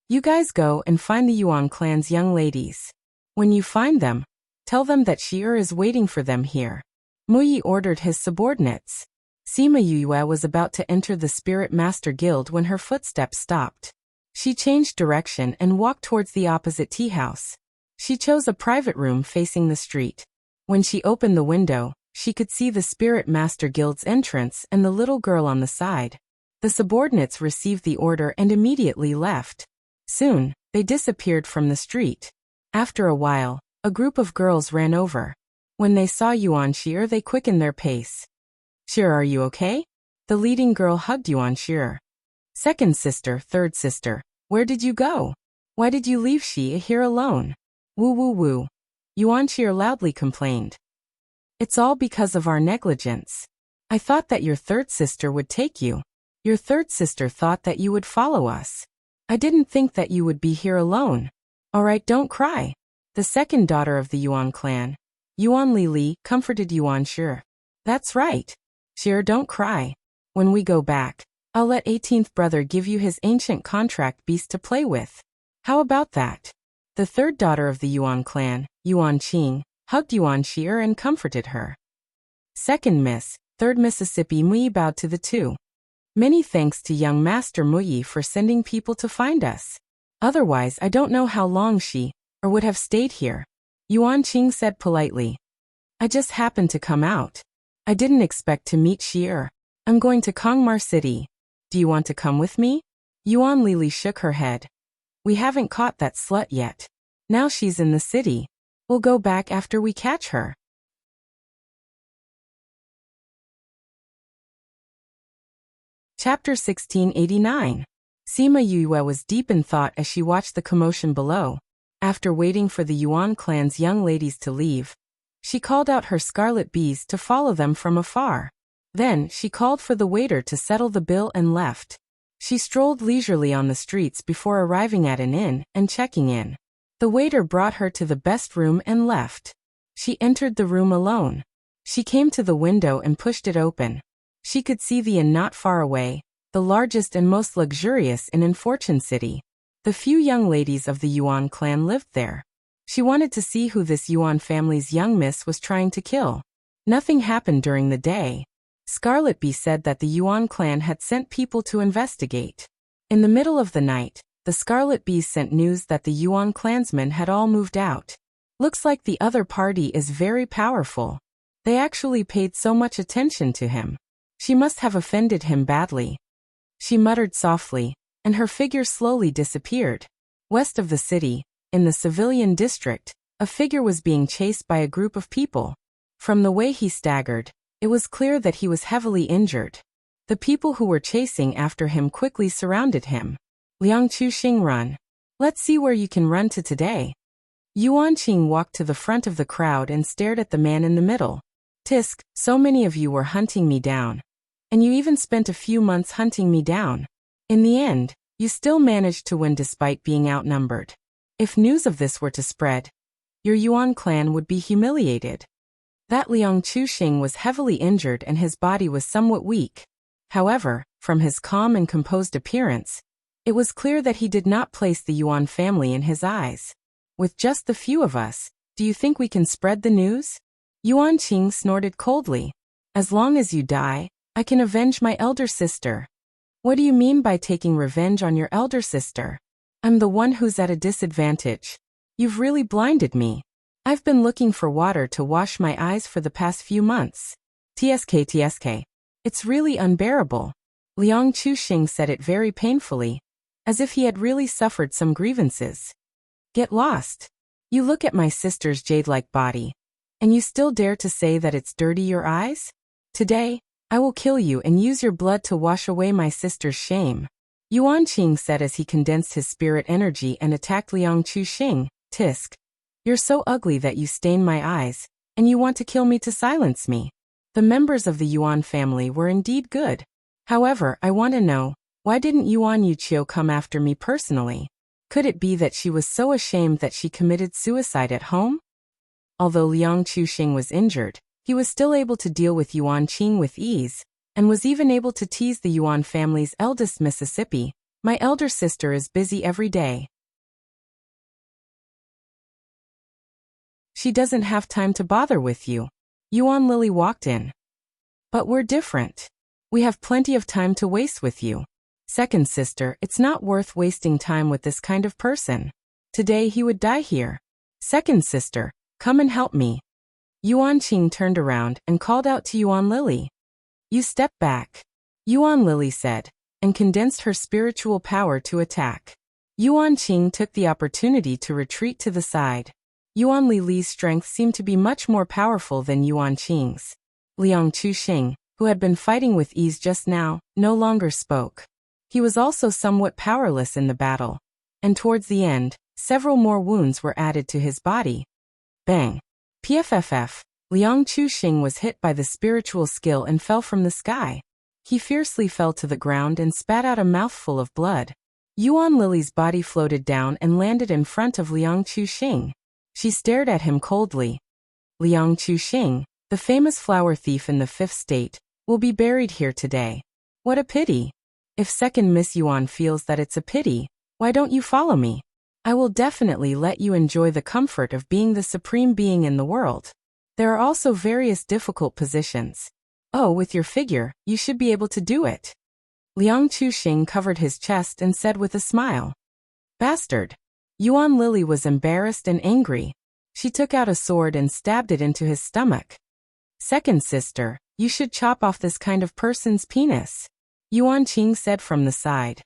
A: "You guys go and find the Yuan clan's young ladies. When you find them, tell them that Xier is waiting for them here." Muyi ordered his subordinates. Sima Yue was about to enter the Spirit Master Guild when her footsteps stopped. She changed direction and walked towards the opposite tea house. She chose a private room facing the street. When she opened the window, she could see the Spirit Master Guild's entrance and the little girl on the side. The subordinates received the order and immediately left. Soon, they disappeared from the street. After a while, a group of girls ran over. When they saw Yuan Xier, they quickened their pace. "Xier, are you okay?" The leading girl hugged Yuan Xier. "Second sister, third sister, where did you go? Why did you leave Xia here alone?" "Woo woo woo," Yuan Xier loudly complained. "It's all because of our negligence. I thought that your third sister would take you. Your third sister thought that you would follow us. I didn't think that you would be here alone. Alright, don't cry." The second daughter of the Yuan clan, Yuan Li, comforted Yuan Xier. "That's right. Xier, don't cry. When we go back, I'll let 18th brother give you his ancient contract beast to play with. How about that?" The third daughter of the Yuan clan, Yuan Qing, hugged Yuan Xier and comforted her. Second Miss, third Mississippi Mui bowed to the two. "Many thanks to young Master Mui for sending people to find us. Otherwise I don't know how long she, or would have stayed here," Yuan Qing said politely. "I just happened to come out. I didn't expect to meet Xier. I'm going to Kongmar City. Do you want to come with me?" Yuan Li shook her head. "We haven't caught that slut yet. Now she's in the city. We'll go back after we catch her." Chapter 1689. Sima Yue was deep in thought as she watched the commotion below. After waiting for the Yuan clan's young ladies to leave, she called out her scarlet bees to follow them from afar. Then, she called for the waiter to settle the bill and left. She strolled leisurely on the streets before arriving at an inn and checking in. The waiter brought her to the best room and left. She entered the room alone. She came to the window and pushed it open. She could see the inn not far away, the largest and most luxurious inn in Fortune City. The few young ladies of the Yuan clan lived there. She wanted to see who this Yuan family's young miss was trying to kill. Nothing happened during the day. Scarlet Bee said that the Yuan clan had sent people to investigate. In the middle of the night, the Scarlet Bees sent news that the Yuan clansmen had all moved out. Looks like the other party is very powerful. They actually paid so much attention to him. She must have offended him badly. She muttered softly, and her figure slowly disappeared. West of the city, in the civilian district, a figure was being chased by a group of people. From the way he staggered, it was clear that he was heavily injured. The people who were chasing after him quickly surrounded him. Liang Chuxing, run. Let's see where you can run to today. Yuan Qing walked to the front of the crowd and stared at the man in the middle. Tisk, so many of you were hunting me down. And you even spent a few months hunting me down. In the end, you still managed to win despite being outnumbered. If news of this were to spread, your Yuan clan would be humiliated. That Liang Chuxing was heavily injured and his body was somewhat weak. However, from his calm and composed appearance, it was clear that he did not place the Yuan family in his eyes. With just the few of us, do you think we can spread the news? Yuan Qing snorted coldly. As long as you die, I can avenge my elder sister. What do you mean by taking revenge on your elder sister? I'm the one who's at a disadvantage. You've really blinded me. I've been looking for water to wash my eyes for the past few months. TSK. It's really unbearable. Liang Chuxing said it very painfully, as if he had really suffered some grievances. Get lost. You look at my sister's jade-like body, and you still dare to say that it's dirty your eyes? Today, I will kill you and use your blood to wash away my sister's shame. Yuan Qing said as he condensed his spirit energy and attacked Liang Chuxing. Tisk. You're so ugly that you stain my eyes, and you want to kill me to silence me. The members of the Yuan family were indeed good. However, I want to know, why didn't Yuan Yuqiu come after me personally? Could it be that she was so ashamed that she committed suicide at home? Although Liang Chuxing was injured, he was still able to deal with Yuan Qing with ease, and was even able to tease the Yuan family's eldest Mississippi. My elder sister is busy every day. She doesn't have time to bother with you. Yuan Lily walked in. But we're different. We have plenty of time to waste with you. Second sister, it's not worth wasting time with this kind of person. Today he would die here. Second sister, come and help me. Yuan Qing turned around and called out to Yuan Lily. You step back. Yuan Lily said, and condensed her spiritual power to attack. Yuan Qing took the opportunity to retreat to the side. Yuan Li's strength seemed to be much more powerful than Yuan Qing's. Liang Chuxing, who had been fighting with ease just now, no longer spoke. He was also somewhat powerless in the battle, and towards the end, several more wounds were added to his body. Bang! PFFF, Liang Chuxing was hit by the spiritual skill and fell from the sky. He fiercely fell to the ground and spat out a mouthful of blood. Yuan Lily's body floated down and landed in front of Liang Chuxing. She stared at him coldly. Liang Chuxing, the famous flower thief in the 5th state, will be buried here today. What a pity. If second Miss Yuan feels that it's a pity, why don't you follow me? I will definitely let you enjoy the comfort of being the supreme being in the world. There are also various difficult positions. Oh, with your figure, you should be able to do it. Liang Chuxing covered his chest and said with a smile. Bastard. Yuan Lily was embarrassed and angry. She took out a sword and stabbed it into his stomach. Second sister, you should chop off this kind of person's penis. Yuan Qing said from the side.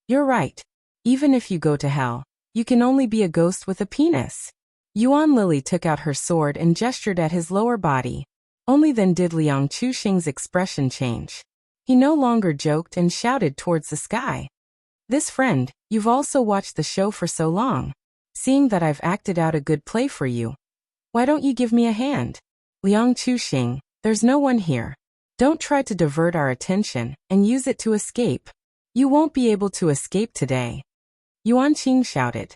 A: You're right. Even if you go to hell, you can only be a ghost with a penis. Yuan Lily took out her sword and gestured at his lower body. Only then did Liang Chuxing's expression change. He no longer joked and shouted towards the sky. This friend, you've also watched the show for so long. Seeing that I've acted out a good play for you, why don't you give me a hand? Liang Chuxing, there's no one here. Don't try to divert our attention and use it to escape. You won't be able to escape today. Yuan Qing shouted.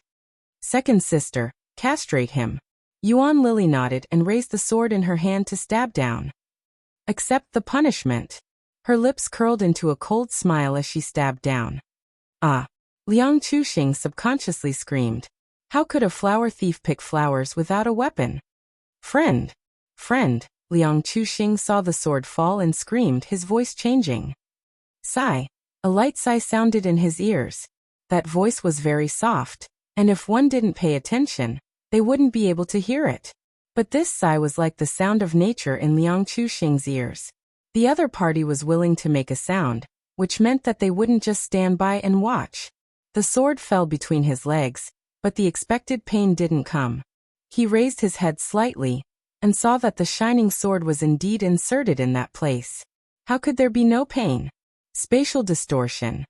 A: Second sister, castrate him. Yuan Lily nodded and raised the sword in her hand to stab down. Accept the punishment. Her lips curled into a cold smile as she stabbed down. Ah! Liang Chuxing subconsciously screamed. How could a flower thief pick flowers without a weapon? Friend! Friend! Liang Chuxing saw the sword fall and screamed, his voice changing. Sigh. A light sigh sounded in his ears. That voice was very soft, and if one didn't pay attention, they wouldn't be able to hear it. But this sigh was like the sound of nature in Liang Chuxing's ears. The other party was willing to make a sound, which meant that they wouldn't just stand by and watch. The sword fell between his legs, but the expected pain didn't come. He raised his head slightly, and saw that the shining sword was indeed inserted in that place. How could there be no pain? Spatial distortion.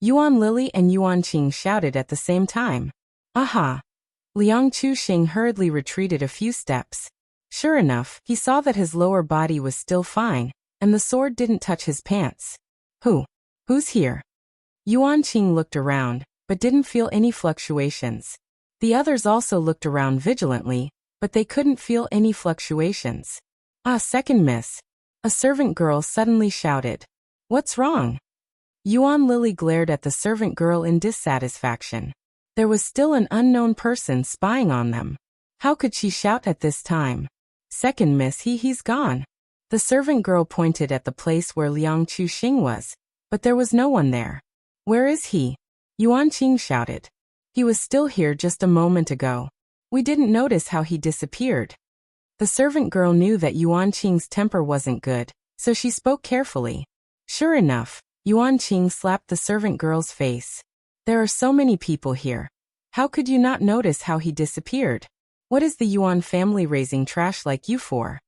A: Yuan Lily and Yuan Qing shouted at the same time. Aha! Liang Chuxing hurriedly retreated a few steps. Sure enough, he saw that his lower body was still fine, and the sword didn't touch his pants. Who's here? Yuan Qing looked around, but didn't feel any fluctuations. The others also looked around vigilantly, but they couldn't feel any fluctuations. Ah, second miss. A servant girl suddenly shouted. What's wrong? Yuan Lily glared at the servant girl in dissatisfaction. There was still an unknown person spying on them. How could she shout at this time? Second miss, he's gone. The servant girl pointed at the place where Liang Chuxing was, but there was no one there. Where is he? Yuan Qing shouted. He was still here just a moment ago. We didn't notice how he disappeared. The servant girl knew that Yuan Qing's temper wasn't good, so she spoke carefully. Sure enough, Yuan Qing slapped the servant girl's face. There are so many people here. How could you not notice how he disappeared? What is the Yuan family raising trash like you for?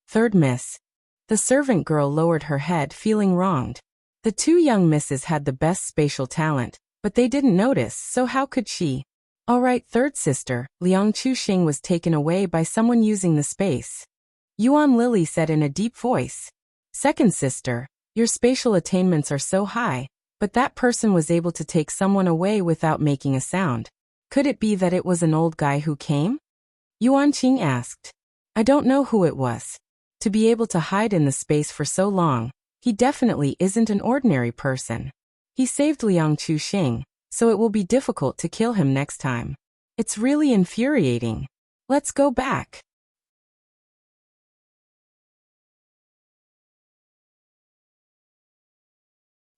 A: Third miss. The servant girl lowered her head, feeling wronged. The two young misses had the best spatial talent, but they didn't notice, so how could she? All right, third sister, Liang Chuxing was taken away by someone using the space. Yuan Lily said in a deep voice. Second sister, your spatial attainments are so high, but that person was able to take someone away without making a sound. Could it be that it was an old guy who came? Yuan Qing asked. I don't know who it was. To be able to hide in the space for so long, he definitely isn't an ordinary person. He saved Liang Chuxing, so it will be difficult to kill him next time. It's really infuriating. Let's go back.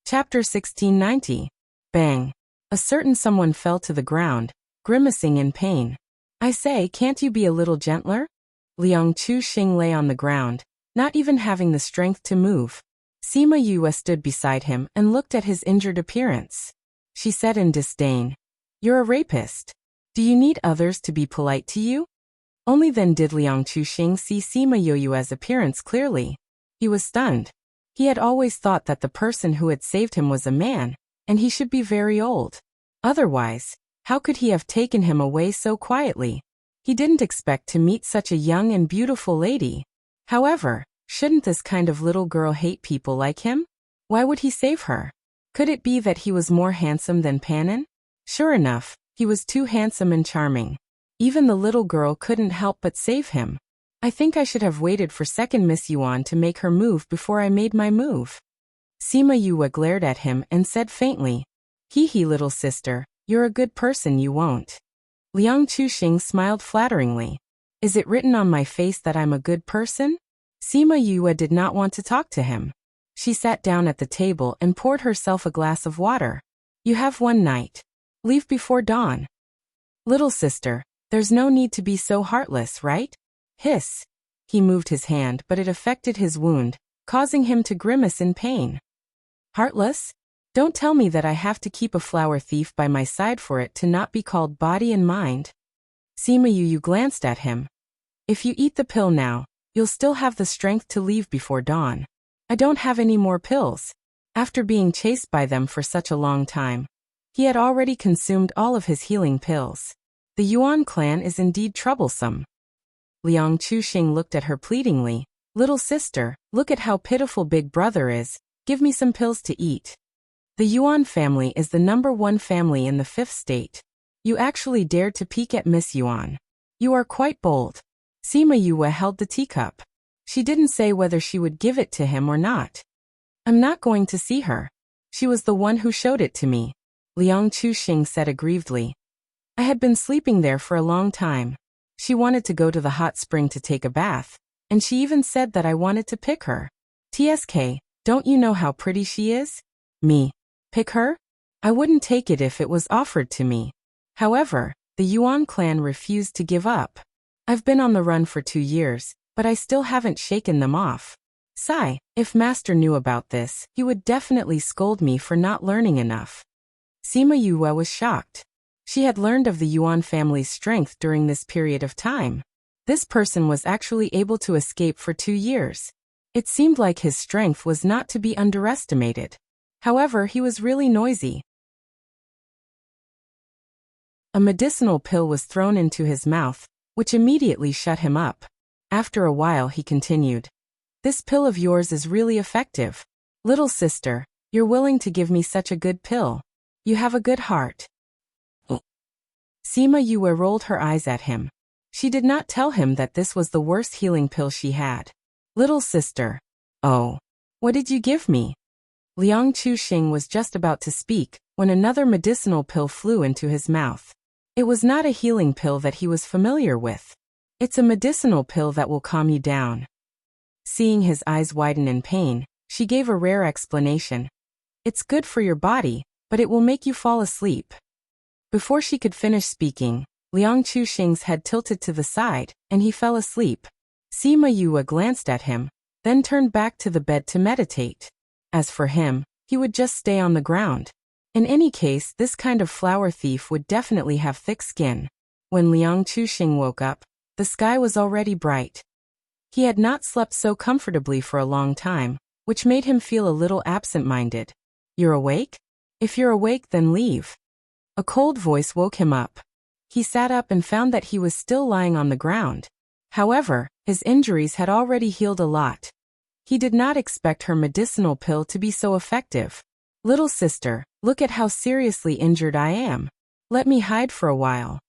A: Chapter 1690. Bang. A certain someone fell to the ground, grimacing in pain. I say, can't you be a little gentler? Liang Chuxing lay on the ground, not even having the strength to move. Sima Yue stood beside him and looked at his injured appearance. She said in disdain, You're a rapist. Do you need others to be polite to you? Only then did Liang Chuxing see Sima Yue's appearance clearly. He was stunned. He had always thought that the person who had saved him was a man, and he should be very old. Otherwise, how could he have taken him away so quietly? He didn't expect to meet such a young and beautiful lady. However, shouldn't this kind of little girl hate people like him? Why would he save her? Could it be that he was more handsome than Panin? Sure enough, he was too handsome and charming. Even the little girl couldn't help but save him. I think I should have waited for second Miss Yuan to make her move before I made my move. Sima Yue glared at him and said faintly, Hee little sister, you're a good person, you won't. Liang Chuxing smiled flatteringly. Is it written on my face that I'm a good person? Sima Yue did not want to talk to him. She sat down at the table and poured herself a glass of water. You have one night. Leave before dawn. Little sister, there's no need to be so heartless, right? Hiss. He moved his hand, but it affected his wound, causing him to grimace in pain. Heartless? Don't tell me that I have to keep a flower thief by my side for it to not be called body and mind. Sima Yue glanced at him. If you eat the pill now, you'll still have the strength to leave before dawn. I don't have any more pills. After being chased by them for such a long time, he had already consumed all of his healing pills. The Yuan clan is indeed troublesome. Liang Chuxing looked at her pleadingly. Little sister, look at how pitiful Big Brother is. Give me some pills to eat. The Yuan family is the #1 family in the 5th state. You actually dared to peek at Miss Yuan. You are quite bold. Sima Yue held the teacup. She didn't say whether she would give it to him or not. I'm not going to see her. She was the one who showed it to me, Liang Chuxing said aggrievedly. I had been sleeping there for a long time. She wanted to go to the hot spring to take a bath, and she even said that I wanted to pick her. TSK, don't you know how pretty she is? Me. Pick her? I wouldn't take it if it was offered to me. However, the Yuan clan refused to give up. I've been on the run for 2 years, but I still haven't shaken them off. Sigh, if Master knew about this, he would definitely scold me for not learning enough. Sima Yue was shocked. She had learned of the Yuan family's strength during this period of time. This person was actually able to escape for 2 years. It seemed like his strength was not to be underestimated. However, he was really noisy. A medicinal pill was thrown into his mouth, which immediately shut him up. After a while he continued. This pill of yours is really effective. Little sister, you're willing to give me such a good pill. You have a good heart. Sima Yue rolled her eyes at him. She did not tell him that this was the worst healing pill she had. Little sister. Oh. What did you give me? Liang Chuxing was just about to speak when another medicinal pill flew into his mouth. It was not a healing pill that he was familiar with. It's a medicinal pill that will calm you down. Seeing his eyes widen in pain, she gave a rare explanation. It's good for your body, but it will make you fall asleep. Before she could finish speaking, Liang Chuxing's head tilted to the side, and he fell asleep. Sima Yue glanced at him, then turned back to the bed to meditate. As for him, he would just stay on the ground. In any case, this kind of flower thief would definitely have thick skin. When Liang Chuxing woke up, the sky was already bright. He had not slept so comfortably for a long time, which made him feel a little absent-minded. You're awake? If you're awake, then leave. A cold voice woke him up. He sat up and found that he was still lying on the ground. However, his injuries had already healed a lot. He did not expect her medicinal pill to be so effective. Little sister, look at how seriously injured I am. Let me hide for a while.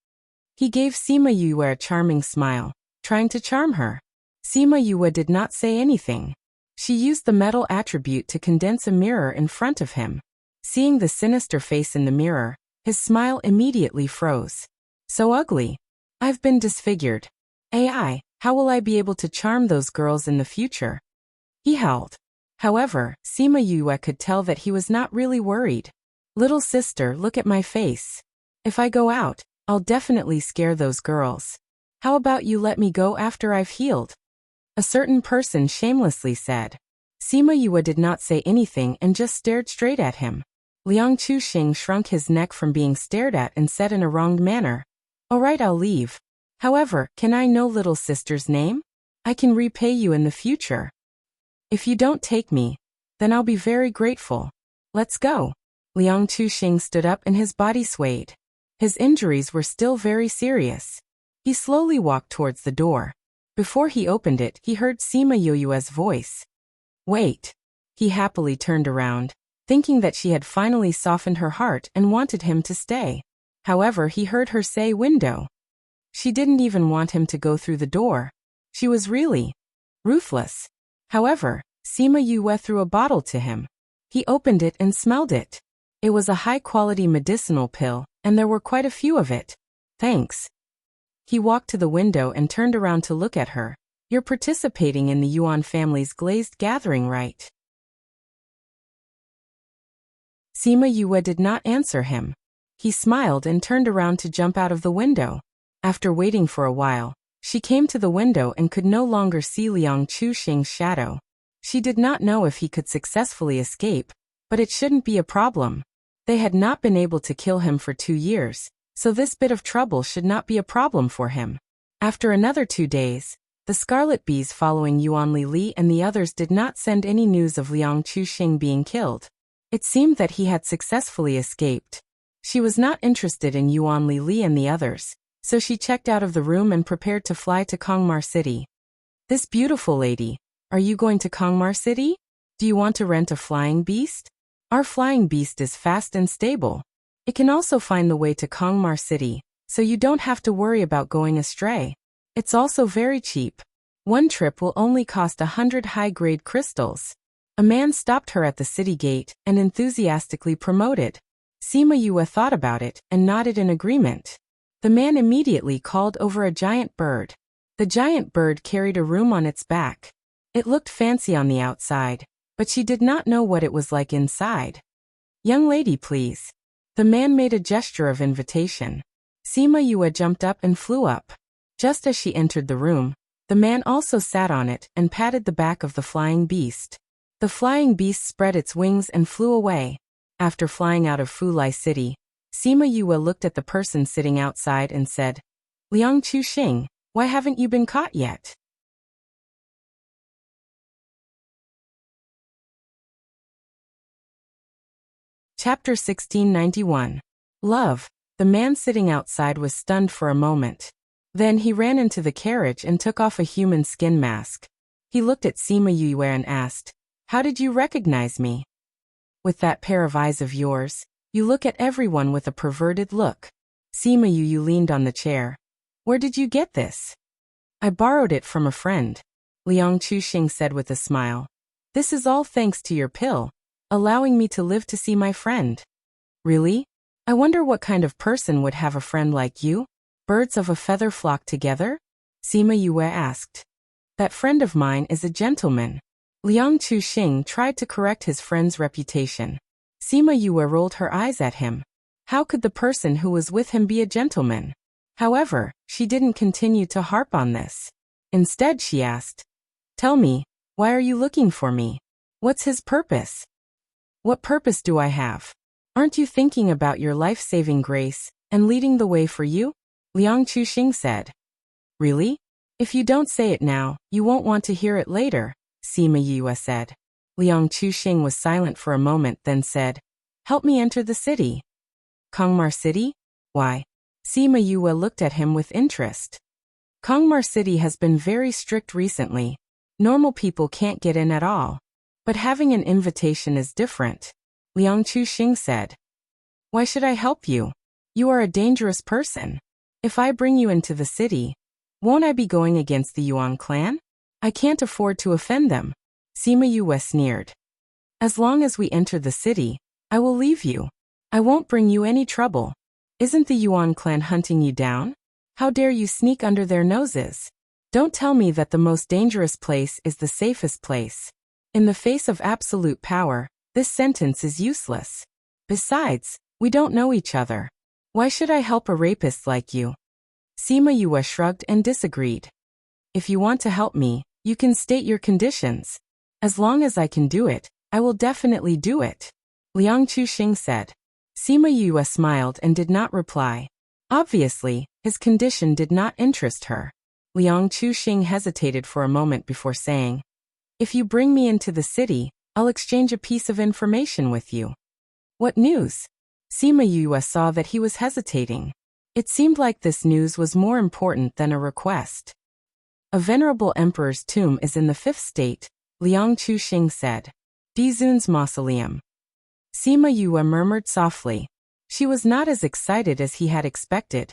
A: He gave Sima Yue a charming smile, trying to charm her. Sima Yue did not say anything. She used the metal attribute to condense a mirror in front of him. Seeing the sinister face in the mirror, his smile immediately froze. So ugly. I've been disfigured. AI, how will I be able to charm those girls in the future? He howled. However, Sima Yue could tell that he was not really worried. Little sister, look at my face. If I go out, I'll definitely scare those girls. How about you let me go after I've healed? A certain person shamelessly said. Sima Yue did not say anything and just stared straight at him. Liang Chuxing shrunk his neck from being stared at and said in a wronged manner. Alright, I'll leave. However, can I know little sister's name? I can repay you in the future. If you don't take me, then I'll be very grateful. Let's go. Liang Chuxing stood up and his body swayed. His injuries were still very serious. He slowly walked towards the door. Before he opened it, he heard Sima Yue's voice. Wait. He happily turned around, thinking that she had finally softened her heart and wanted him to stay. However, he heard her say window. She didn't even want him to go through the door. She was really ruthless. However, Sima Yue threw a bottle to him. He opened it and smelled it. It was a high-quality medicinal pill, and there were quite a few of it. Thanks. He walked to the window and turned around to look at her. You're participating in the Yuan family's glazed gathering, right? Sima Yue did not answer him. He smiled and turned around to jump out of the window. After waiting for a while, she came to the window and could no longer see Liang Chuxing's shadow. She did not know if he could successfully escape, but it shouldn't be a problem. They had not been able to kill him for 2 years, so this bit of trouble should not be a problem for him. After another 2 days, the Scarlet Bees following Yuan Li and the others did not send any news of Liang Chuxing being killed. It seemed that he had successfully escaped. She was not interested in Yuan Li and the others, so she checked out of the room and prepared to fly to Kongmar City. This beautiful lady, are you going to Kongmar City? Do you want to rent a flying beast? Our flying beast is fast and stable. It can also find the way to Kongmar City, so you don't have to worry about going astray. It's also very cheap. One trip will only cost 100 high-grade crystals. A man stopped her at the city gate and enthusiastically promoted. Sima Yue thought about it and nodded in agreement. The man immediately called over a giant bird. The giant bird carried a room on its back. It looked fancy on the outside, but she did not know what it was like inside. "Young lady, please." The man made a gesture of invitation. Sima Yue jumped up and flew up. Just as she entered the room, the man also sat on it and patted the back of the flying beast. The flying beast spread its wings and flew away. After flying out of Fulai City, Sima Yue looked at the person sitting outside and said, "Liang Chuxing, why haven't you been caught yet?" Chapter 1691. Love. The man sitting outside was stunned for a moment. Then he ran into the carriage and took off a human skin mask. He looked at Sima Yue and asked, "How did you recognize me?" "With that pair of eyes of yours, you look at everyone with a perverted look." Sima Yue leaned on the chair. "Where did you get this?" "I borrowed it from a friend," Liang Chuxing said with a smile. "This is all thanks to your pill, allowing me to live to see my friend." "Really? I wonder what kind of person would have a friend like you? Birds of a feather flock together?" Sima Yue asked. "That friend of mine is a gentleman." Liang Chuxing tried to correct his friend's reputation. Sima Yue rolled her eyes at him. How could the person who was with him be a gentleman? However, she didn't continue to harp on this. Instead, she asked, "Tell me, why are you looking for me? What's his purpose?" "What purpose do I have? Aren't you thinking about your life-saving grace and leading the way for you?" Liang Chuxing said. "Really? If you don't say it now, you won't want to hear it later," Sima Yue said. Liang Chuxing was silent for a moment, then said, "Help me enter the city." "Kongmar City? Why?" Sima Yue looked at him with interest. "Kongmar City has been very strict recently. Normal people can't get in at all. But having an invitation is different," Liang Chuxing said. "Why should I help you? You are a dangerous person. If I bring you into the city, won't I be going against the Yuan clan? I can't afford to offend them." Sima Yue sneered. "As long as we enter the city, I will leave you. I won't bring you any trouble. Isn't the Yuan clan hunting you down? How dare you sneak under their noses? Don't tell me that the most dangerous place is the safest place. In the face of absolute power, this sentence is useless. Besides, we don't know each other. Why should I help a rapist like you?" Sima Yue shrugged and disagreed. "If you want to help me, you can state your conditions. As long as I can do it, I will definitely do it," Liang Chuxing said. Sima Yue smiled and did not reply. Obviously, his condition did not interest her. Liang Chuxing hesitated for a moment before saying, "If you bring me into the city, I'll exchange a piece of information with you." "What news?" Sima Yue saw that he was hesitating. It seemed like this news was more important than a request. "A venerable emperor's tomb is in the fifth state," Liang Chuxing said. "Dizun's mausoleum." Sima Yue murmured softly. She was not as excited as he had expected.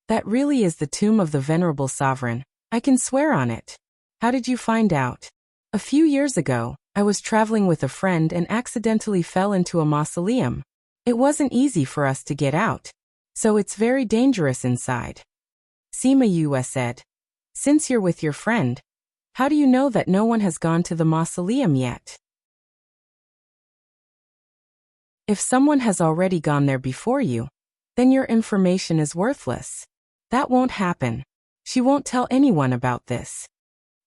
A: "That really is the tomb of the venerable sovereign. I can swear on it." "How did you find out?" "A few years ago, I was traveling with a friend and accidentally fell into a mausoleum. It wasn't easy for us to get out, so it's very dangerous inside," Sima Yue said. "Since you're with your friend, how do you know that no one has gone to the mausoleum yet?" "If someone has already gone there before you, then your information is worthless. That won't happen. She won't tell anyone about this,"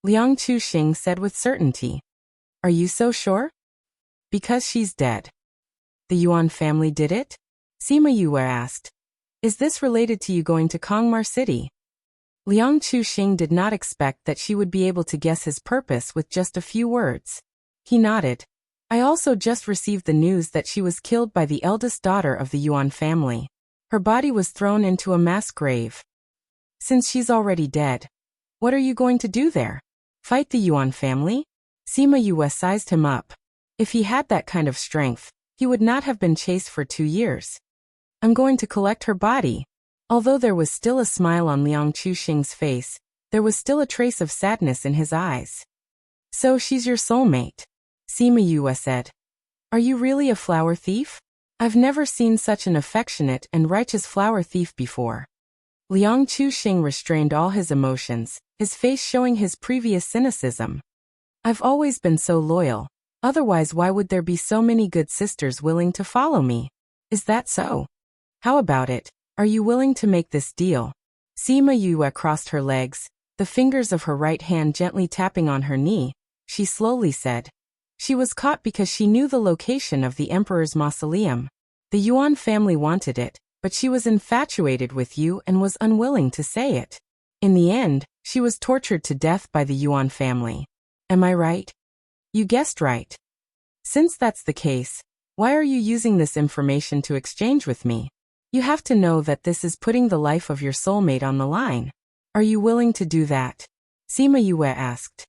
A: Liang Chuxing said with certainty. "Are you so sure?" "Because she's dead." "The Yuan family did it?" Sima Yue asked. "Is this related to you going to Kongmar City?" Liang Chuxing did not expect that she would be able to guess his purpose with just a few words. He nodded. "I also just received the news that she was killed by the eldest daughter of the Yuan family. Her body was thrown into a mass grave. Since she's already dead, what are you going to do there? Fight the Yuan family?" Sima Yue sized him up. If he had that kind of strength, he would not have been chased for 2 years. I'm going to collect her body. Although there was still a smile on Liang Chuxing's face, there was still a trace of sadness in his eyes. So she's your soulmate, Sima Yue said. Are you really a flower thief? I've never seen such an affectionate and righteous flower thief before. Liang Chuxing restrained all his emotions, his face showing his previous cynicism. I've always been so loyal, otherwise why would there be so many good sisters willing to follow me? Is that so? How about it? Are you willing to make this deal? Sima Yue crossed her legs, the fingers of her right hand gently tapping on her knee. She slowly said. She was caught because she knew the location of the emperor's mausoleum. The Yuan family wanted it, but she was infatuated with you and was unwilling to say it. In the end, she was tortured to death by the Yuan family. Am I right? You guessed right. Since that's the case, why are you using this information to exchange with me? You have to know that this is putting the life of your soulmate on the line. Are you willing to do that? Sima Yue asked.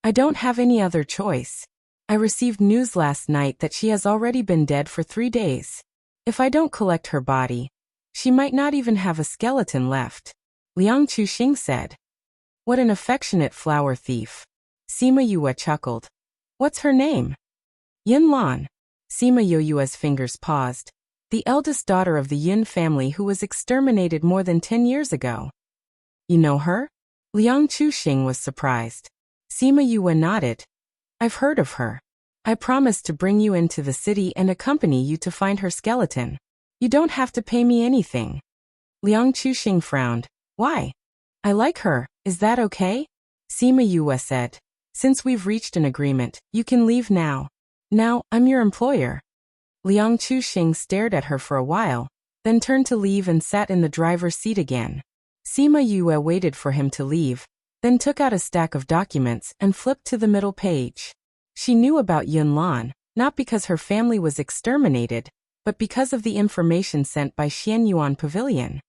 A: I don't have any other choice. I received news last night that she has already been dead for 3 days. If I don't collect her body, she might not even have a skeleton left, Liang Chuxing said. What an affectionate flower thief. Sima Yue chuckled. What's her name? Yin Lan. Sima Yue's fingers paused. The eldest daughter of the Yin family who was exterminated more than 10 years ago. You know her? Liang Chuxing was surprised. Sima Yue nodded. I've heard of her. I promised to bring you into the city and accompany you to find her skeleton. You don't have to pay me anything. Liang Chuxing frowned. Why? I like her, is that okay? Sima Yue said. Since we've reached an agreement, you can leave now. Now, I'm your employer. Liang Chuxing stared at her for a while, then turned to leave and sat in the driver's seat again. Sima Yue waited for him to leave, then took out a stack of documents and flipped to the middle page. She knew about Yun Lan, not because her family was exterminated, but because of the information sent by Xianyuan Pavilion.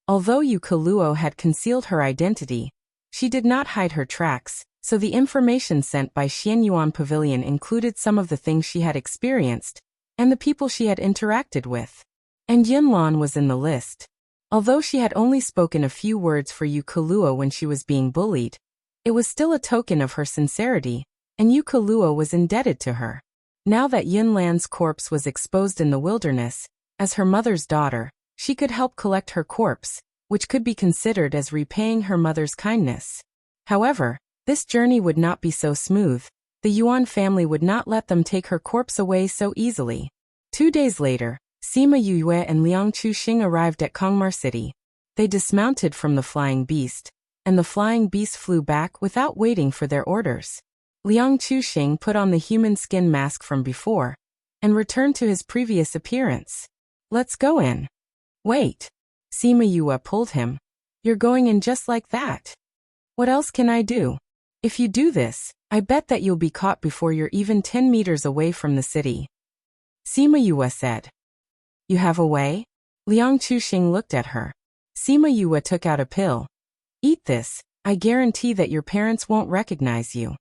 A: Although Yu Keluo had concealed her identity, she did not hide her tracks, so the information sent by Xianyuan Pavilion included some of the things she had experienced, and the people she had interacted with. And Yin Lan was in the list. Although she had only spoken a few words for Yu Keluo when she was being bullied, it was still a token of her sincerity, and Yu Keluo was indebted to her. Now that Yin Lan's corpse was exposed in the wilderness, as her mother's daughter, she could help collect her corpse, which could be considered as repaying her mother's kindness. However, this journey would not be so smooth. The Yuan family would not let them take her corpse away so easily. 2 days later, Sima Yue and Liang Chuxing arrived at Kongmar City. They dismounted from the flying beast, and the flying beast flew back without waiting for their orders. Liang Chuxing put on the human skin mask from before, and returned to his previous appearance. Let's go in. Wait. Sima Yue pulled him. You're going in just like that. What else can I do? If you do this, I bet that you'll be caught before you're even 10 meters away from the city. Sima Yue said. You have a way? Liang Chuxing looked at her. Sima Yue took out a pill. Eat this, I guarantee that your parents won't recognize you.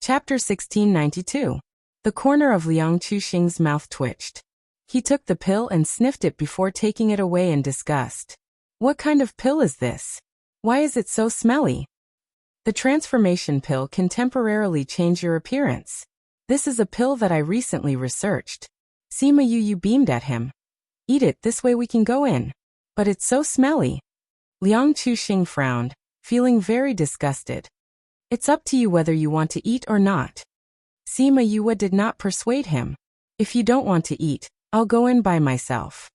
A: Chapter 1692. The corner of Liang Chuxing's mouth twitched. He took the pill and sniffed it before taking it away in disgust. What kind of pill is this? Why is it so smelly? The transformation pill can temporarily change your appearance. This is a pill that I recently researched. Sima Yue beamed at him. Eat it, this way we can go in. But it's so smelly. Liang Chuxing frowned, feeling very disgusted. It's up to you whether you want to eat or not. Sima Yue did not persuade him. If you don't want to eat, I'll go in by myself.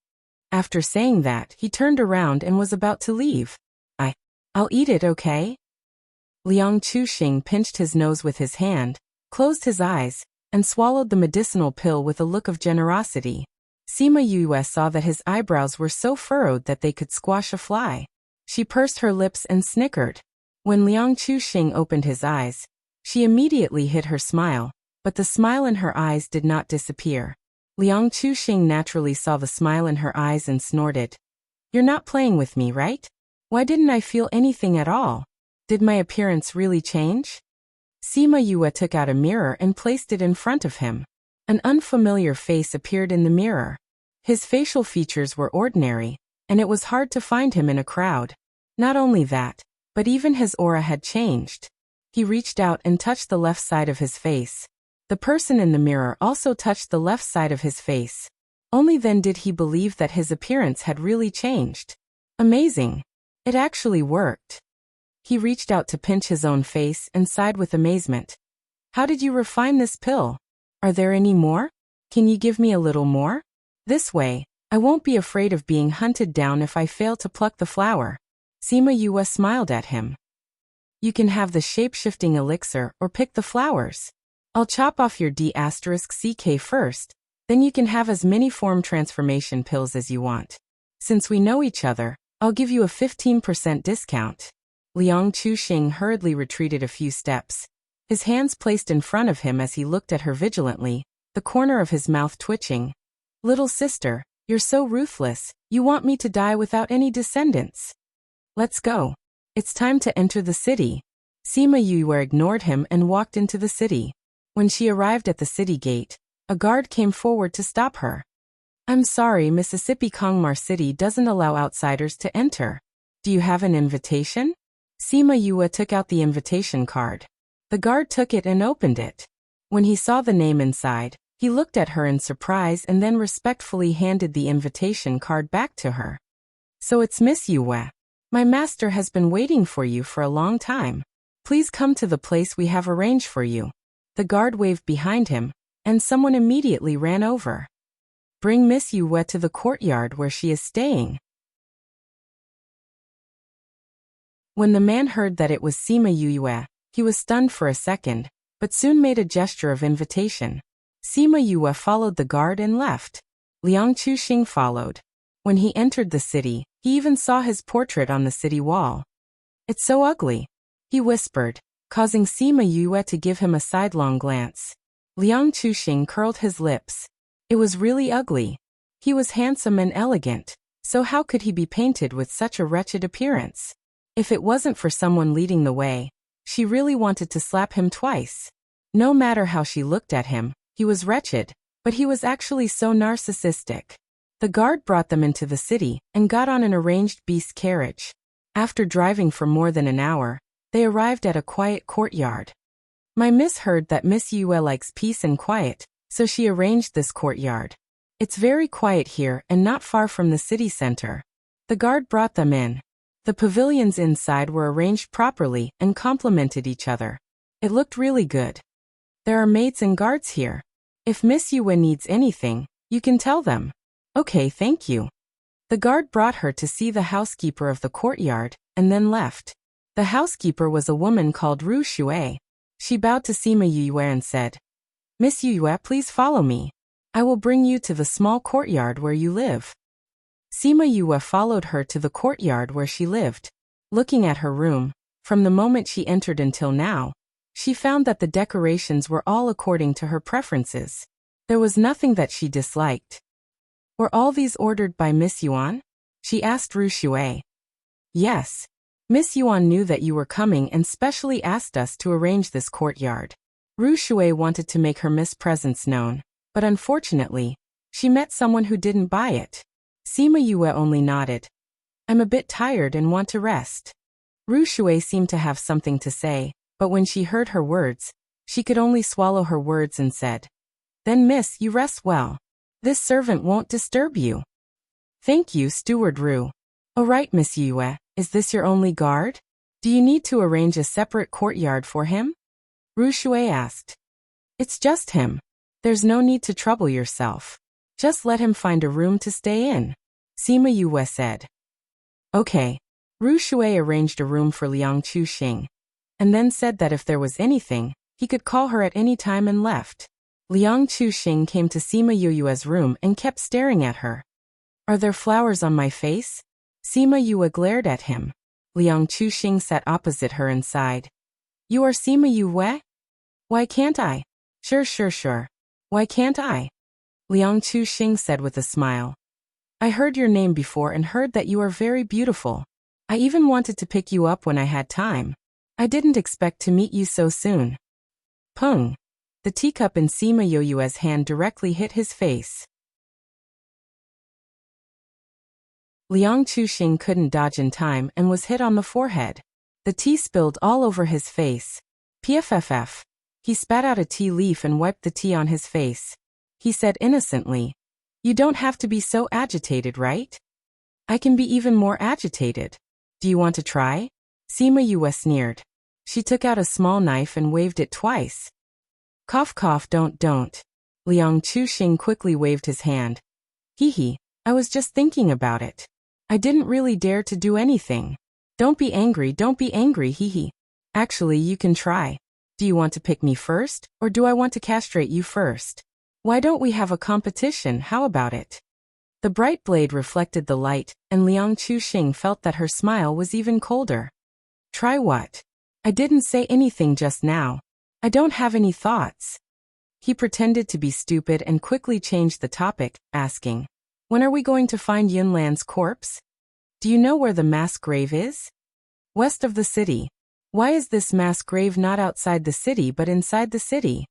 A: After saying that, he turned around and was about to leave. I'll eat it, okay? Liang Chuxing pinched his nose with his hand, closed his eyes, and swallowed the medicinal pill with a look of generosity. Sima Yue saw that his eyebrows were so furrowed that they could squash a fly. She pursed her lips and snickered. When Liang Chuxing opened his eyes, she immediately hid her smile, but the smile in her eyes did not disappear. Liang Chuxing naturally saw the smile in her eyes and snorted. You're not playing with me, right? Why didn't I feel anything at all? Did my appearance really change? Sima Yue took out a mirror and placed it in front of him. An unfamiliar face appeared in the mirror. His facial features were ordinary, and it was hard to find him in a crowd. Not only that, but even his aura had changed. He reached out and touched the left side of his face. The person in the mirror also touched the left side of his face. Only then did he believe that his appearance had really changed. Amazing. It actually worked. He reached out to pinch his own face and sighed with amazement. How did you refine this pill? Are there any more? Can you give me a little more? This way, I won't be afraid of being hunted down if I fail to pluck the flower. Sima Yue smiled at him. You can have the shape-shifting elixir or pick the flowers. I'll chop off your D*CK first, then you can have as many form transformation pills as you want. Since we know each other, I'll give you a 15% discount. Liang Chuxing hurriedly retreated a few steps, his hands placed in front of him as he looked at her vigilantly, the corner of his mouth twitching. Little sister, you're so ruthless, you want me to die without any descendants. Let's go. It's time to enter the city. Sima Yue ignored him and walked into the city. When she arrived at the city gate, a guard came forward to stop her. I'm sorry, Mississippi Kongmar City doesn't allow outsiders to enter. Do you have an invitation? Sima Yue took out the invitation card. The guard took it and opened it. When he saw the name inside, he looked at her in surprise and then respectfully handed the invitation card back to her. So it's Miss Yue. My master has been waiting for you for a long time. Please come to the place we have arranged for you. The guard waved behind him, and someone immediately ran over. Bring Miss Yue to the courtyard where she is staying. When the man heard that it was Sima Yue, he was stunned for a second, but soon made a gesture of invitation. Sima Yue followed the guard and left. Liang Chuxing followed. When he entered the city, he even saw his portrait on the city wall. It's so ugly, he whispered, causing Sima Yue to give him a sidelong glance. Liang Chuxing curled his lips. It was really ugly. He was handsome and elegant, so how could he be painted with such a wretched appearance? If it wasn't for someone leading the way, she really wanted to slap him twice. No matter how she looked at him, he was wretched, but he was actually so narcissistic. The guard brought them into the city and got on an arranged beast carriage. After driving for more than an hour, they arrived at a quiet courtyard. My miss heard that Miss Yue likes peace and quiet, so she arranged this courtyard. It's very quiet here and not far from the city center. The guard brought them in. The pavilions inside were arranged properly and complemented each other. It looked really good. There are maids and guards here. If Miss Yue needs anything, you can tell them. Okay, thank you. The guard brought her to see the housekeeper of the courtyard, and then left. The housekeeper was a woman called Ru Shui. She bowed to Sima Yue and said, Miss Yue, please follow me. I will bring you to the small courtyard where you live. Sima Yue followed her to the courtyard where she lived. Looking at her room, from the moment she entered until now, she found that the decorations were all according to her preferences. There was nothing that she disliked. Were all these ordered by Miss Yuan? She asked Ru Shui. Yes. Miss Yuan knew that you were coming and specially asked us to arrange this courtyard. Ru Shui wanted to make her mispresence known, but unfortunately, she met someone who didn't buy it. Sima Yue only nodded. I'm a bit tired and want to rest. Ru Shui seemed to have something to say, but when she heard her words, she could only swallow her words and said, Then miss, you rest well. This servant won't disturb you. Thank you, Steward Ru. All right, Miss Yue, is this your only guard? Do you need to arrange a separate courtyard for him? Ru Shui asked. It's just him. There's no need to trouble yourself. Just let him find a room to stay in, Sima Yue said. Okay. Ru Shui arranged a room for Liang Chuxing, and then said that if there was anything, he could call her at any time and left. Liang Chuxing came to Sima Yue's room and kept staring at her. Are there flowers on my face? Sima Yue glared at him. Liang Chuxing sat opposite her and sighed. You are Sima Yue? Why can't I? Sure. Why can't I? Liang Chuxing said with a smile. I heard your name before and heard that you are very beautiful. I even wanted to pick you up when I had time. I didn't expect to meet you so soon. Pung. The teacup in Sima Yoyue's hand directly hit his face. Liang Chuxing couldn't dodge in time and was hit on the forehead. The tea spilled all over his face. Pfff. He spat out a tea leaf and wiped the tea on his face. He said innocently, "You don't have to be so agitated, right? I can be even more agitated. Do you want to try?" Sima Yue sneered. She took out a small knife and waved it twice. Cough cough, don't. Liang Chuxing quickly waved his hand. Hee, I was just thinking about it. I didn't really dare to do anything. Don't be angry, hee. Actually, you can try. Do you want to pick me first, or do I want to castrate you first? Why don't we have a competition, how about it? The bright blade reflected the light, and Liang Chuxing felt that her smile was even colder. Try what? I didn't say anything just now. I don't have any thoughts. He pretended to be stupid and quickly changed the topic, asking, when are we going to find Yunlan's corpse? Do you know where the mass grave is? West of the city. Why is this mass grave not outside the city but inside the city?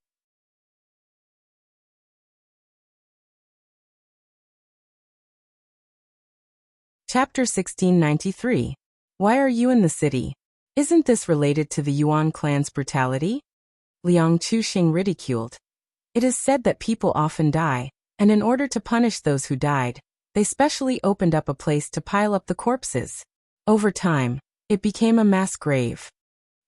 A: Chapter 1693. Why are you in the city? Isn't this related to the Yuan clan's brutality? Liang Chuxing ridiculed. It is said that people often die, and in order to punish those who died, they specially opened up a place to pile up the corpses. Over time, it became a mass grave.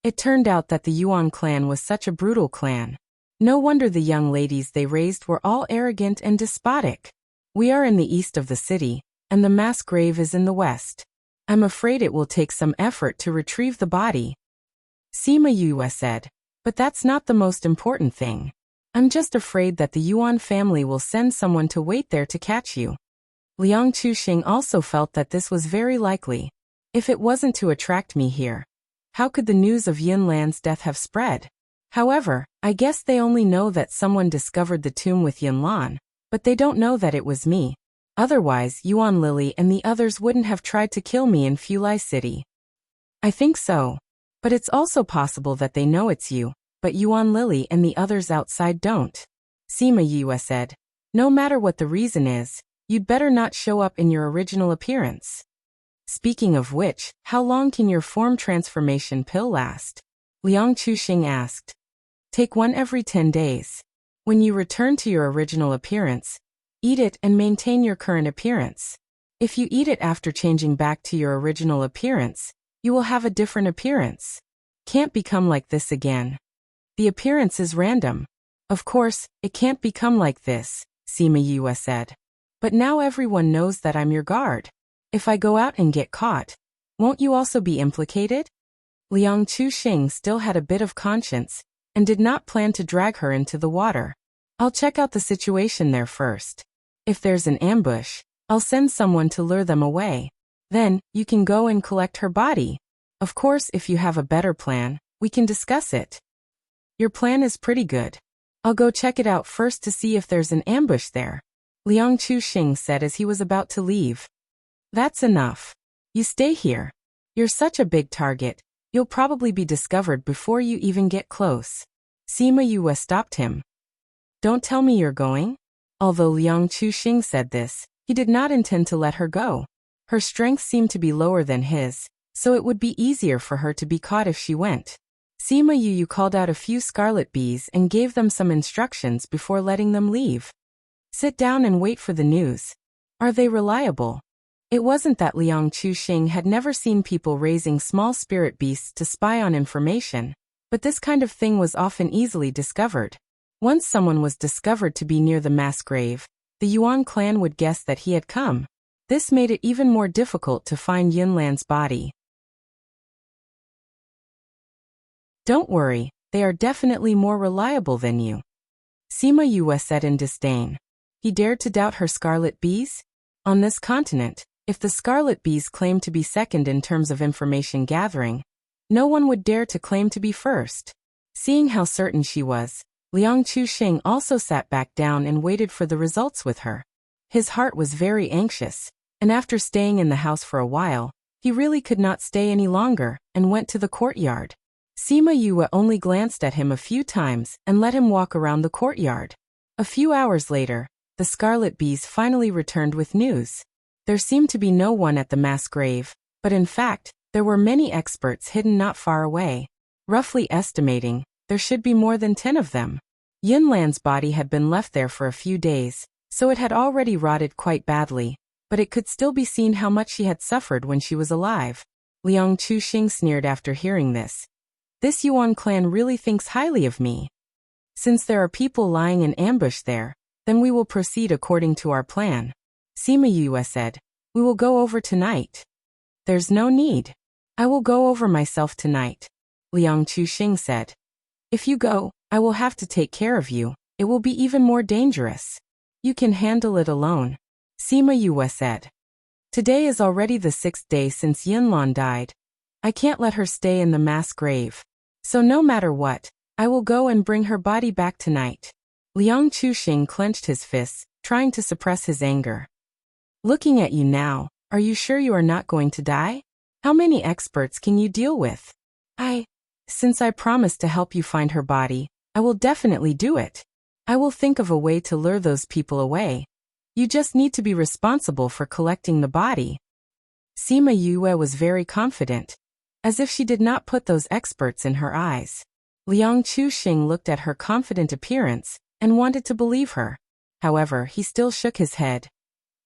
A: It turned out that the Yuan clan was such a brutal clan. No wonder the young ladies they raised were all arrogant and despotic. We are in the east of the city, and the mass grave is in the west. I'm afraid it will take some effort to retrieve the body. Sima Yue said, but that's not the most important thing. I'm just afraid that the Yuan family will send someone to wait there to catch you. Liang Chuxing also felt that this was very likely. If it wasn't to attract me here, how could the news of Yunlan's death have spread? However, I guess they only know that someone discovered the tomb with Yunlan, but they don't know that it was me. Otherwise, Yuan Lily and the others wouldn't have tried to kill me in Fulai City. I think so. But it's also possible that they know it's you, but Yuan Lily and the others outside don't. Sima Yue said, no matter what the reason is, you'd better not show up in your original appearance. Speaking of which, how long can your form transformation pill last? Liang Chuxing asked. Take one every 10 days. When you return to your original appearance, eat it and maintain your current appearance. If you eat it after changing back to your original appearance, you will have a different appearance. Can't become like this again. The appearance is random. Of course, it can't become like this, Sima Yue said. But now everyone knows that I'm your guard. If I go out and get caught, won't you also be implicated? Liang Chuxing still had a bit of conscience, and did not plan to drag her into the water. I'll check out the situation there first. If there's an ambush, I'll send someone to lure them away. Then, you can go and collect her body. Of course, if you have a better plan, we can discuss it. Your plan is pretty good. I'll go check it out first to see if there's an ambush there, Liang Chuxing said as he was about to leave. That's enough. You stay here. You're such a big target, you'll probably be discovered before you even get close. Sima Yue stopped him. Don't tell me you're going? Although Liang Chuxing said this, he did not intend to let her go. Her strength seemed to be lower than his, so it would be easier for her to be caught if she went. Sima Yue called out a few scarlet bees and gave them some instructions before letting them leave. Sit down and wait for the news. Are they reliable? It wasn't that Liang Chuxing had never seen people raising small spirit beasts to spy on information, but this kind of thing was often easily discovered. Once someone was discovered to be near the mass grave, the Yuan clan would guess that he had come. This made it even more difficult to find Yunlan's body. Don't worry, they are definitely more reliable than you, Sima Yue said in disdain. He dared to doubt her scarlet bees? On this continent, if the scarlet bees claimed to be second in terms of information gathering, no one would dare to claim to be first. Seeing how certain she was, Liang Chuxing also sat back down and waited for the results with her. His heart was very anxious, and after staying in the house for a while, He really could not stay any longer, and went to the courtyard. Sima Yue only glanced at him a few times and let him walk around the courtyard. A few hours later, the scarlet bees finally returned with news. There seemed to be no one at the mass grave, but in fact, there were many experts hidden not far away. Roughly estimating, there should be more than 10 of them. Yunlan's body had been left there for a few days, so it had already rotted quite badly, but it could still be seen how much she had suffered when she was alive. Liang Chuxing sneered after hearing this. This Yuan clan really thinks highly of me. Since there are people lying in ambush there, then we will proceed according to our plan. Sima Yue said, we will go over tonight. There's no need. I will go over myself tonight. Liang Chuxing said. If you go, I will have to take care of you. It will be even more dangerous. You can handle it alone. Sima Yue said. Today is already the 6th day since Yunlan died. I can't let her stay in the mass grave. So no matter what, I will go and bring her body back tonight. Liang Chuxing clenched his fists, trying to suppress his anger. Looking at you now, are you sure you are not going to die? How many experts can you deal with? Since I promised to help you find her body, I will definitely do it. I will think of a way to lure those people away. You just need to be responsible for collecting the body. Sima Yue was very confident, as if she did not put those experts in her eyes. Liang Chuxing looked at her confident appearance and wanted to believe her. However, he still shook his head.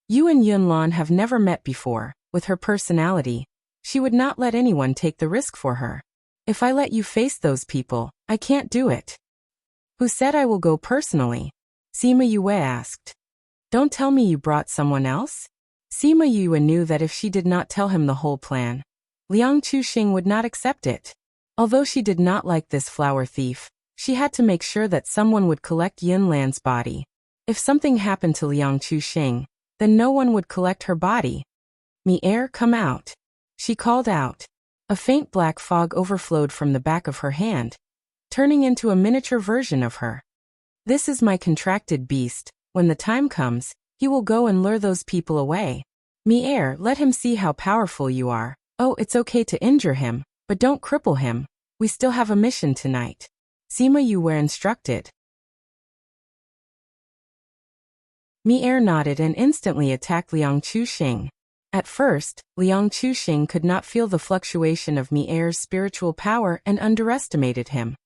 A: You and Yunlan have never met before. With her personality, she would not let anyone take the risk for her. If I let you face those people, I can't do it. Who said I will go personally? Sima Yue asked. Don't tell me you brought someone else? Sima Yue knew that if she did not tell him the whole plan, Liang Chuxing would not accept it. Although she did not like this flower thief, she had to make sure that someone would collect Yunlan's body. If something happened to Liang Chuxing, then no one would collect her body. Mi-er, come out. She called out. A faint black fog overflowed from the back of her hand, turning into a miniature version of her. This is my contracted beast. When the time comes, he will go and lure those people away. Mi-er, let him see how powerful you are. Oh, it's okay to injure him, but don't cripple him. We still have a mission tonight. Sima Yue instructed. Mi-er nodded and instantly attacked Liang Chuxing. At first, Liang Chuxing could not feel the fluctuation of Mi-er's spiritual power and underestimated him,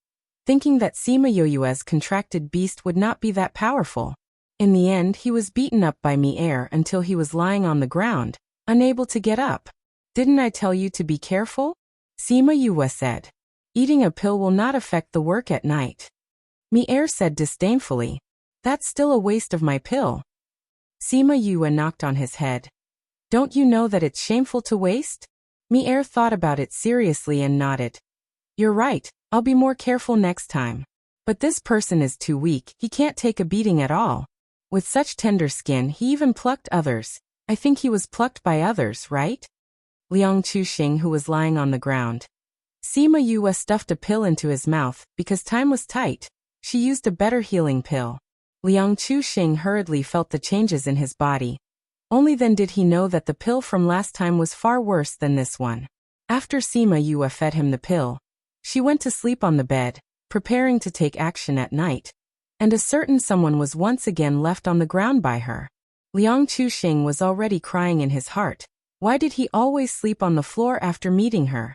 A: thinking that Sima Yue's contracted beast would not be that powerful. In the end, he was beaten up by Mi-er until he was lying on the ground, unable to get up. Didn't I tell you to be careful? Sima Yue said. Eating a pill will not affect the work at night. Mi-er said disdainfully. That's still a waste of my pill. Sima Yue knocked on his head. Don't you know that it's shameful to waste? Mi-er thought about it seriously and nodded. You're right, I'll be more careful next time. But this person is too weak, he can't take a beating at all. With such tender skin, he even plucked others. I think he was plucked by others, right? Liang Chuxing, who was lying on the ground. Sima Yue stuffed a pill into his mouth, because time was tight. She used a better healing pill. Liang Chuxing hurriedly felt the changes in his body. Only then did he know that the pill from last time was far worse than this one. After Sima Yue fed him the pill, she went to sleep on the bed, preparing to take action at night. And a certain someone was once again left on the ground by her. Liang Chuxing was already crying in his heart. Why did he always sleep on the floor after meeting her?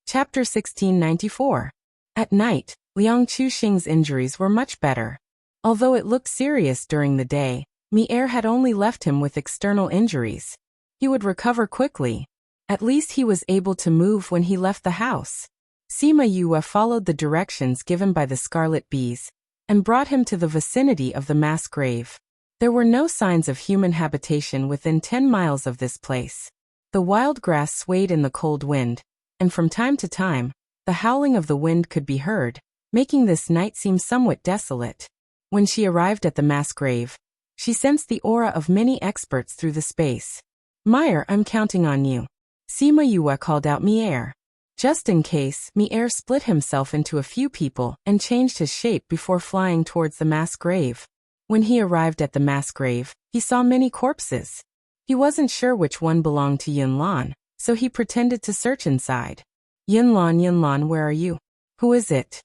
A: Chapter 1694. At night, Liang Chuxing's injuries were much better. Although it looked serious during the day, Mi-er had only left him with external injuries. He would recover quickly. At least he was able to move when he left the house. Sima Yue followed the directions given by the scarlet bees, and brought him to the vicinity of the mass grave. There were no signs of human habitation within 10 miles of this place. The wild grass swayed in the cold wind, and from time to time, the howling of the wind could be heard, making this night seem somewhat desolate. When she arrived at the mass grave, she sensed the aura of many experts through the space. Mi-er, I'm counting on you. Sima Yue called out Mi-er. Just in case, Mi-er split himself into a few people and changed his shape before flying towards the mass grave. When he arrived at the mass grave, he saw many corpses. He wasn't sure which one belonged to Yunlan, so he pretended to search inside. Yunlan, Yunlan, where are you? Who is it?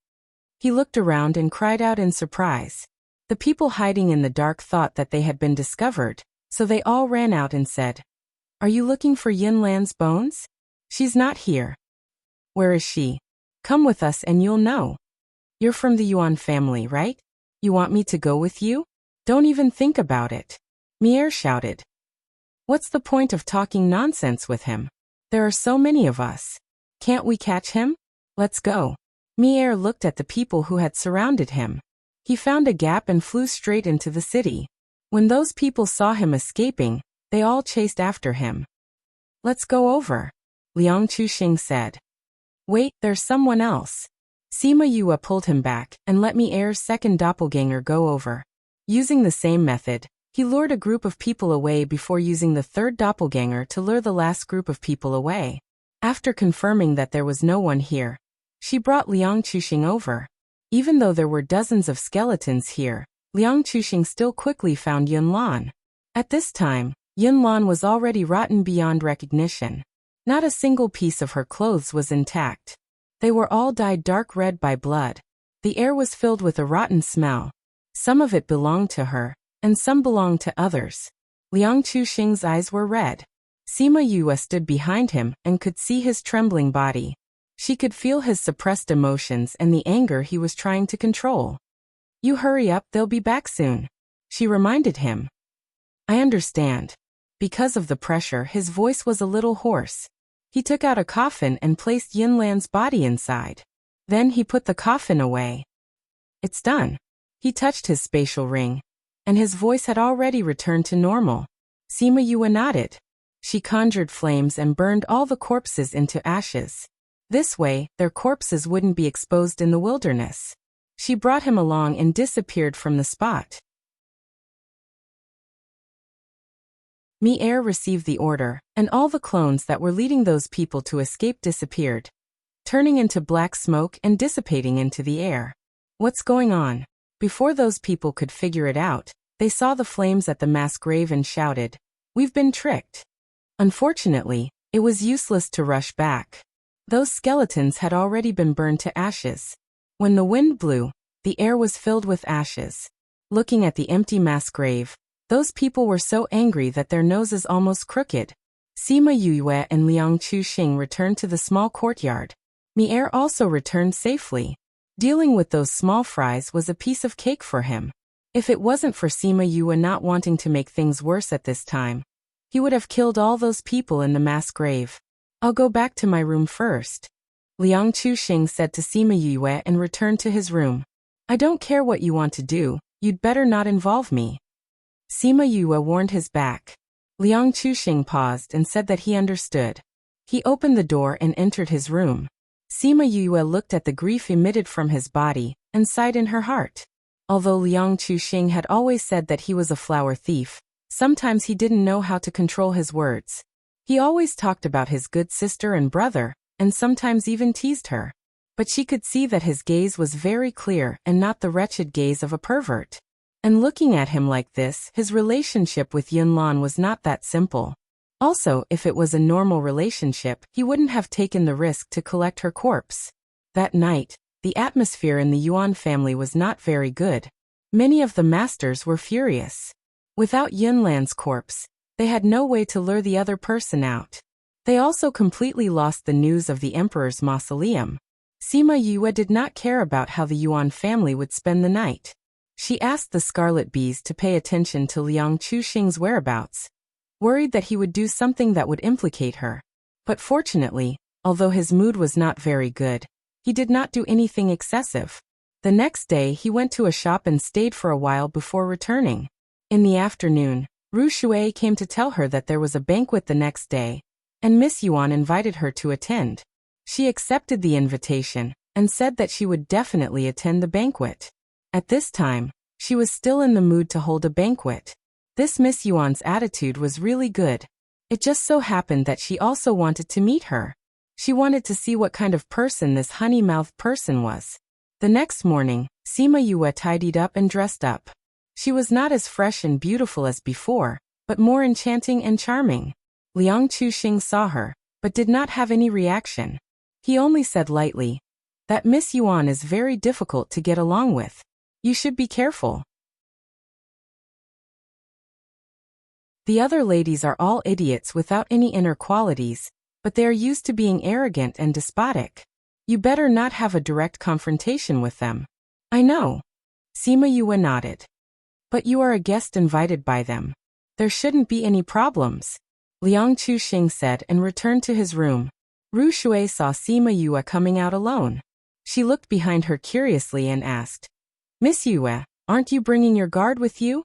A: He looked around and cried out in surprise. The people hiding in the dark thought that they had been discovered, so they all ran out and said, "Are you looking for Yunlan's bones? She's not here." "Where is she? Come with us and you'll know." "You're from the Yuan family, right? You want me to go with you? Don't even think about it," Mier shouted. "What's the point of talking nonsense with him? There are so many of us. Can't we catch him? Let's go." Mier looked at the people who had surrounded him. He found a gap and flew straight into the city. When those people saw him escaping, they all chased after him. "Let's go over," Liang Chuxing said. "Wait, there's someone else." Sima Yue pulled him back and let Mier's second doppelganger go over. Using the same method, he lured a group of people away before using the third doppelganger to lure the last group of people away. After confirming that there was no one here, she brought Liang Chuxing over. Even though there were dozens of skeletons here, Liang Chuxing still quickly found Yunlan. At this time, Yunlan was already rotten beyond recognition. Not a single piece of her clothes was intact. They were all dyed dark red by blood. The air was filled with a rotten smell. Some of it belonged to her, and some belonged to others. Liang Chuxing's eyes were red. Sima Yue stood behind him and could see his trembling body. She could feel his suppressed emotions and the anger he was trying to control. "You hurry up, they'll be back soon," she reminded him. "I understand." Because of the pressure, his voice was a little hoarse. He took out a coffin and placed Yunlan's body inside. Then he put the coffin away. "It's done." He touched his spatial ring, and his voice had already returned to normal. Sima Yue nodded. She conjured flames and burned all the corpses into ashes. This way, their corpses wouldn't be exposed in the wilderness. She brought him along and disappeared from the spot. Mier received the order, and all the clones that were leading those people to escape disappeared, turning into black smoke and dissipating into the air. What's going on? Before those people could figure it out, they saw the flames at the mass grave and shouted, "We've been tricked." Unfortunately, it was useless to rush back. Those skeletons had already been burned to ashes. When the wind blew, the air was filled with ashes. Looking at the empty mass grave, those people were so angry that their noses almost crooked. Sima Yue and Liang Chuxing returned to the small courtyard. Mier also returned safely. Dealing with those small fries was a piece of cake for him. If it wasn't for Sima Yue not wanting to make things worse at this time, he would have killed all those people in the mass grave. "I'll go back to my room first," Liang Chuxing said to Sima Yue and returned to his room. "I don't care what you want to do, you'd better not involve me." Sima Yue warned his back. Liang Chuxing paused and said that he understood. He opened the door and entered his room. Sima Yue looked at the grief emitted from his body and sighed in her heart. Although Liang Chuxing had always said that he was a flower thief, sometimes he didn't know how to control his words. He always talked about his good sister and brother, and sometimes even teased her. But she could see that his gaze was very clear and not the wretched gaze of a pervert. And looking at him like this, his relationship with Yunlan was not that simple. Also, if it was a normal relationship, he wouldn't have taken the risk to collect her corpse. That night, the atmosphere in the Yuan family was not very good. Many of the masters were furious. Without Yunlan's corpse, they had no way to lure the other person out. They also completely lost the news of the emperor's mausoleum. Sima Yue did not care about how the Yuan family would spend the night. She asked the Scarlet Bees to pay attention to Liang Chuxing's whereabouts, worried that he would do something that would implicate her. But fortunately, although his mood was not very good, he did not do anything excessive. The next day he went to a shop and stayed for a while before returning. In the afternoon, Ru Shui came to tell her that there was a banquet the next day, and Miss Yuan invited her to attend. She accepted the invitation and said that she would definitely attend the banquet. At this time, she was still in the mood to hold a banquet. This Miss Yuan's attitude was really good. It just so happened that she also wanted to meet her. She wanted to see what kind of person this honey-mouthed person was. The next morning, Sima Yue tidied up and dressed up. She was not as fresh and beautiful as before, but more enchanting and charming. Liang Chuxing saw her, but did not have any reaction. He only said lightly, "That Miss Yuan is very difficult to get along with. You should be careful." The other ladies are all idiots without any inner qualities, but they are used to being arrogant and despotic. You better not have a direct confrontation with them. I know. Sima Yue nodded. But you are a guest invited by them. There shouldn't be any problems, Liang Chuxing said and returned to his room. Ru Shui saw Sima Yue coming out alone. She looked behind her curiously and asked, "Miss Yue, aren't you bringing your guard with you?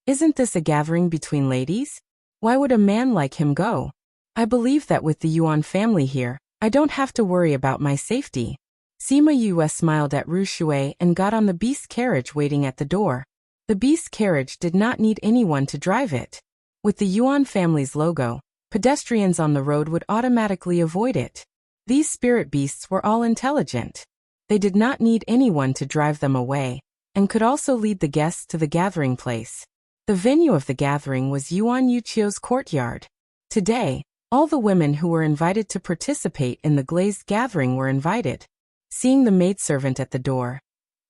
A: Isn't this a gathering between ladies? Why would a man like him go? I believe that with the Yuan family here, I don't have to worry about my safety." Sima Yue smiled at Ru Shui and got on the beast carriage waiting at the door. The beast carriage did not need anyone to drive it. With the Yuan family's logo, pedestrians on the road would automatically avoid it. These spirit beasts were all intelligent. They did not need anyone to drive them away, and could also lead the guests to the gathering place. The venue of the gathering was Yuan Yuchio's courtyard. Today, all the women who were invited to participate in the glazed gathering were invited. Seeing the maidservant at the door,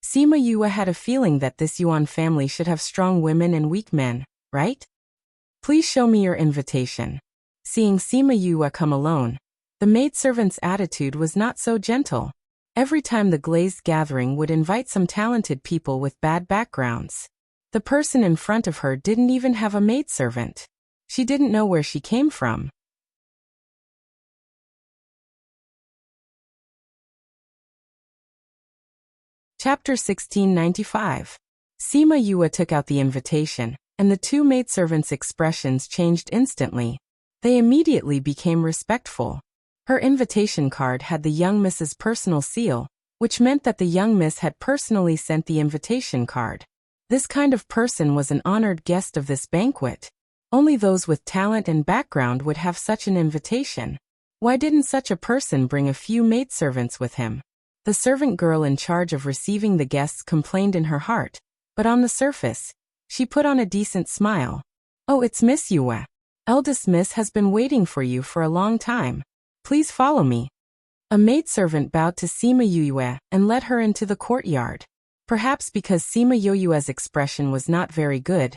A: Sima Yue had a feeling that this Yuan family should have strong women and weak men, right? "Please show me your invitation." Seeing Sima Yue come alone, the maidservant's attitude was not so gentle. Every time the glazed gathering would invite some talented people with bad backgrounds. The person in front of her didn't even have a maidservant. She didn't know where she came from. Chapter 1695. Sima Yue took out the invitation, and the two maidservants' expressions changed instantly. They immediately became respectful. Her invitation card had the young Miss's personal seal, which meant that the young Miss had personally sent the invitation card. This kind of person was an honored guest of this banquet. Only those with talent and background would have such an invitation. Why didn't such a person bring a few maidservants with him? The servant girl in charge of receiving the guests complained in her heart, but on the surface, she put on a decent smile. "Oh, it's Miss Yue. Eldest Miss has been waiting for you for a long time. Please follow me." A maidservant bowed to Sima Yue and led her into the courtyard. Perhaps because Sima Yue's expression was not very good,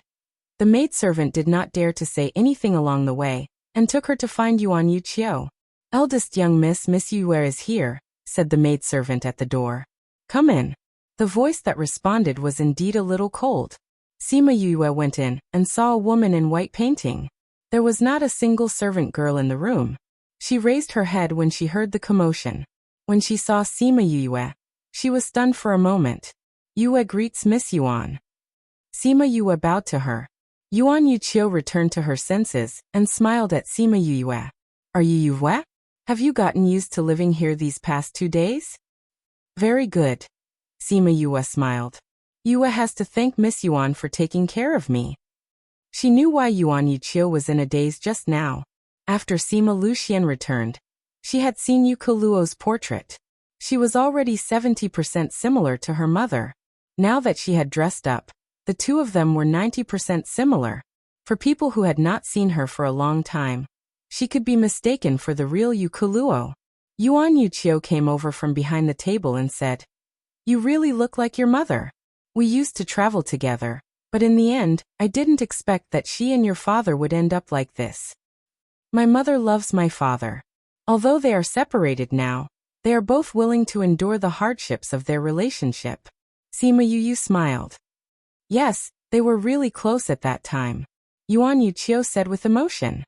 A: the maidservant did not dare to say anything along the way, and took her to find Yuan Yuchio. "Eldest young Miss Yue is here," said the maidservant at the door. "Come in." The voice that responded was indeed a little cold. Sima Yue went in and saw a woman in white painting. There was not a single servant girl in the room. She raised her head when she heard the commotion. When she saw Sima Yue, she was stunned for a moment. "Yue greets Miss Yuan." Sima Yue bowed to her. Yuan Yuchio returned to her senses and smiled at Sima Yue. "Are you Yue? Have you gotten used to living here these past 2 days?" "Very good." Sima Yue smiled. "Yue has to thank Miss Yuan for taking care of me." She knew why Yuan Yuchio was in a daze just now. After Sima Luxian returned, she had seen Yu Keluo's portrait. She was already 70% similar to her mother. Now that she had dressed up, the two of them were 90% similar. For people who had not seen her for a long time, she could be mistaken for the real Yu Keluo. Yuan Yuchio came over from behind the table and said, "You really look like your mother. We used to travel together, but in the end, I didn't expect that she and your father would end up like this." "My mother loves my father. Although they are separated now, they are both willing to endure the hardships of their relationship." Sima Yu smiled. "Yes, they were really close at that time," Yuan Yuchio said with emotion.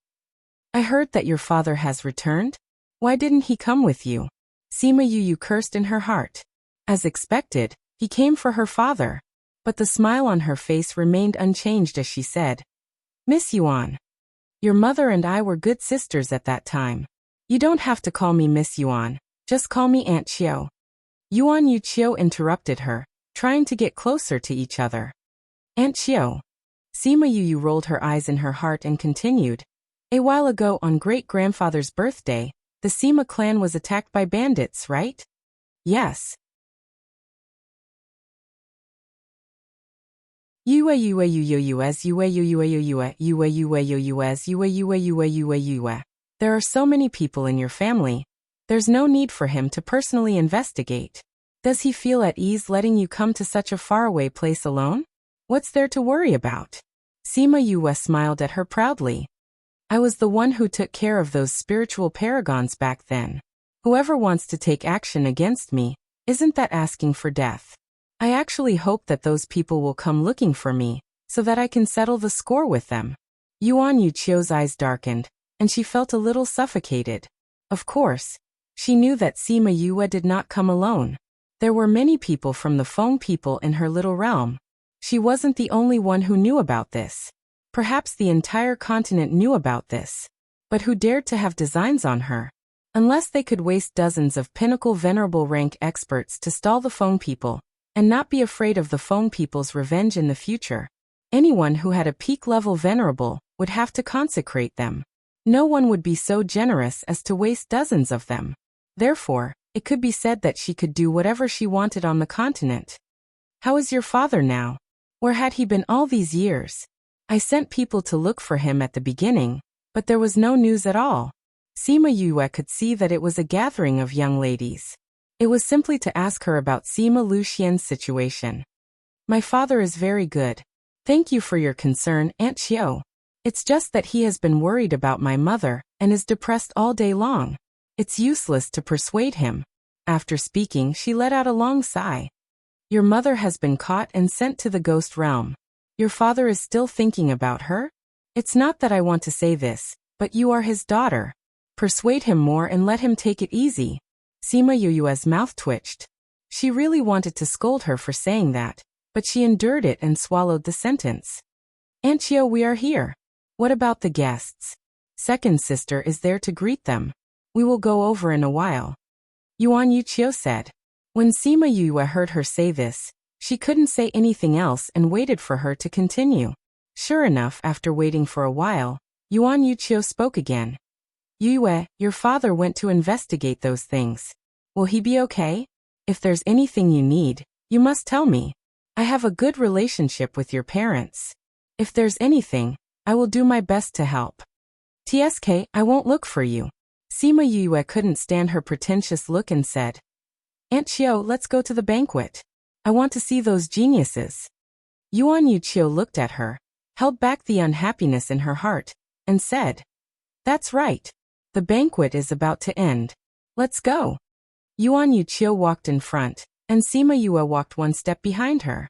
A: "I heard that your father has returned? Why didn't he come with you?" Sima Yu cursed in her heart. As expected, he came for her father, but the smile on her face remained unchanged as she said, "Miss Yuan, your mother and I were good sisters at that time. You don't have to call me Miss Yuan, just call me Aunt Chiu." Yuan Yuchio interrupted her, trying to get closer to each other. "Aunt Chiu." Sima Yu rolled her eyes in her heart and continued, "A while ago on great-grandfather's birthday, the Sima clan was attacked by bandits, right?" "Yes." There are so many people in your family. There's no need for him to personally investigate. Does he feel at ease letting you come to such a faraway place alone? What's there to worry about? Sima Yue smiled at her proudly. I was the one who took care of those spiritual paragons back then. Whoever wants to take action against me, isn't that asking for death? I actually hope that those people will come looking for me, so that I can settle the score with them. Yuan Yuqiu's eyes darkened, and she felt a little suffocated. Of course, she knew that Sima Yue did not come alone. There were many people from the Feng people in her little realm. She wasn't the only one who knew about this. Perhaps the entire continent knew about this. But who dared to have designs on her? Unless they could waste dozens of pinnacle venerable rank experts to stall the Feng people, and not be afraid of the Feng people's revenge in the future. Anyone who had a peak-level venerable would have to consecrate them. No one would be so generous as to waste dozens of them. Therefore, it could be said that she could do whatever she wanted on the continent. How is your father now? Where had he been all these years? I sent people to look for him at the beginning, but there was no news at all. Sima Yue could see that it was a gathering of young ladies. It was simply to ask her about Sima Luxian's situation. My father is very good. Thank you for your concern, Aunt Xiao. It's just that he has been worried about my mother and is depressed all day long. It's useless to persuade him. After speaking, she let out a long sigh. Your mother has been caught and sent to the ghost realm. Your father is still thinking about her? It's not that I want to say this, but you are his daughter. Persuade him more and let him take it easy. Sima Yue's mouth twitched. She really wanted to scold her for saying that, but she endured it and swallowed the sentence. Aunt Xiao, we are here. What about the guests? Second sister is there to greet them. We will go over in a while. Yuan Yuqiu said. When Sima Yue heard her say this, she couldn't say anything else and waited for her to continue. Sure enough, after waiting for a while, Yuan Yuqiu spoke again. Yue, your father went to investigate those things. Will he be okay? If there's anything you need, you must tell me. I have a good relationship with your parents. If there's anything, I will do my best to help. TSK, I won't look for you. Sima Yue couldn't stand her pretentious look and said, Aunt Xiao, let's go to the banquet. I want to see those geniuses. Yuan Yuqiu looked at her, held back the unhappiness in her heart, and said, That's right. The banquet is about to end. Let's go. Yuan Yuqiu walked in front, and Sima Yue walked one step behind her.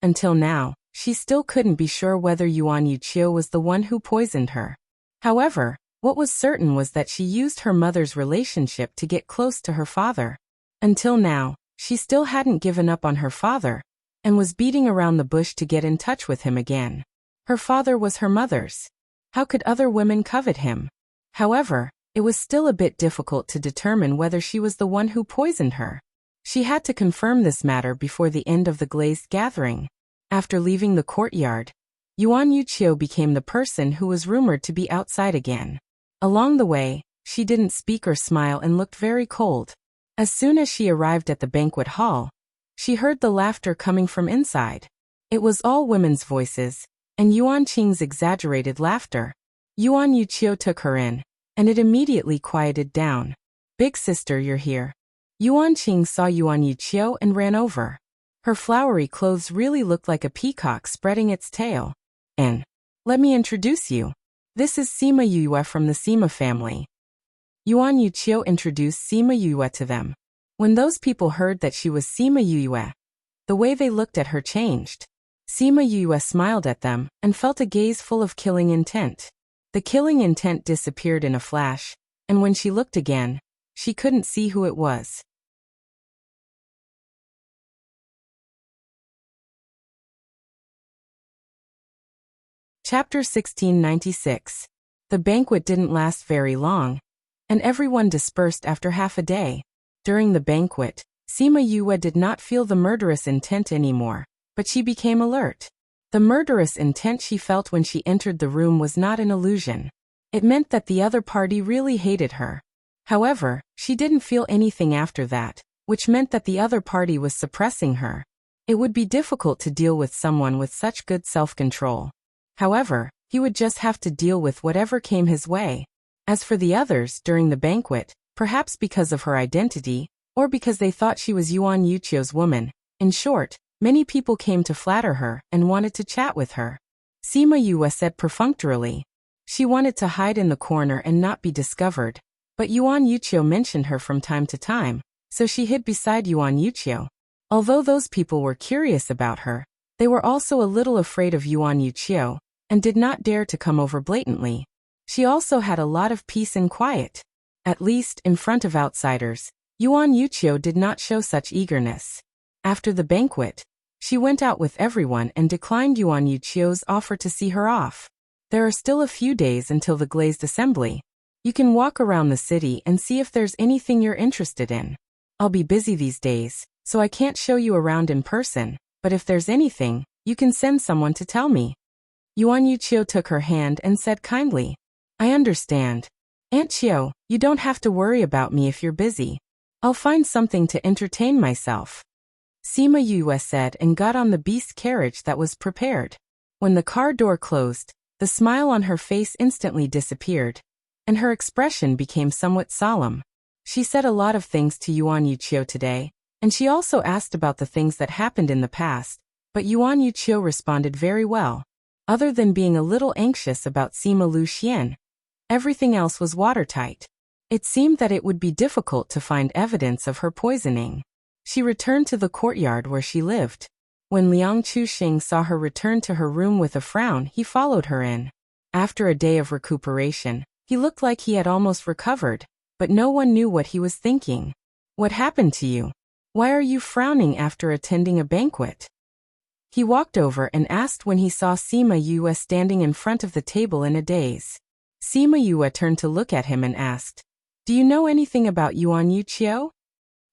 A: Until now, she still couldn't be sure whether Yuan Yuqiu was the one who poisoned her. However, what was certain was that she used her mother's relationship to get close to her father. Until now, she still hadn't given up on her father, and was beating around the bush to get in touch with him again. Her father was her mother's. How could other women covet him? However, it was still a bit difficult to determine whether she was the one who poisoned her. She had to confirm this matter before the end of the glazed gathering. After leaving the courtyard, Yuan Yuqiu became the person who was rumored to be outside again. Along the way, she didn't speak or smile and looked very cold. As soon as she arrived at the banquet hall, she heard the laughter coming from inside. It was all women's voices, and Yuan Qing's exaggerated laughter. Yuan Yuqiu took her in, and it immediately quieted down. Big sister, you're here. Yuan Qing saw Yuan Yuqiu and ran over. Her flowery clothes really looked like a peacock spreading its tail. And, let me introduce you. This is Sima Yue from the Sima family. Yuan Yuqiu introduced Sima Yue to them. When those people heard that she was Sima Yue, the way they looked at her changed. Sima Yue smiled at them and felt a gaze full of killing intent. The killing intent disappeared in a flash, and when she looked again, she couldn't see who it was. Chapter 1696. The banquet didn't last very long, and everyone dispersed after half a day. During the banquet, Sima Yue did not feel the murderous intent anymore, but she became alert. The murderous intent she felt when she entered the room was not an illusion. It meant that the other party really hated her. However, she didn't feel anything after that, which meant that the other party was suppressing her. It would be difficult to deal with someone with such good self-control. However, he would just have to deal with whatever came his way. As for the others during the banquet, perhaps because of her identity, or because they thought she was Yuan Yuchio's woman, in short, many people came to flatter her and wanted to chat with her. Sima Yue said perfunctorily. She wanted to hide in the corner and not be discovered, but Yuan Yuchio mentioned her from time to time, so she hid beside Yuan Yuchio. Although those people were curious about her, they were also a little afraid of Yuan Yuchio, and did not dare to come over blatantly. She also had a lot of peace and quiet. At least, in front of outsiders, Yuan Yuchio did not show such eagerness. After the banquet, she went out with everyone and declined Yuan Yuchio's offer to see her off. There are still a few days until the glazed assembly. You can walk around the city and see if there's anything you're interested in. I'll be busy these days, so I can't show you around in person, but if there's anything, you can send someone to tell me. Yuan Yuchio took her hand and said kindly, I understand. Aunt Chio, you don't have to worry about me if you're busy. I'll find something to entertain myself. Sima Yue said and got on the beast carriage that was prepared. When the car door closed, the smile on her face instantly disappeared, and her expression became somewhat solemn. She said a lot of things to Yuan Yuchio today, and she also asked about the things that happened in the past, but Yuan Yuchio responded very well. Other than being a little anxious about Sima Lu Xian, everything else was watertight. It seemed that it would be difficult to find evidence of her poisoning. She returned to the courtyard where she lived. When Liang Chuxing saw her return to her room with a frown, he followed her in. After a day of recuperation, he looked like he had almost recovered, but no one knew what he was thinking. What happened to you? Why are you frowning after attending a banquet? He walked over and asked when he saw Sima Yue standing in front of the table in a daze. Sima Yue turned to look at him and asked, Do you know anything about Yuan Yuchio?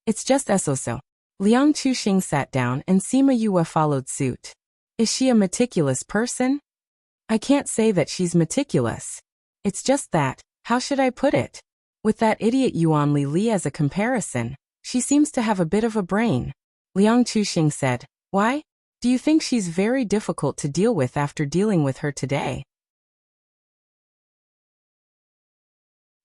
A: It's just so. Liang Chuxing sat down and Sima Yue followed suit. Is she a meticulous person? I can't say that she's meticulous. It's just that, how should I put it? With that idiot Yuan Li as a comparison, she seems to have a bit of a brain. Liang Chuxing said, Why? Do you think she's very difficult to deal with after dealing with her today?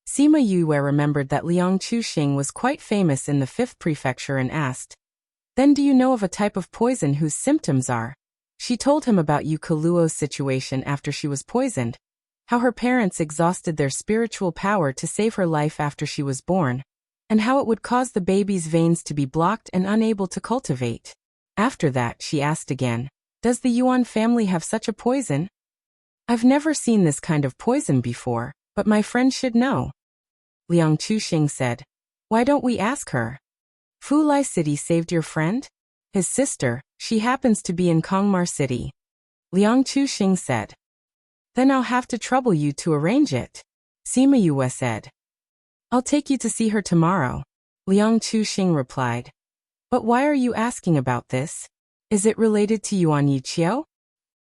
A: Sima Yue remembered that Liang Chuxing was quite famous in the 5th prefecture and asked, Then do you know of a type of poison whose symptoms are? She told him about Yu Keluo's situation after she was poisoned, how her parents exhausted their spiritual power to save her life after she was born, and how it would cause the baby's veins to be blocked and unable to cultivate. After that, she asked again, Does the Yuan family have such a poison? I've never seen this kind of poison before, but my friend should know. Liang Chuxing said, Why don't we ask her? Fulai City saved your friend? His sister, she happens to be in Kongmar City. Liang Chuxing said. Then I'll have to trouble you to arrange it. Sima Yue said. I'll take you to see her tomorrow. Liang Chuxing replied. But why are you asking about this? Is it related to Yuan Yuchio?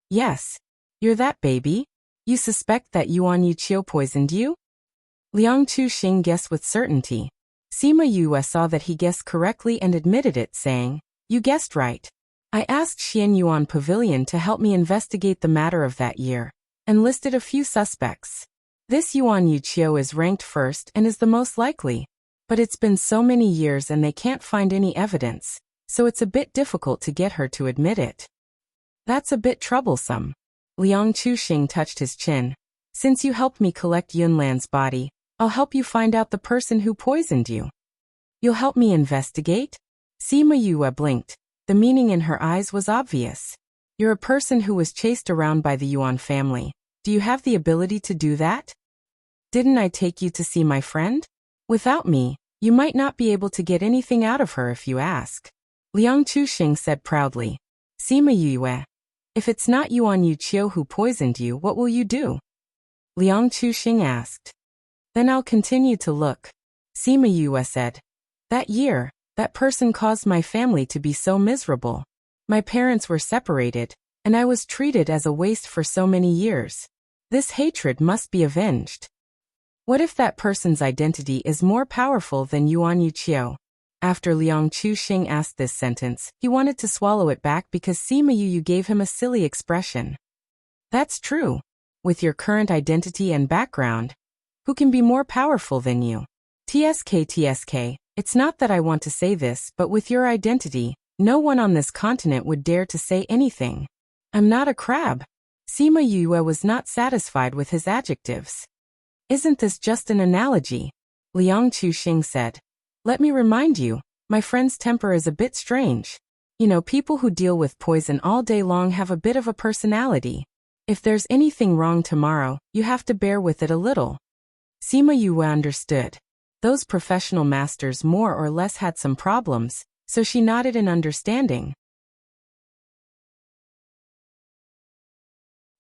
A: Yes. You're that baby? You suspect that Yuan Yuchio poisoned you? Liang Chuxing guessed with certainty. Sima Yue saw that he guessed correctly and admitted it, saying, You guessed right. I asked Xian Yuan Pavilion to help me investigate the matter of that year, and listed a few suspects. This Yuan Yuchio is ranked first and is the most likely. But it's been so many years and they can't find any evidence, so it's a bit difficult to get her to admit it. That's a bit troublesome. Liang Chuxing touched his chin. Since you helped me collect Yunlan's body, I'll help you find out the person who poisoned you. You'll help me investigate? Sima Yue blinked. The meaning in her eyes was obvious. You're a person who was chased around by the Yuan family. Do you have the ability to do that? Didn't I take you to see my friend? Without me, you might not be able to get anything out of her if you ask. Liang Chuxing said proudly. Sima Yue, if it's not Yuan Yuchio who poisoned you, what will you do? Liang Chuxing asked. Then I'll continue to look. Sima Yue said. That year, that person caused my family to be so miserable. My parents were separated, and I was treated as a waste for so many years. This hatred must be avenged. What if that person's identity is more powerful than Yuan Yuchio? After Liang Chuxing asked this sentence, he wanted to swallow it back because Sima Yu gave him a silly expression. That's true. With your current identity and background, who can be more powerful than you? TSK, it's not that I want to say this, but with your identity, no one on this continent would dare to say anything. I'm not a crab. Sima Yu was not satisfied with his adjectives. Isn't this just an analogy? Liang Chuxing said. Let me remind you, my friend's temper is a bit strange. You know, people who deal with poison all day long have a bit of a personality. If there's anything wrong tomorrow, you have to bear with it a little. Sima Yu understood. Those professional masters more or less had some problems, so she nodded in understanding.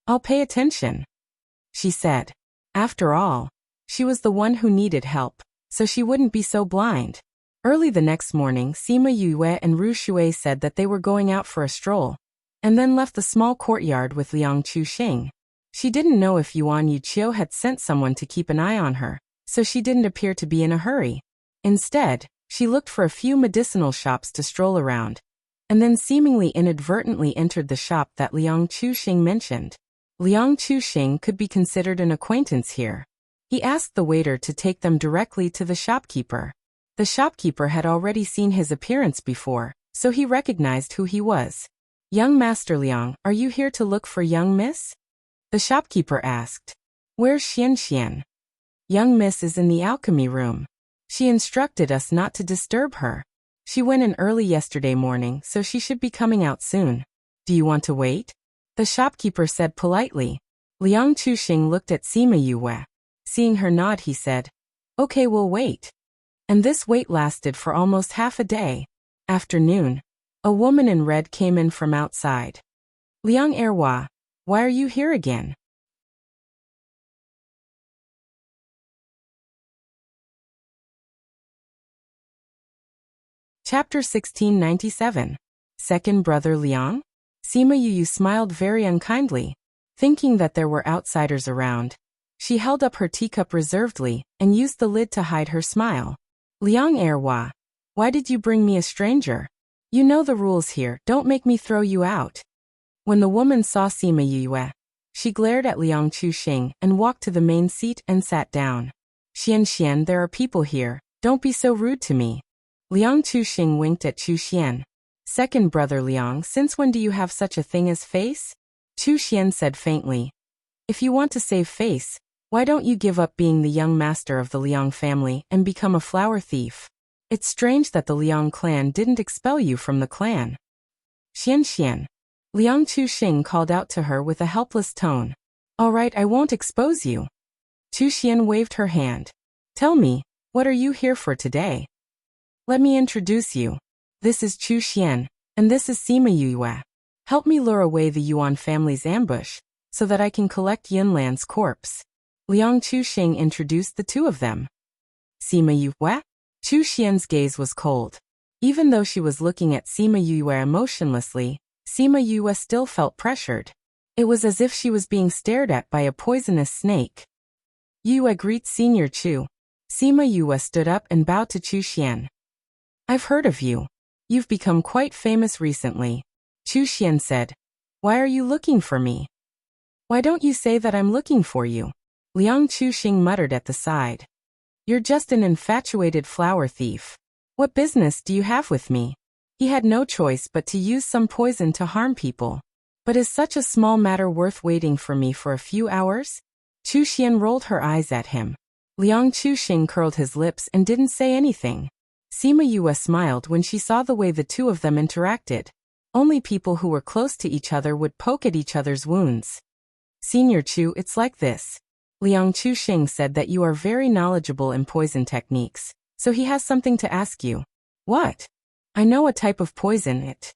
A: I'll pay attention, she said. After all, she was the one who needed help, so she wouldn't be so blind. Early the next morning, Sima Yue and Ru Shui said that they were going out for a stroll, and then left the small courtyard with Liang Chuxing. She didn't know if Yuan Yuqiu had sent someone to keep an eye on her, so she didn't appear to be in a hurry. Instead, she looked for a few medicinal shops to stroll around, and then seemingly inadvertently entered the shop that Liang Chuxing mentioned. Liang Chuxing could be considered an acquaintance here. He asked the waiter to take them directly to the shopkeeper. The shopkeeper had already seen his appearance before, so he recognized who he was. Young Master Liang, are you here to look for young miss? The shopkeeper asked. Where's Xian? Young miss is in the alchemy room. She instructed us not to disturb her. She went in early yesterday morning, so she should be coming out soon. Do you want to wait? The shopkeeper said politely. Liang Chuxing looked at Sima Yue. Seeing her nod, he said, Okay, we'll wait. And this wait lasted for almost half a day. After noon, a woman in red came in from outside. Liang Erhua, why are you here again? Chapter 1697. Second Brother Liang? Sima Yu smiled very unkindly. Thinking that there were outsiders around, she held up her teacup reservedly and used the lid to hide her smile. Liang Erhua, why did you bring me a stranger? You know the rules here, don't make me throw you out. When the woman saw Sima Yue, she glared at Liang Chuxing and walked to the main seat and sat down. Xian, there are people here, don't be so rude to me. Liang Chuxing winked at Xian. Second Brother Liang, since when do you have such a thing as face? Xian said faintly. If you want to save face, why don't you give up being the young master of the Liang family and become a flower thief? It's strange that the Liang clan didn't expel you from the clan. Xian. Liang Chuxing called out to her with a helpless tone. All right, I won't expose you. Xian waved her hand. Tell me, what are you here for today? Let me introduce you. This is Xian, and this is Sima Yue. Help me lure away the Yuan family's ambush, so that I can collect Yunlan's corpse. Liang Chuxing introduced the two of them. Sima Yue? Xian's gaze was cold. Even though she was looking at Sima Yue emotionlessly, Sima Yue still felt pressured. It was as if she was being stared at by a poisonous snake. Yue greets Senior Chu. Sima Yue stood up and bowed to Xian. I've heard of you. You've become quite famous recently. Xian said. Why are you looking for me? Why don't you say that I'm looking for you? Liang Chuxing muttered at the side. You're just an infatuated flower thief. What business do you have with me? He had no choice but to use some poison to harm people. But is such a small matter worth waiting for me for a few hours? Xian rolled her eyes at him. Liang Chuxing curled his lips and didn't say anything. Sima Yue smiled when she saw the way the two of them interacted. Only people who were close to each other would poke at each other's wounds. Senior Chu, it's like this. Liang Chuxing said that you are very knowledgeable in poison techniques, so he has something to ask you. What? I know a type of poison it.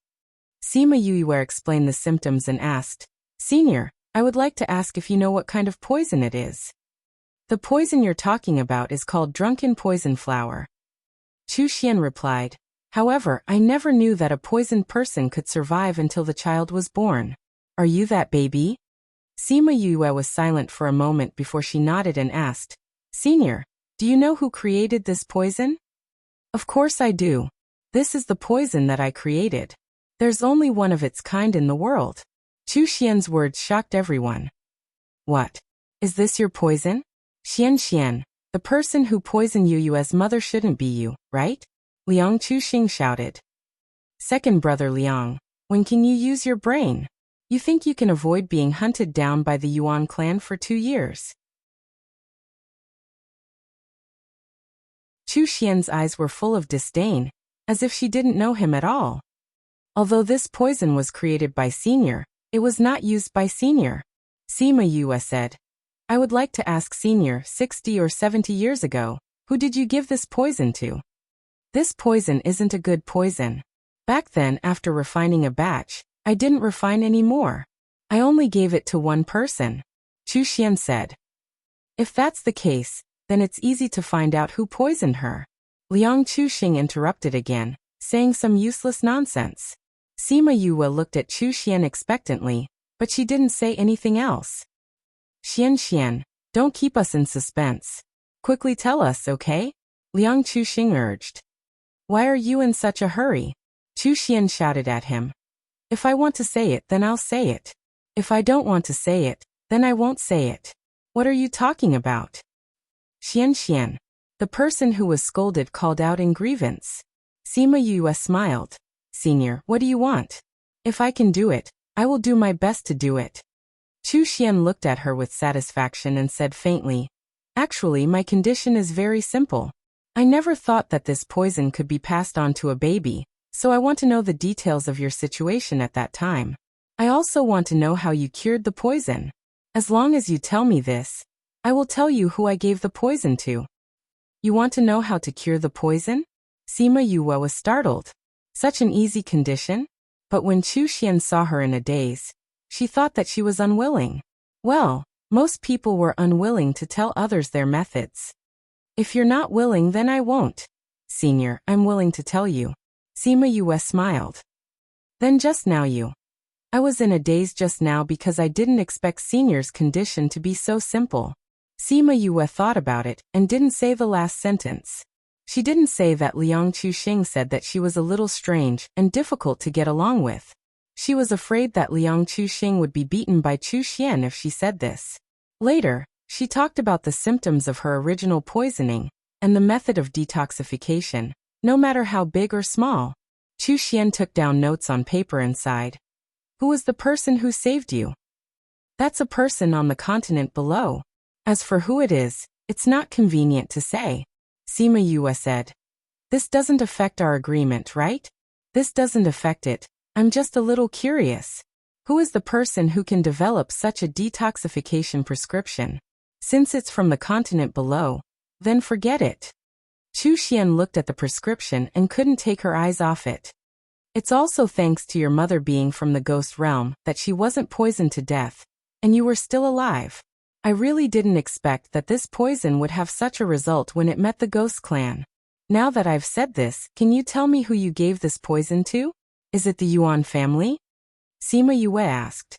A: Sima Yue explained the symptoms and asked, Senior, I would like to ask if you know what kind of poison it is. The poison you're talking about is called drunken poison flower. Xian replied, however, I never knew that a poisoned person could survive until the child was born. Are you that baby? Sima Yue was silent for a moment before she nodded and asked, Senior, do you know who created this poison? Of course I do. This is the poison that I created. There's only one of its kind in the world. Chu Xian's words shocked everyone. What? Is this your poison? Xian, the person who poisoned Yu's mother shouldn't be you, right? Liang Chuxing shouted. Second brother Liang, when can you use your brain? You think you can avoid being hunted down by the Yuan clan for 2 years? Chu Xian's eyes were full of disdain, as if she didn't know him at all. Although this poison was created by Senior, it was not used by Senior. Sima Yue said, I would like to ask Senior, 60 or 70 years ago, who did you give this poison to? This poison isn't a good poison. Back then, after refining a batch, I didn't refine any more. I only gave it to one person. Chu Xian said. If that's the case, then it's easy to find out who poisoned her. Liang Chuxing interrupted again, saying some useless nonsense. Sima Yue looked at Chu Xian expectantly, but she didn't say anything else. Xian, don't keep us in suspense. Quickly tell us, okay? Liang Chuxing urged. Why are you in such a hurry? Chu Xian shouted at him. If I want to say it, then I'll say it. If I don't want to say it, then I won't say it. What are you talking about? Xian, the person who was scolded called out in grievance. Sima Yue smiled. Senior, what do you want? If I can do it, I will do my best to do it. Chu Xian looked at her with satisfaction and said faintly, Actually, my condition is very simple. I never thought that this poison could be passed on to a baby, so I want to know the details of your situation at that time. I also want to know how you cured the poison. As long as you tell me this, I will tell you who I gave the poison to. You want to know how to cure the poison? Sima Yue was startled. Such an easy condition? But when Chu Xian saw her in a daze, she thought that she was unwilling. Well, most people were unwilling to tell others their methods. If you're not willing, then I won't. Senior, I'm willing to tell you. Sima Yue smiled. Then just now I was in a daze just now because I didn't expect Senior's condition to be so simple. Sima Yue thought about it and didn't say the last sentence. She didn't say that Liang Chuxing said that she was a little strange and difficult to get along with. She was afraid that Liang Chuxing would be beaten by Chu Xian if she said this. Later, she talked about the symptoms of her original poisoning and the method of detoxification, no matter how big or small. Chu Xian took down notes on paper and sighed. Who was the person who saved you? That's a person on the continent below. As for who it is, it's not convenient to say. Sima Yue said. This doesn't affect our agreement, right? This doesn't affect it. I'm just a little curious. Who is the person who can develop such a detoxification prescription? Since it's from the continent below, then forget it. Chu Xian looked at the prescription and couldn't take her eyes off it. It's also thanks to your mother being from the ghost realm that she wasn't poisoned to death, and you were still alive. I really didn't expect that this poison would have such a result when it met the ghost clan. Now that I've said this, can you tell me who you gave this poison to? Is it the Yuan family? Sima Yue asked.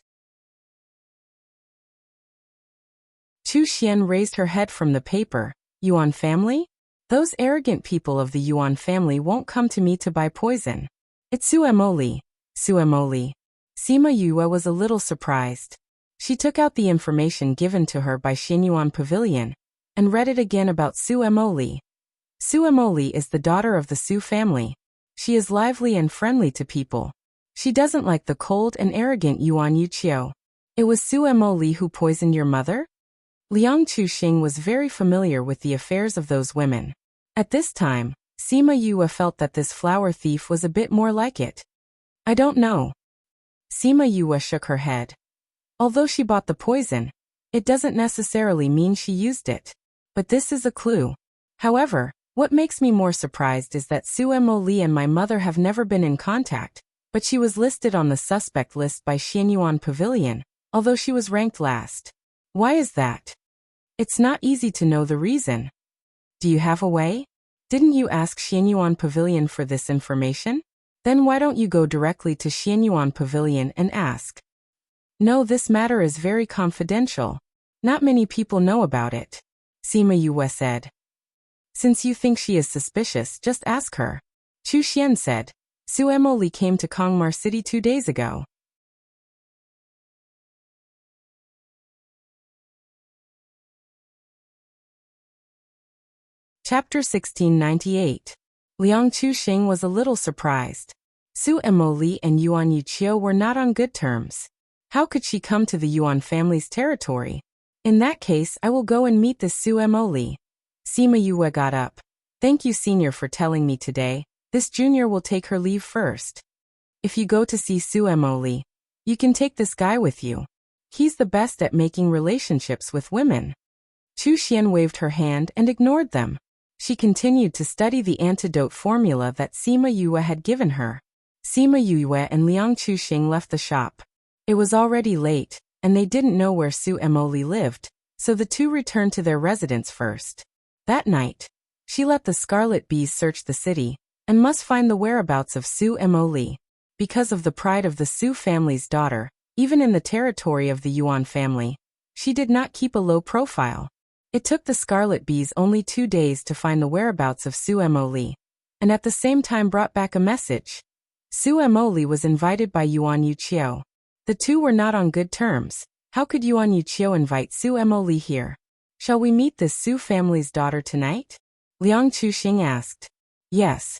A: Chu Xian raised her head from the paper. Yuan family? Those arrogant people of the Yuan family won't come to me to buy poison. It's Suemoli. Sima Yue was a little surprised. She took out the information given to her by Xianyuan Pavilion and read it again about Suemoli. Suemoli is the daughter of the Su family. She is lively and friendly to people. She doesn't like the cold and arrogant Yuan Yuqiu. It was Suemoli who poisoned your mother? Liang Chuxing was very familiar with the affairs of those women. At this time, Sima Yue felt that this flower thief was a bit more like it. I don't know. Sima Yue shook her head. Although she bought the poison, it doesn't necessarily mean she used it. But this is a clue. However, what makes me more surprised is that Suemo Li and my mother have never been in contact, but she was listed on the suspect list by Xianyuan Pavilion, although she was ranked last. Why is that? It's not easy to know the reason. Do you have a way? Didn't you ask Xianyuan Pavilion for this information? Then why don't you go directly to Xianyuan Pavilion and ask? No, this matter is very confidential. Not many people know about it. Sima Yue said. Since you think she is suspicious, just ask her. Chu Xian said. Su Emily came to Kongmar City 2 days ago. Chapter 1698. Liang Chuxing was a little surprised. Su Emily and Yuan Yuqiu were not on good terms. How could she come to the Yuan family's territory? In that case, I will go and meet this Su Emily. Sima Yue got up. Thank you, senior, for telling me today. This junior will take her leave first. If you go to see Su Emily, you can take this guy with you. He's the best at making relationships with women. Chu Xian waved her hand and ignored them. She continued to study the antidote formula that Sima Yue had given her. Sima Yue and Liang Chuxing left the shop. It was already late, and they didn't know where Su Emily lived, so the two returned to their residence first. That night, she let the scarlet bees search the city, and must find the whereabouts of Su Emily. Because of the pride of the Su family's daughter, even in the territory of the Yuan family, she did not keep a low profile. It took the scarlet bees only 2 days to find the whereabouts of Su Emily, and at the same time brought back a message. Su Emily was invited by Yuan Yuqiu. The two were not on good terms. How could Yuan Yuqiu invite Su Emily here? Shall we meet this Su family's daughter tonight? Liang Chuxing asked. Yes.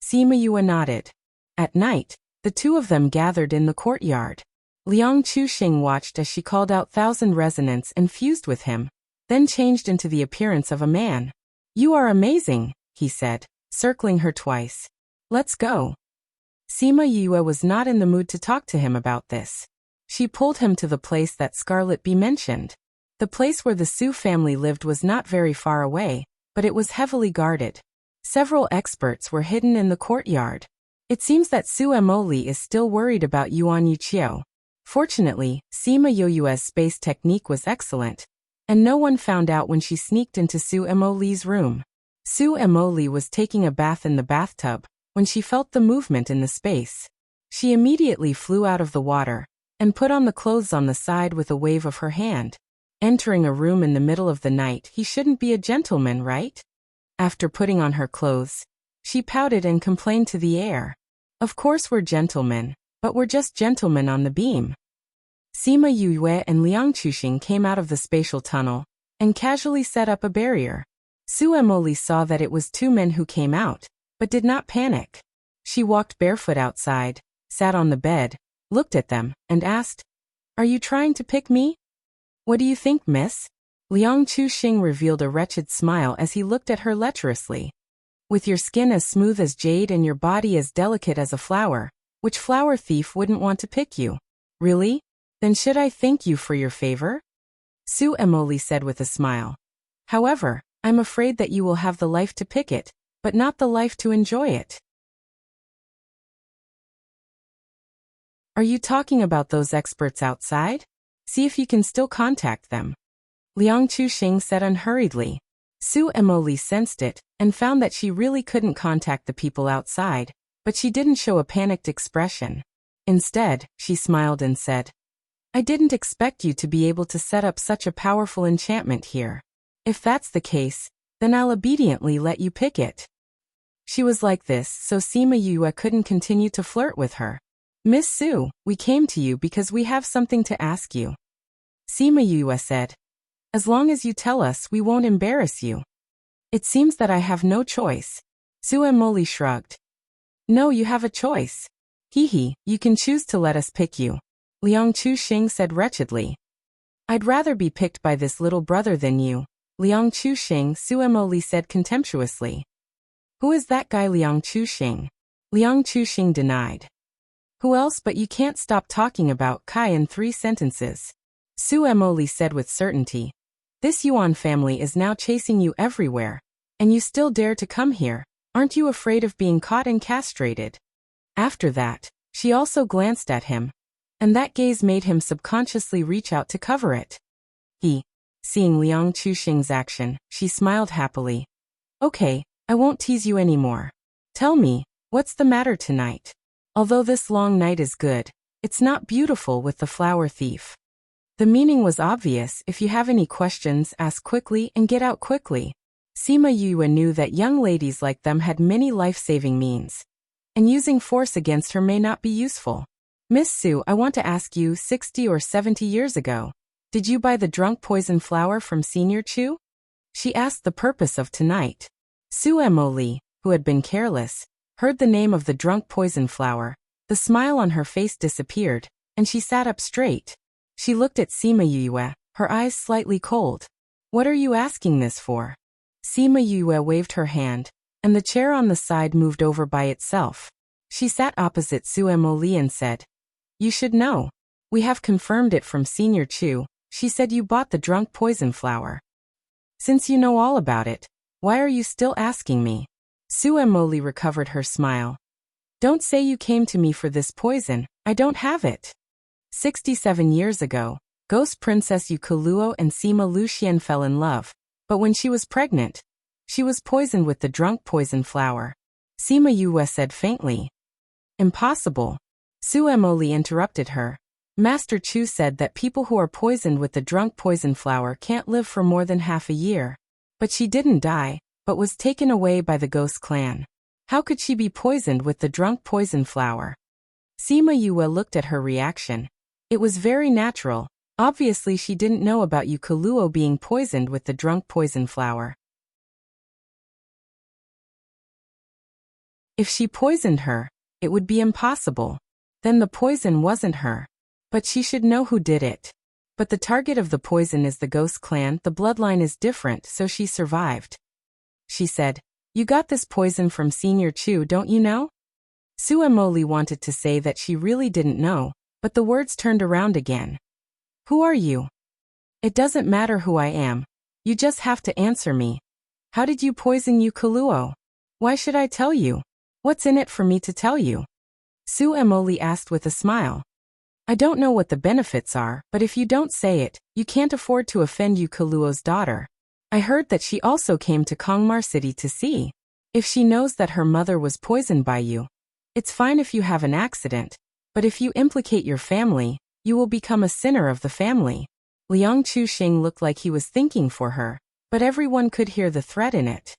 A: Sima Yue nodded. At night, the two of them gathered in the courtyard. Liang Chuxing watched as she called out 1,000 resonants and fused with him, then changed into the appearance of a man. You are amazing, he said, circling her twice. Let's go. Sima Yue was not in the mood to talk to him about this. She pulled him to the place that Scarlet Bee mentioned. The place where the Su family lived was not very far away, but it was heavily guarded. Several experts were hidden in the courtyard. It seems that Su Emily is still worried about Yuan Yuqiu. Fortunately, Sima Yue's space technique was excellent, and no one found out when she sneaked into Su Emily's room. Su Emily was taking a bath in the bathtub when she felt the movement in the space. She immediately flew out of the water and put on the clothes on the side with a wave of her hand. Entering a room in the middle of the night, he shouldn't be a gentleman, right? After putting on her clothes, she pouted and complained to the air. Of course we're gentlemen, but we're just gentlemen on the beam. Sima Yue and Liang Chuxing came out of the spatial tunnel and casually set up a barrier. Su Emily saw that it was 2 men who came out, but did not panic. She walked barefoot outside, sat on the bed, looked at them, and asked, "Are you trying to pick me?" "What do you think, miss?" Liang Chuxing revealed a wretched smile as he looked at her lecherously. "With your skin as smooth as jade and your body as delicate as a flower, which flower thief wouldn't want to pick you? Really? Then should I thank you for your favor?" Su Emily said with a smile. "However, I'm afraid that you will have the life to pick it, but not the life to enjoy it." "Are you talking about those experts outside? See if you can still contact them," Liang Chuxing said unhurriedly. Su Emily sensed it and found that she really couldn't contact the people outside, but she didn't show a panicked expression. Instead, she smiled and said, "I didn't expect you to be able to set up such a powerful enchantment here. If that's the case, then I'll obediently let you pick it." She was like this so Sima Yue couldn't continue to flirt with her. "Miss Su, we came to you because we have something to ask you," Sima Yue said. "As long as you tell us, we won't embarrass you." "It seems that I have no choice." Su Emily shrugged. "No, you have a choice. Hee, you can choose to let us pick you," Liang Chuxing said wretchedly. "I'd rather be picked by this little brother than you, Liang Chuxing," Su Emily said contemptuously. "Who is that guy, Liang Chuxing?" Liang Chuxing denied. "Who else? But you can't stop talking about Kai in 3 sentences," Su Emily said with certainty. "This Yuan family is now chasing you everywhere, and you still dare to come here. Aren't you afraid of being caught and castrated?" After that, she also glanced at him, and that gaze made him subconsciously reach out to cover it. Seeing Liang Chuxing's action, she smiled happily. "Okay, I won't tease you anymore. Tell me, what's the matter tonight? Although this long night is good, it's not beautiful with the flower thief." The meaning was obvious. If you have any questions, ask quickly and get out quickly. Sima Yue knew that young ladies like them had many life-saving means, and using force against her may not be useful. Miss Su, I want to ask you, 60 or 70 years ago, did you buy the drunk poison flower from Senior Chu? She asked the purpose of tonight. Su Emoli, who had been careless, heard the name of the drunk poison flower. The smile on her face disappeared, and she sat up straight. She looked at Sima Yue, her eyes slightly cold. What are you asking this for? Sima Yue waved her hand, and the chair on the side moved over by itself. She sat opposite Su Emoli and said, You should know. We have confirmed it from Senior Chu. She said you bought the drunk poison flower. Since you know all about it, why are you still asking me? Su Emoli recovered her smile. Don't say you came to me for this poison, I don't have it. 67 years ago, Ghost Princess Yukoluo and Sima Luxian fell in love, but when she was pregnant, she was poisoned with the drunk poison flower. Sima Yue said faintly. Impossible. Su Emoli interrupted her. Master Chu said that people who are poisoned with the drunk poison flower can't live for more than half a year. But she didn't die, but was taken away by the ghost clan. How could she be poisoned with the drunk poison flower? Sima Yue looked at her reaction. It was very natural. Obviously she didn't know about Yukoluo being poisoned with the drunk poison flower. If she poisoned her, it would be impossible. Then the poison wasn't her. But she should know who did it. But the target of the poison is the ghost clan. The bloodline is different, so she survived. She said, You got this poison from Senior Chu, don't you know? Su Emoli wanted to say that she really didn't know, but the words turned around again. Who are you? It doesn't matter who I am. You just have to answer me. How did you poison Yukoluo? Why should I tell you? What's in it for me to tell you? Su Emoli asked with a smile. I don't know what the benefits are, but if you don't say it, you can't afford to offend Yukoluo's daughter. I heard that she also came to Kongmar City to see if she knows that her mother was poisoned by you. It's fine if you have an accident, but if you implicate your family, you will become a sinner of the family. Liang Chuxing looked like he was thinking for her, but everyone could hear the threat in it.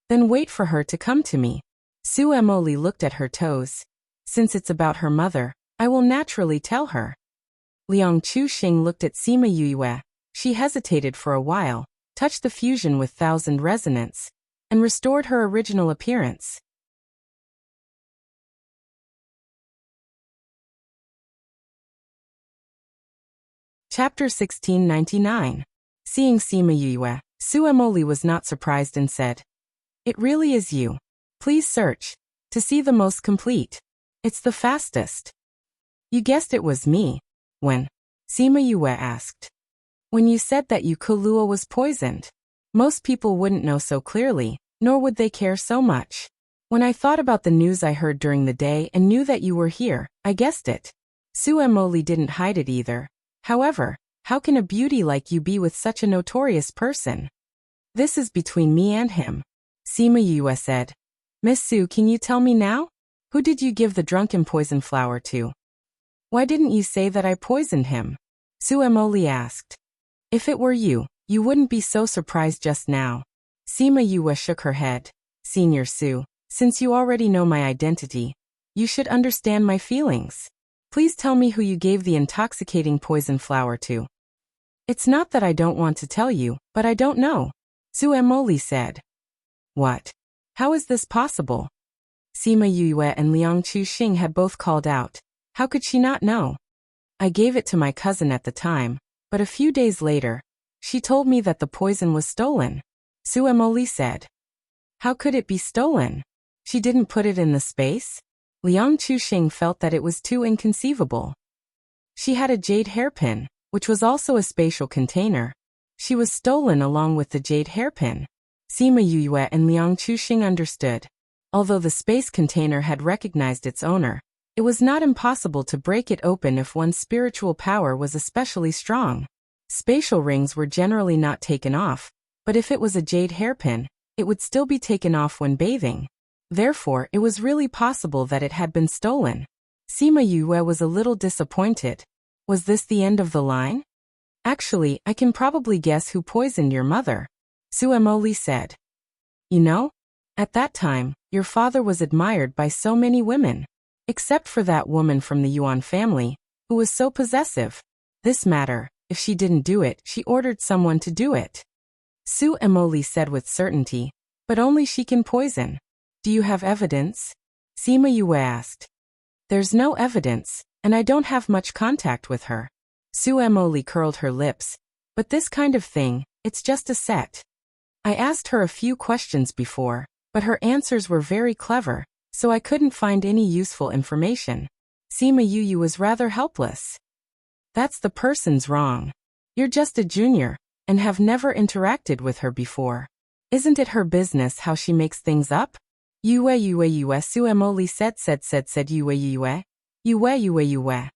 A: Then wait for her to come to me. Su Emoli looked at her toes. Since it's about her mother, I will naturally tell her. Liang Chuxing looked at Sima Yue. She hesitated for a while, touched the fusion with 1,000 resonance, and restored her original appearance. Chapter 1699. Seeing Sima Yue, Su Emoli was not surprised and said, It really is you. Please search to see the most complete. It's the fastest. You guessed it was me. When? Sima Yue asked. When you said that Yukoluo was poisoned. Most people wouldn't know so clearly, nor would they care so much. When I thought about the news I heard during the day and knew that you were here, I guessed it. Su Emoli didn't hide it either. However, how can a beauty like you be with such a notorious person? This is between me and him. Sima Yue said. Miss Su, can you tell me now? Who did you give the drunken poison flower to? Why didn't you say that I poisoned him? Su Emoli asked. If it were you, you wouldn't be so surprised just now. Sima Yue shook her head. Senior Su, since you already know my identity, you should understand my feelings. Please tell me who you gave the intoxicating poison flower to. It's not that I don't want to tell you, but I don't know. Su Emoli said. What? How is this possible? Sima Yue and Liang Chuxing had both called out. How could she not know? I gave it to my cousin at the time, but a few days later, she told me that the poison was stolen. Su Emoli said. How could it be stolen? She didn't put it in the space? Liang Chuxing felt that it was too inconceivable. She had a jade hairpin, which was also a spatial container. She was stolen along with the jade hairpin. Sima Yue and Liang Chuxing understood. Although the space container had recognized its owner, it was not impossible to break it open if one's spiritual power was especially strong. Spatial rings were generally not taken off, but if it was a jade hairpin, it would still be taken off when bathing. Therefore, it was really possible that it had been stolen. Sima Yue was a little disappointed. Was this the end of the line? Actually, I can probably guess who poisoned your mother. Su Emoli said. You know? At that time, your father was admired by so many women. Except for that woman from the Yuan family, who was so possessive. This matter, if she didn't do it, she ordered someone to do it. Su Emoli said with certainty, but only she can poison. Do you have evidence? Sima Yue asked. There's no evidence, and I don't have much contact with her. Su Emoli curled her lips. But this kind of thing, it's just a set. I asked her a few questions before, but her answers were very clever, so I couldn't find any useful information. Sima Yu was rather helpless. That's the person's wrong. You're just a junior, and have never interacted with her before. Isn't it her business how she makes things up? Yue Su Emoli said Yue.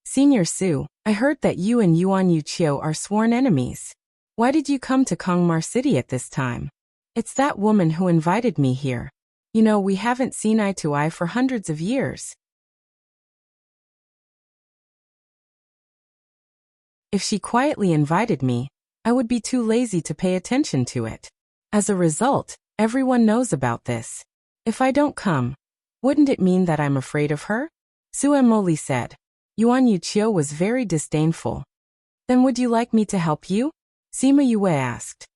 A: Senior Su, I heard that you and Yuan Yuqiu are sworn enemies. Why did you come to Kongmar City at this time? It's that woman who invited me here. You know, we haven't seen eye to eye for hundreds of years. If she quietly invited me, I would be too lazy to pay attention to it. As a result, everyone knows about this. If I don't come, wouldn't it mean that I'm afraid of her? Su Emoli said. Yuan Yuqiu was very disdainful. Then would you like me to help you? Sima Yue asked.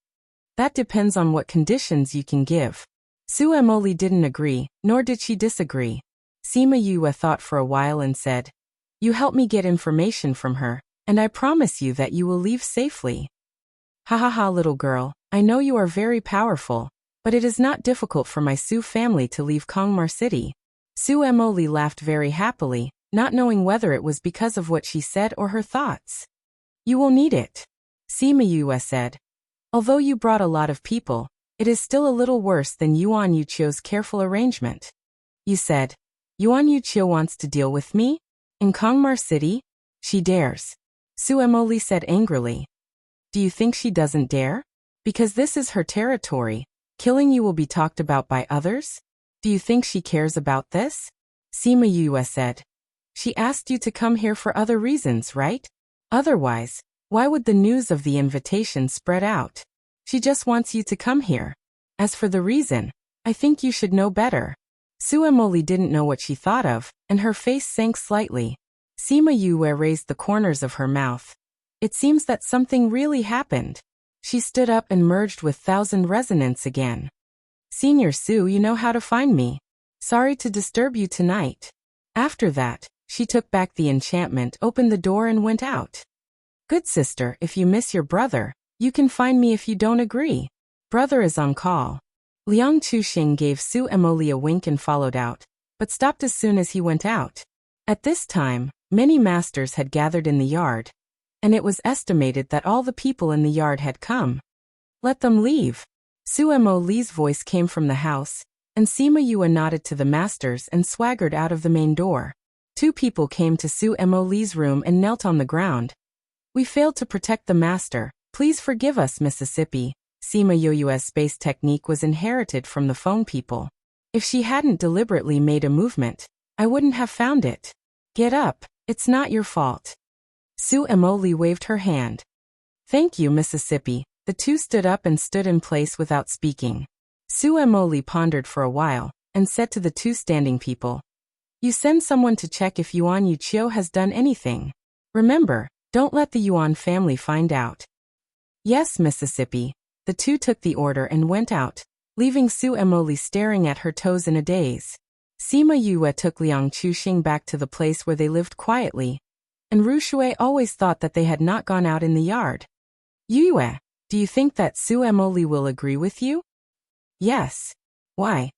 A: That depends on what conditions you can give. Su Emoli didn't agree, nor did she disagree. Sima Yue thought for a while and said, You help me get information from her, and I promise you that you will leave safely. Ha ha ha, little girl, I know you are very powerful, but it is not difficult for my Su family to leave Kongmar City. Su Emoli laughed very happily, not knowing whether it was because of what she said or her thoughts. You will need it. Sima Yue said. Although you brought a lot of people, it is still a little worse than Yuan Yuqiu's careful arrangement. You said, Yuan Yuqiu wants to deal with me? In Kongmar City? She dares. Su Emoli said angrily. Do you think she doesn't dare? Because this is her territory, killing you will be talked about by others? Do you think she cares about this? Sima Yue said. She asked you to come here for other reasons, right? Otherwise, why would the news of the invitation spread out? She just wants you to come here. As for the reason, I think you should know better. Su Emoli didn't know what she thought of, and her face sank slightly. Sima Yue raised the corners of her mouth. It seems that something really happened. She stood up and merged with thousand resonance again. Senior Su, you know how to find me. Sorry to disturb you tonight. After that, she took back the enchantment, opened the door and went out. Good sister, if you miss your brother, you can find me if you don't agree. Brother is on call. Liang Chuxing gave Su Emoli a wink and followed out, but stopped as soon as he went out. At this time, many masters had gathered in the yard, and it was estimated that all the people in the yard had come. Let them leave. Su Emoli's voice came from the house, and Sima Yue nodded to the masters and swaggered out of the main door. Two people came to Su Emoli's room and knelt on the ground. We failed to protect the master. Please forgive us, Mississippi. Sima Yue's space technique was inherited from the phone people. If she hadn't deliberately made a movement, I wouldn't have found it. Get up, it's not your fault. Su Emoli waved her hand. Thank you, Mississippi. The two stood up and stood in place without speaking. Su Emoli pondered for a while, and said to the two standing people, You send someone to check if Yuan Yuqiu has done anything. Remember, don't let the Yuan family find out. Yes, Mississippi. The two took the order and went out, leaving Su Emoli staring at her toes in a daze. Sima Yue took Liang Chuxing back to the place where they lived quietly, and Rushui always thought that they had not gone out in the yard. Yue, do you think that Su Emoli will agree with you? Yes. Why?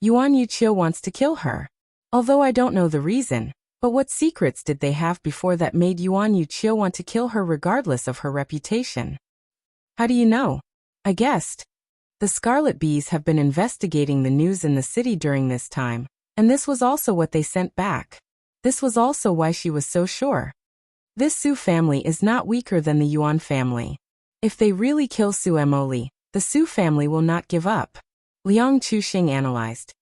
A: Yuan Yuqiu wants to kill her. Although I don't know the reason, but what secrets did they have before that made Yuan Yuqiu want to kill her regardless of her reputation? How do you know? I guessed. The Scarlet Bees have been investigating the news in the city during this time, and this was also what they sent back. This was also why she was so sure. This Su family is not weaker than the Yuan family. If they really kill Su Emoli, the Su family will not give up. Liang Chuxing analyzed.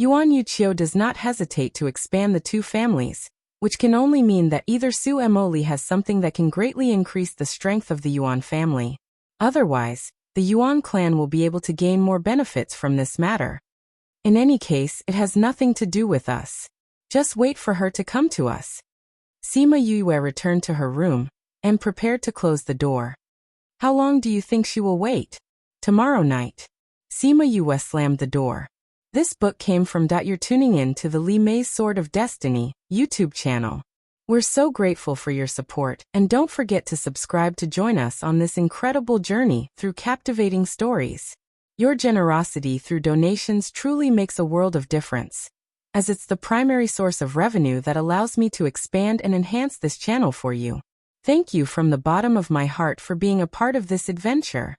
A: Yuan Yuqiu does not hesitate to expand the two families, which can only mean that either Su Emoli has something that can greatly increase the strength of the Yuan family, Otherwise, the Yuan clan will be able to gain more benefits from this matter. In any case, it has nothing to do with us. Just wait for her to come to us. Sima Yue returned to her room and prepared to close the door. How long do you think she will wait? Tomorrow night. Sima Yue slammed the door. This book came from. You're tuning in to the Li Mei's Sword of Destiny YouTube channel. We're so grateful for your support, and don't forget to subscribe to join us on this incredible journey through captivating stories. Your generosity through donations truly makes a world of difference, as it's the primary source of revenue that allows me to expand and enhance this channel for you. Thank you from the bottom of my heart for being a part of this adventure.